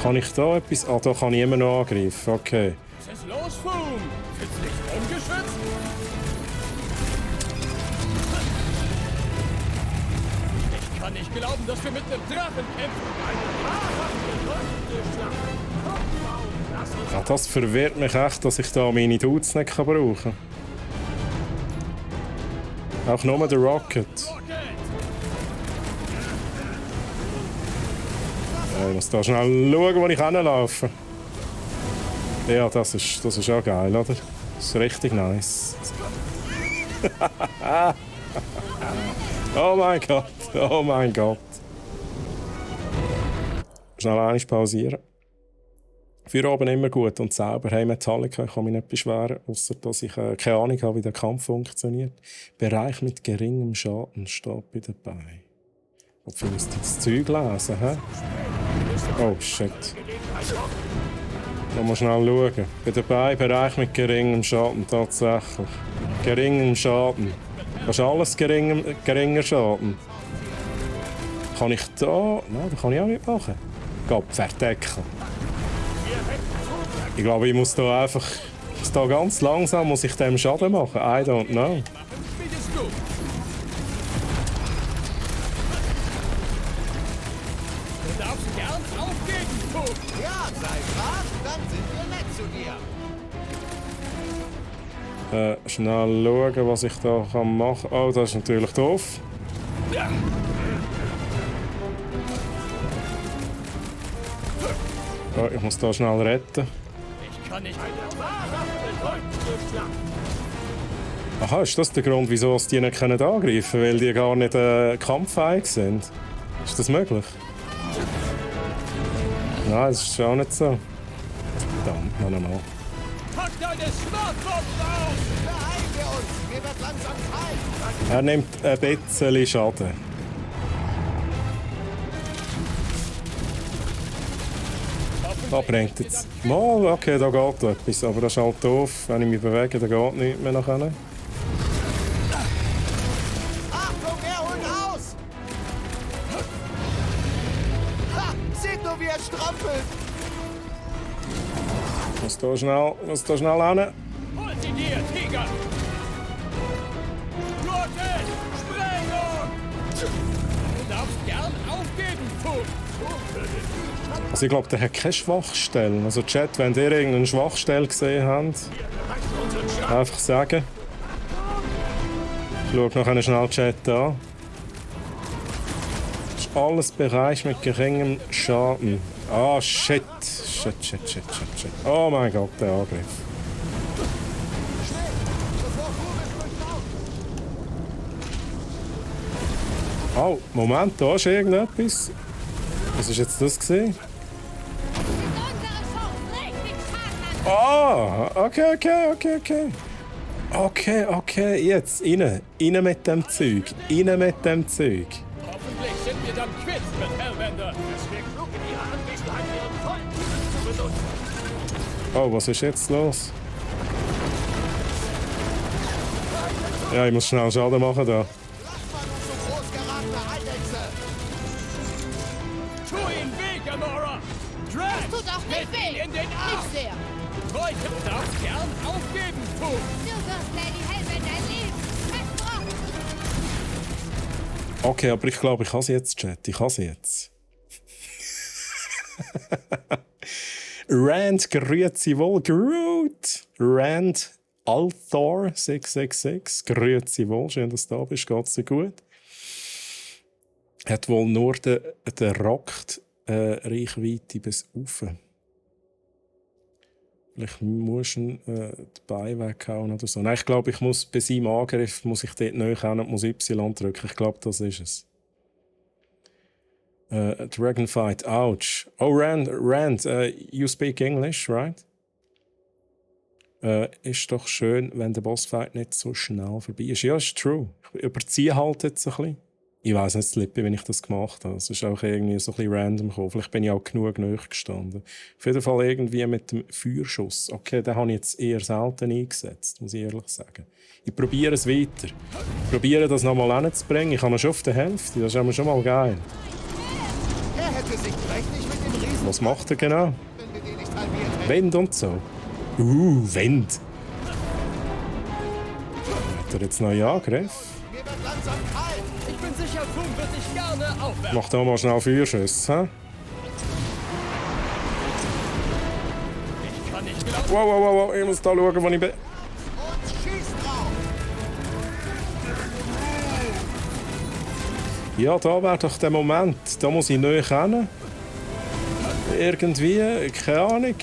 Kann ich da etwas... Ah, da kann ich immer noch angreifen. Okay. Was ist los, Foom? Fühlst du dich ungeschützt? Ich kann nicht glauben, dass wir mit einem Drachen kämpfen. Ja, das verwirrt mich echt, dass ich da meine Dudes nicht brauchen kann. Auch nur der Rocket. Ja, ich muss da schnell schauen, wo ich hinlaufe. Ja, das ist auch geil, oder? Das ist richtig nice. Oh mein Gott, oh mein Gott. Schnell einmal pausieren. Für oben immer gut und sauber. Hey Metallica, ich kann mich nicht beschweren, außer dass ich keine Ahnung habe, wie der Kampf funktioniert. Bereich mit geringem Schaden steht bei dabei. Ob wir uns das Zeug lesen, hä? Oh shit. Da muss schnell schauen. Bei dabei Bereich mit geringem Schaden, tatsächlich. Geringem Schaden. Das ist alles geringer Schaden. Kann ich da... Nein, das kann ich auch nicht machen. Gott, verdecken. Ich glaube, ich muss da einfach... Da ganz langsam muss ich dem Schaden machen. I don't know. Du darfst gern aufgeben, Foom. Ja, sei brav, dann sind wir nett zu dir. Schnell schauen, was ich da machen kann. Oh, das ist natürlich doof. Oh, ich muss da schnell retten. Ich kann nicht... Aha, ist das der Grund, wieso die nicht angreifen können? Weil die gar nicht kampffähig sind? Ist das möglich? Nein, das ist auch nicht so. Verdammt, nein. Pack deine Smartphones auf! Beeilen wir uns, mir wird langsam kalt. Er nimmt ein bisschen Schaden. Da bringt jetzt... Mal, okay, da geht etwas, aber das ist halt doof. Wenn ich mich bewege, dann geht nichts mehr nach hinten. Achtung, er holt aus! Ha, seht nur, wie er strampelt! Muss da schnell hin. Hol sie dir, Tiger! Rocket! Sprengung! Du darfst gern aufgeben, Foom! Also ich glaube, der hat keine Schwachstellen. Also Chat, wenn ihr irgendeine Schwachstelle gesehen habt, einfach sagen. Ich schaue noch einen schnell Chat an. Das ist alles Bereich mit geringem Schaden. Ah, shit. Oh mein Gott, der Angriff. Oh, Moment, da ist irgendetwas. Was war jetzt das gesehen? Ah, okay. Okay, jetzt, rein mit dem Zeug. Hoffentlich sind wir dann quitt mit Hellbender. Es wäre klug, in ihrer Anwesenheit ihren vollen Zugriff zu benutzen. Oh, was ist jetzt los? Ja, ich muss schnell Schaden machen da. Lass mal uns so groß geratene Eidechse! Tu ihn weh, Gamora! Drax! Tut auch nicht weh! In den Arm! Nicht sehr. Treuche darfst gern aufgeben, Fu. Du wirst Lady Hellbender lieben. Versprochen. Okay, aber ich glaube, ich kann sie jetzt, Chat. Ich kann sie jetzt. Rand, grüezi wohl, Groot. Rand Althor 666, grüezi wohl, schön, dass du da bist, geht's dir gut? Hat wohl nur der Rockt Reichweite bis rauf. Vielleicht musst du den Bein weghauen oder so. Nein, ich glaube, ich muss bei seinem Angriff muss ich dort näher hin und muss Y drücken. Ich glaube, das ist es. Dragonfight, ouch. Oh, Rand, you speak English, right? Ist doch schön, wenn der Bossfight nicht so schnell vorbei ist. Ja, ist true. Ich überziehe halt jetzt ein bisschen. Ich weiss nicht, Slippy, wenn ich das gemacht habe. Es ist auch irgendwie so ein bisschen random gekommen. Vielleicht bin ich auch genug nahe gestanden. Auf jeden Fall irgendwie mit dem Feuerschuss. Okay, den habe ich jetzt eher selten eingesetzt, muss ich ehrlich sagen. Ich probiere es weiter. Ich probiere das nochmal hinzubringen. Ich habe ihn schon auf der Hälfte. Das ist schon mal geil. Er hätte sich prächtig mit dem Riesen... Was macht er genau? Wenn wir den nicht halbiert hätten. Wind und so. Wind. Hat er jetzt noch einen Angriff? Mir wird langsam kalt. Ich bin sicher, Fu wird dich gerne aufwärmen. Mach da mal schnell Feuerschüsse, hä? Ich kann nicht glauben. Wow, ich muss da schauen, wo ich bin. Und schieß drauf. Ja, da wäre doch der Moment. Da muss ich näher hin. Irgendwie, keine Ahnung.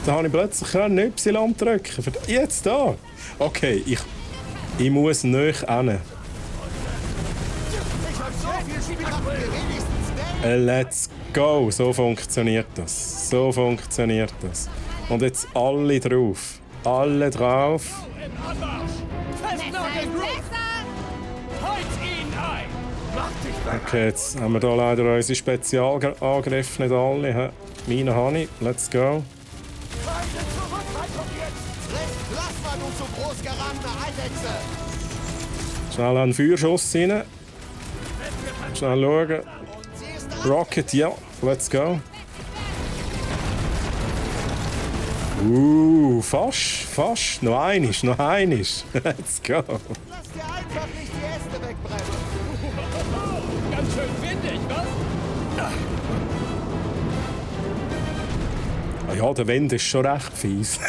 Da habe ich plötzlich Y drücken. Jetzt da. Okay, ich muss näher hin. Ich hab so viel Spielraum, wenigstens den. Let's go. So funktioniert das. So funktioniert das. Und jetzt alle drauf. Alle drauf. Im Anmarsch. Festnageln, Groot. Halt ihn ein. Mach dich bereit. Okay, jetzt haben wir da leider unsere Spezialangriffe nicht alle. Hä? Meine habe ich. Let's go. Feinde Zurückhaltung jetzt. Friss Plasma, du zu groß gerahmte Eidechse. Schnell einen Feuerschuss rein. Schnell schauen. Sie ist da. Rocket, ja. Let's go. Fast. Noch einiges. Let's go. Lass dir einfach nicht die Äste wegbrennen. Ganz schön windig, was? Ah ja, der Wind ist schon recht fies.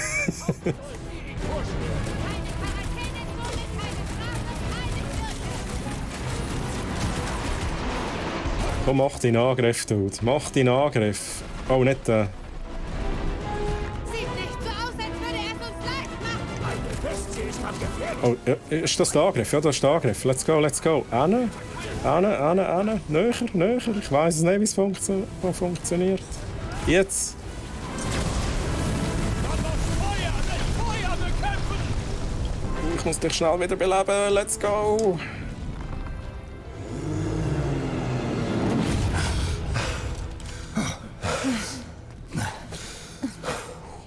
Komm, mach deinen Angriff, Dude. Mach deinen Angriff. Oh, nicht der. Sieht nicht so aus, als würde er es uns leicht machen. Eine Bestie ist am gefährlich. Oh, ja, ist das der Angriff? Ja, das ist der Angriff. Let's go. Näher. Ich weiss es nicht, wie es funktioniert. Jetzt. Feuer bekämpfen. Ich muss dich schnell wieder beleben. Let's go.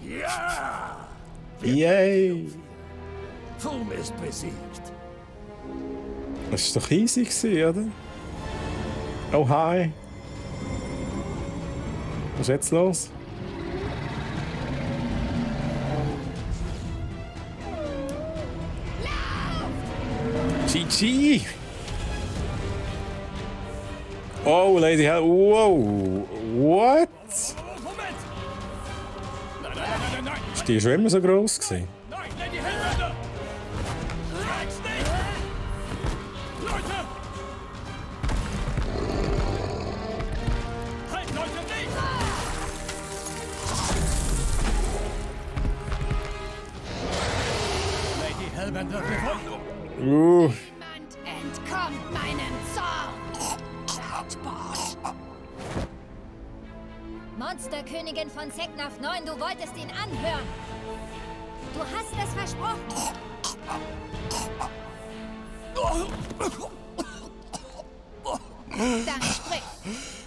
Ja! Yay. Fum ist besiegt. Das war doch easy, oder? Oh, hi. Was ist jetzt los? GG! Oh, Lady Hell. Wow! What? Moment. Nein. Ist die schon immer so gross gewesen? Nein, Lady Hellbender. Schreck's nicht. Leute. Halt, Leute, nicht. Lady Hellbender, wir wollen nur... Niemand entkommt meinem Zorn. Monsterkönigin von Seknaf 9, du wolltest ihn anhören. Du hast es versprochen. Dann sprich.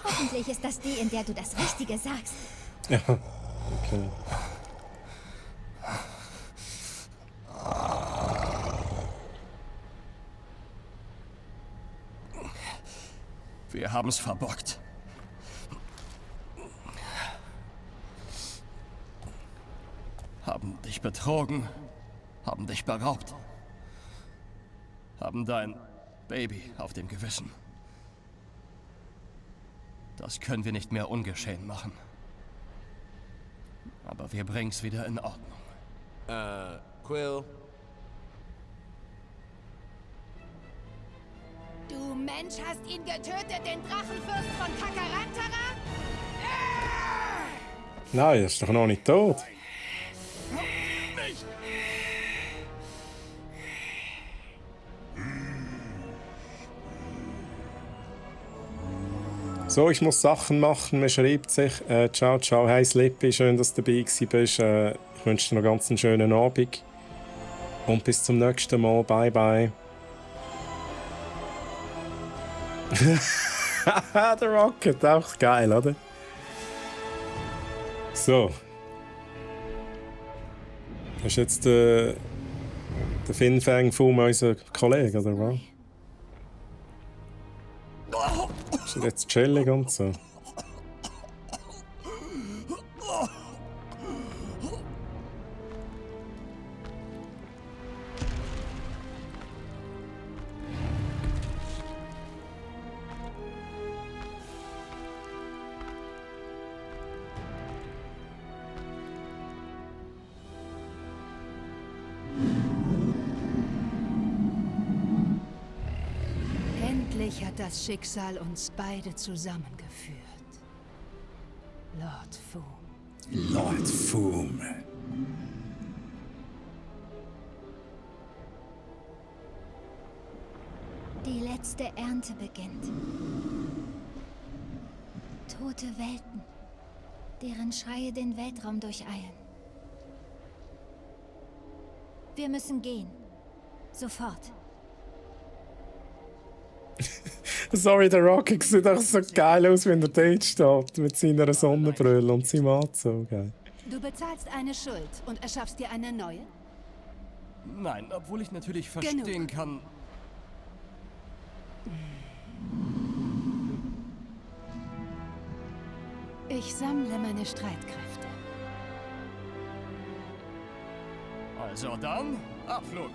Hoffentlich ist das die, in der du das Richtige sagst. Ja, okay. Wir haben's verbockt. haben dich betrogen, haben dich beraubt, haben dein Baby auf dem Gewissen. Das können wir nicht mehr ungeschehen machen. Aber wir bringen's wieder in Ordnung. Quill, Du Mensch hast ihn getötet, den Drachenfürst von Kakarantara? Nein, er ist doch noch nicht tot. So, ich muss Sachen machen. Man schreibt sich. Ciao, ciao. Hey Slippy, schön, dass du dabei bist. Ich wünsche dir noch ganz einen schönen Abend. Und bis zum nächsten Mal. Bye, bye. Der Rocket, auch geil, oder? So. Das ist jetzt der Fin Fang Foom, unser Kollege, oder was? Ist er jetzt chillig und so? Endlich hat das Schicksal uns beide zusammengeführt. Lord Foom. Lord Foom. Die letzte Ernte beginnt. Tote Welten, deren Schreie den Weltraum durcheilen. Wir müssen gehen. Sofort. Sorry, der Rocket sieht auch so geil aus, wenn er dort steht. Mit seiner Sonnenbrille und seinem Anzug. Du bezahlst eine Schuld und erschaffst dir eine neue? Nein, obwohl ich natürlich verstehen kann... Ich sammle meine Streitkräfte. Also dann, Abflug.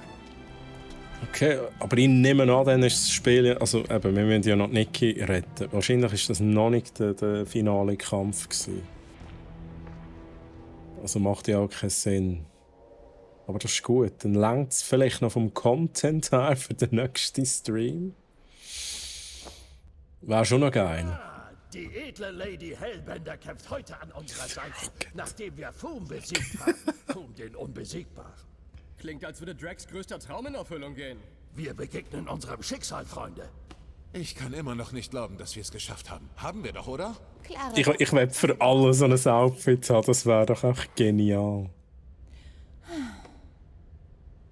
Okay, aber ich nehme an, dann ist das Spiel... Also eben, wir müssen ja noch Nikki retten. Wahrscheinlich war das noch nicht der finale Kampf gewesen. Also macht ja auch keinen Sinn. Aber das ist gut. Dann reicht es vielleicht noch vom Content her für den nächsten Stream. Wäre schon noch geil. Die edle Lady Hellbender kämpft heute an unserer Seite, nachdem wir Foom besiegt haben. Foom den Unbesiegbaren. Klingt, als würde Drax größter Traum in Erfüllung gehen. Wir begegnen unserem Schicksal, Freunde. ich kann immer noch nicht glauben, dass wir es geschafft haben. Haben wir doch, oder? Klare Ich will für alle so ein Outfit haben. Das wäre doch echt genial.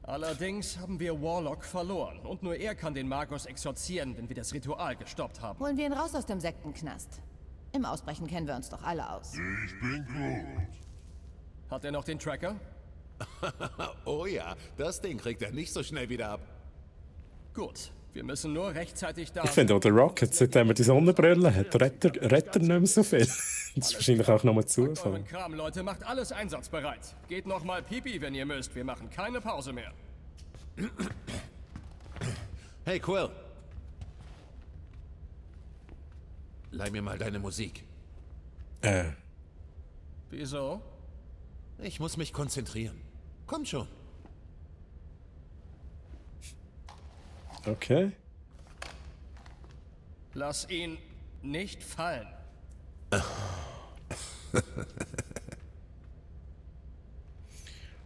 Allerdings haben wir Warlock verloren. Und nur er kann den Magus exorzieren, wenn wir das Ritual gestoppt haben. Holen wir ihn raus aus dem Sektenknast. Im Ausbrechen kennen wir uns doch alle aus. Hat er noch den Tracker? Oh ja, das Ding kriegt er nicht so schnell wieder ab. Gut, wir müssen nur rechtzeitig da Ich finde auch der Rocket, seitdem er die Sonnenbrille hat, rettet er nicht mehr so viel. Das ist wahrscheinlich auch nur Zufall. euren Kram, Leute, macht alles einsatzbereit. Geht noch mal Pipi, wenn ihr müsst. Wir machen keine Pause mehr. Hey, Quill. Leih mir mal deine Musik. Wieso? Ich muss mich konzentrieren. Komm schon. Okay. Lass ihn nicht fallen.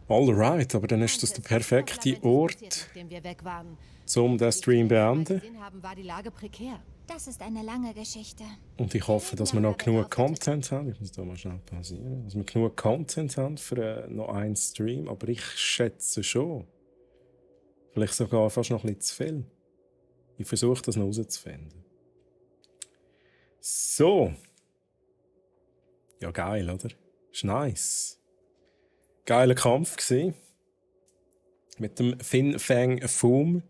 Alright, aber dann ist das der perfekte Ort, Nachdem wir weg waren. um den Stream zu beenden. Gesehen haben, war die Lage prekär. Das ist eine lange Geschichte. Und ich hoffe, dass wir noch genug Content haben. Ich muss da mal schnell pausieren. Dass wir genug Content haben für noch einen Stream. Aber ich schätze schon. Vielleicht sogar fast noch ein bisschen zu viel. Ich versuche das noch herauszufinden. So. Ja, geil, oder? Ist nice. Geiler Kampf gewesen. Mit dem Fin Fang Foom.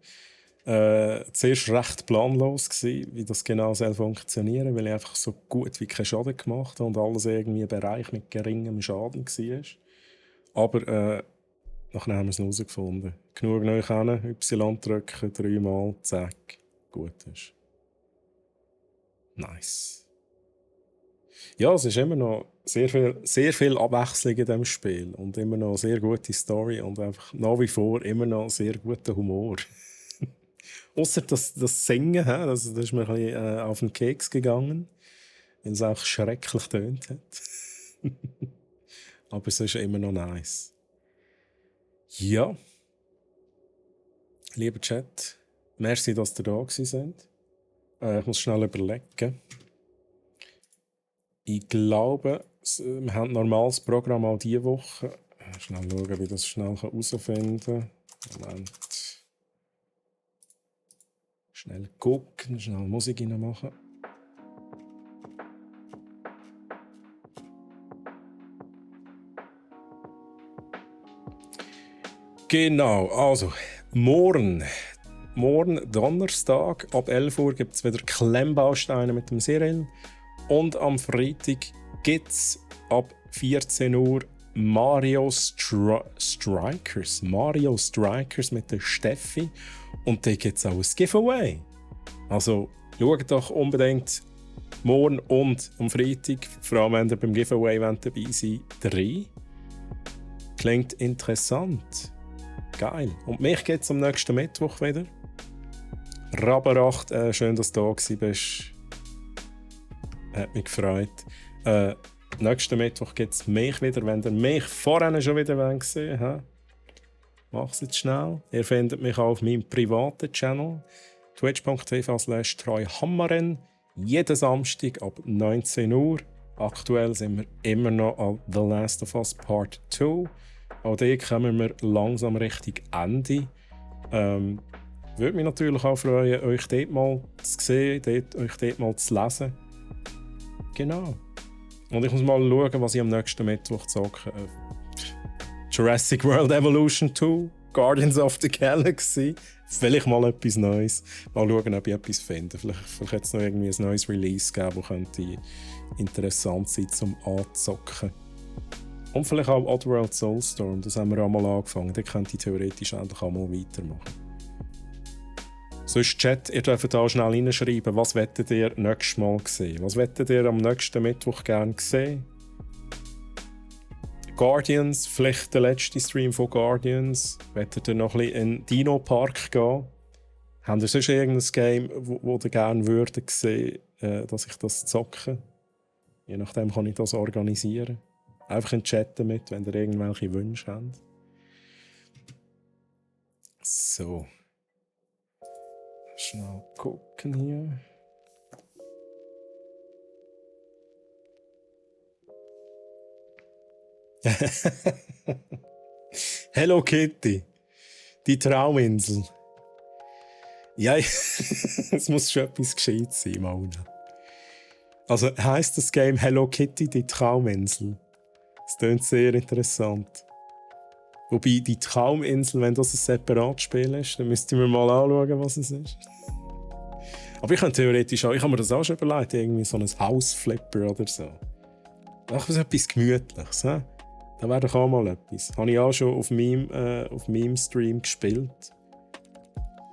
Zuerst recht planlos gewesen, wie das genau soll funktionieren, weil ich einfach so gut wie keinen Schaden gemacht habe und alles irgendwie ein Bereich mit geringem Schaden war. Aber nachher haben wir es herausgefunden. Genug neu kennen, Y drücken, 3-mal, zack, gut ist. Nice. Ja, es ist immer noch sehr viel Abwechslung in diesem Spiel und immer noch sehr gute Story und einfach nach wie vor immer noch sehr guter Humor. Ausser das Singen, das ist mir ein bisschen auf den Keks gegangen, weil es auch schrecklich tönt hat. Aber es ist immer noch nice. Ja. Lieber Chat, merci, dass ihr da gewesen seid. Ich muss schnell überlegen. Ich glaube, wir haben ein normales Programm auch diese Woche. Schnell schauen, wie ich das schnell herausfinden kann. Moment. Schnell gucken, schnell Musik reinmachen. Genau, also morgen Donnerstag ab 11 Uhr gibt es wieder Klemmbausteine mit dem Cyril. Und am Freitag gibt es ab 14 Uhr Mario Strikers mit der Steffi. Und dann gibt es auch ein Giveaway. Also schaut doch unbedingt morgen und am Freitag, vor allem wenn ihr beim Giveaway dabei seid, rein. Klingt interessant. Geil. Und mich gibt es am nächsten Mittwoch wieder. Raberacht, schön, dass du da bist. Hat mich gefreut. Nächsten Mittwoch gibt es mich wieder, wenn ihr mich vorhin schon wieder gesehen habt. Macht es jetzt schnell. Ihr findet mich auch auf meinem privaten Channel twitch.tv/treuhammeren. Jeden Samstag ab 19 Uhr. Aktuell sind wir immer noch an The Last of Us Part 2. Auch hier kommen wir langsam Richtung Ende. Würde mich natürlich auch freuen, euch dort mal zu sehen, euch dort mal zu lesen. Genau. Und ich muss mal schauen, was ich am nächsten Mittwoch zocke. Jurassic World Evolution 2, Guardians of the Galaxy. Vielleicht mal etwas Neues. Mal schauen, ob ich etwas finde. Vielleicht hat es noch irgendwie ein neues Release gegeben, das könnte interessant sein zum Anzocken. Und vielleicht auch Oddworld Soulstorm, das haben wir auch mal angefangen. Da könnte ich theoretisch endlich auch mal weitermachen. Sonst Chat, ihr dürft auch schnell reinschreiben, was wettet ihr nächstes Mal sehen? Was wettet ihr am nächsten Mittwoch gerne sehen? Guardians, vielleicht der letzte Stream von Guardians. Wettet ihr noch ein bisschen in den Dino-Park gehen? Habt ihr sonst irgendein Game, wo ihr gerne würdet sehen, dass ich das zocke? Je nachdem kann ich das organisieren. Einfach in den Chat damit, wenn ihr irgendwelche Wünsche habt. So. Schnell gucken hier. Hello Kitty. Die Trauminsel. Ja, es muss schon etwas Gescheites sein, Mona. Also heisst das Game Hello Kitty, die Trauminsel? Das klingt sehr interessant. Wobei die Trauminsel, wenn das ein separates Spiel ist, dann müssten wir mal anschauen, was es ist. Aber ich kann theoretisch auch, ich habe mir das auch schon überlegt, irgendwie so ein Hausflipper oder so. Ach, was etwas Gemütliches, he? Da wäre doch auch mal etwas. Habe ich auch schon auf meinem Stream gespielt.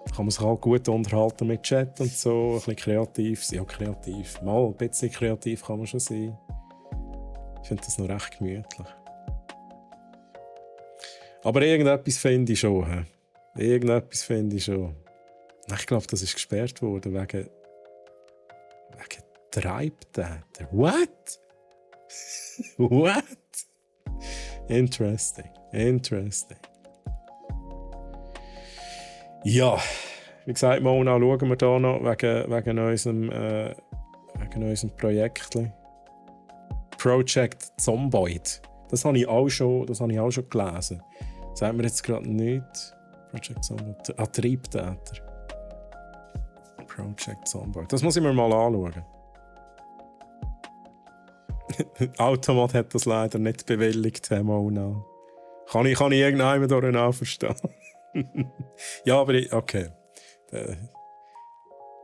Da kann man sich halt gut unterhalten mit Chat und so, ein bisschen kreativ. Ja, kreativ. Mal ein bisschen kreativ kann man schon sein. Ich finde das noch recht gemütlich. Aber irgendetwas finde ich schon. He? Irgendetwas finde ich schon. Ich glaube, das ist gesperrt worden wegen Treibtäter. What? What? Interesting. Ja, wie gesagt, Mona, schauen wir hier noch wegen unserem Projekt. Project Zomboid. Das habe ich auch schon gelesen. Sagt mir jetzt gerade nicht. Project Zomboid. Triebtäter. Project Zomboid. Das muss ich mir mal anschauen. Automat hat das leider nicht bewilligt, Mona. Kann ich irgendjemand darin verstehen? Ja, aber okay.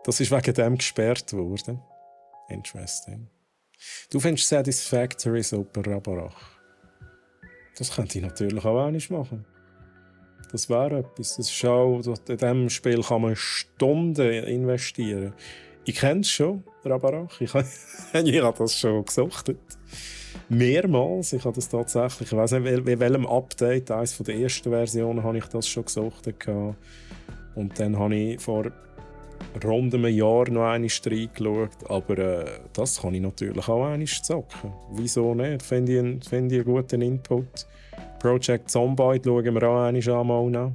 Das ist wegen dem gesperrt worden. Interesting. Du findest Satisfactory super, Rabarach? Das könnte ich natürlich auch einmal machen. Das wäre etwas. Das ist auch, in diesem Spiel kann man Stunden investieren. Ich kenne es schon, Rabarach. Ich habe das schon gesuchtet. Mehrmals. Ich habe das tatsächlich, ich weiß nicht, in welchem Update, eines der ersten Versionen, habe ich das schon gesuchtet. Und dann habe ich vor rund einem Jahr noch einmal reingeschaut. Aber das kann ich natürlich auch einmal zocken. Wieso nicht? Finde ich einen guten Input. Project Zomboid schauen wir auch einmal nach.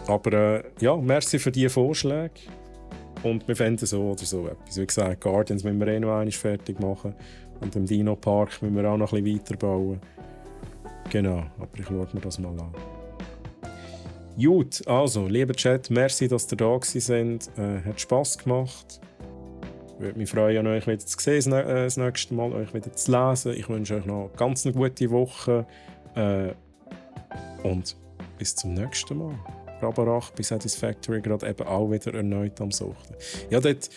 Aber ja, merci für diese Vorschläge. Und wir fänden so oder so etwas. Wie gesagt, Guardians müssen wir noch einmal fertig machen. Und im Dino Park müssen wir auch noch ein bisschen weiterbauen. Genau, aber ich schaue mir das mal an. Gut, also, lieber Chat, merci, dass ihr da seid. Hat Spass gemacht. Ich würde mich freuen, euch wieder zu sehen, das nächste Mal, euch wieder zu lesen. Ich wünsche euch noch eine gute Woche. Und bis zum nächsten Mal. Rabarach bei Satisfactory gerade eben auch wieder erneut am Suchten. Ja, dort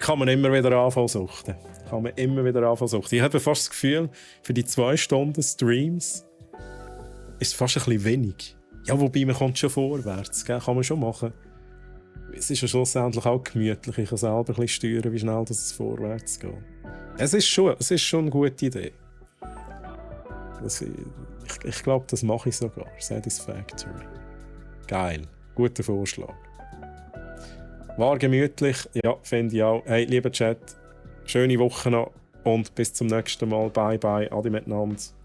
kann man immer wieder anfangen suchten. Ich habe fast das Gefühl, für die 2 Stunden Streams ist es fast ein bisschen wenig. Ja, wobei man kommt schon vorwärts, gell? Kann man schon machen. Es ist ja schlussendlich auch gemütlich. Ich kann selber ein bisschen steuern, wie schnell es vorwärts geht. Es ist schon eine gute Idee. Ich glaube, das mache ich sogar. Satisfactory. Geil. Guter Vorschlag. War gemütlich. Ja, finde ich auch. Hey, lieber Chat, schöne Woche noch und bis zum nächsten Mal. Bye, bye. Adi miteinander.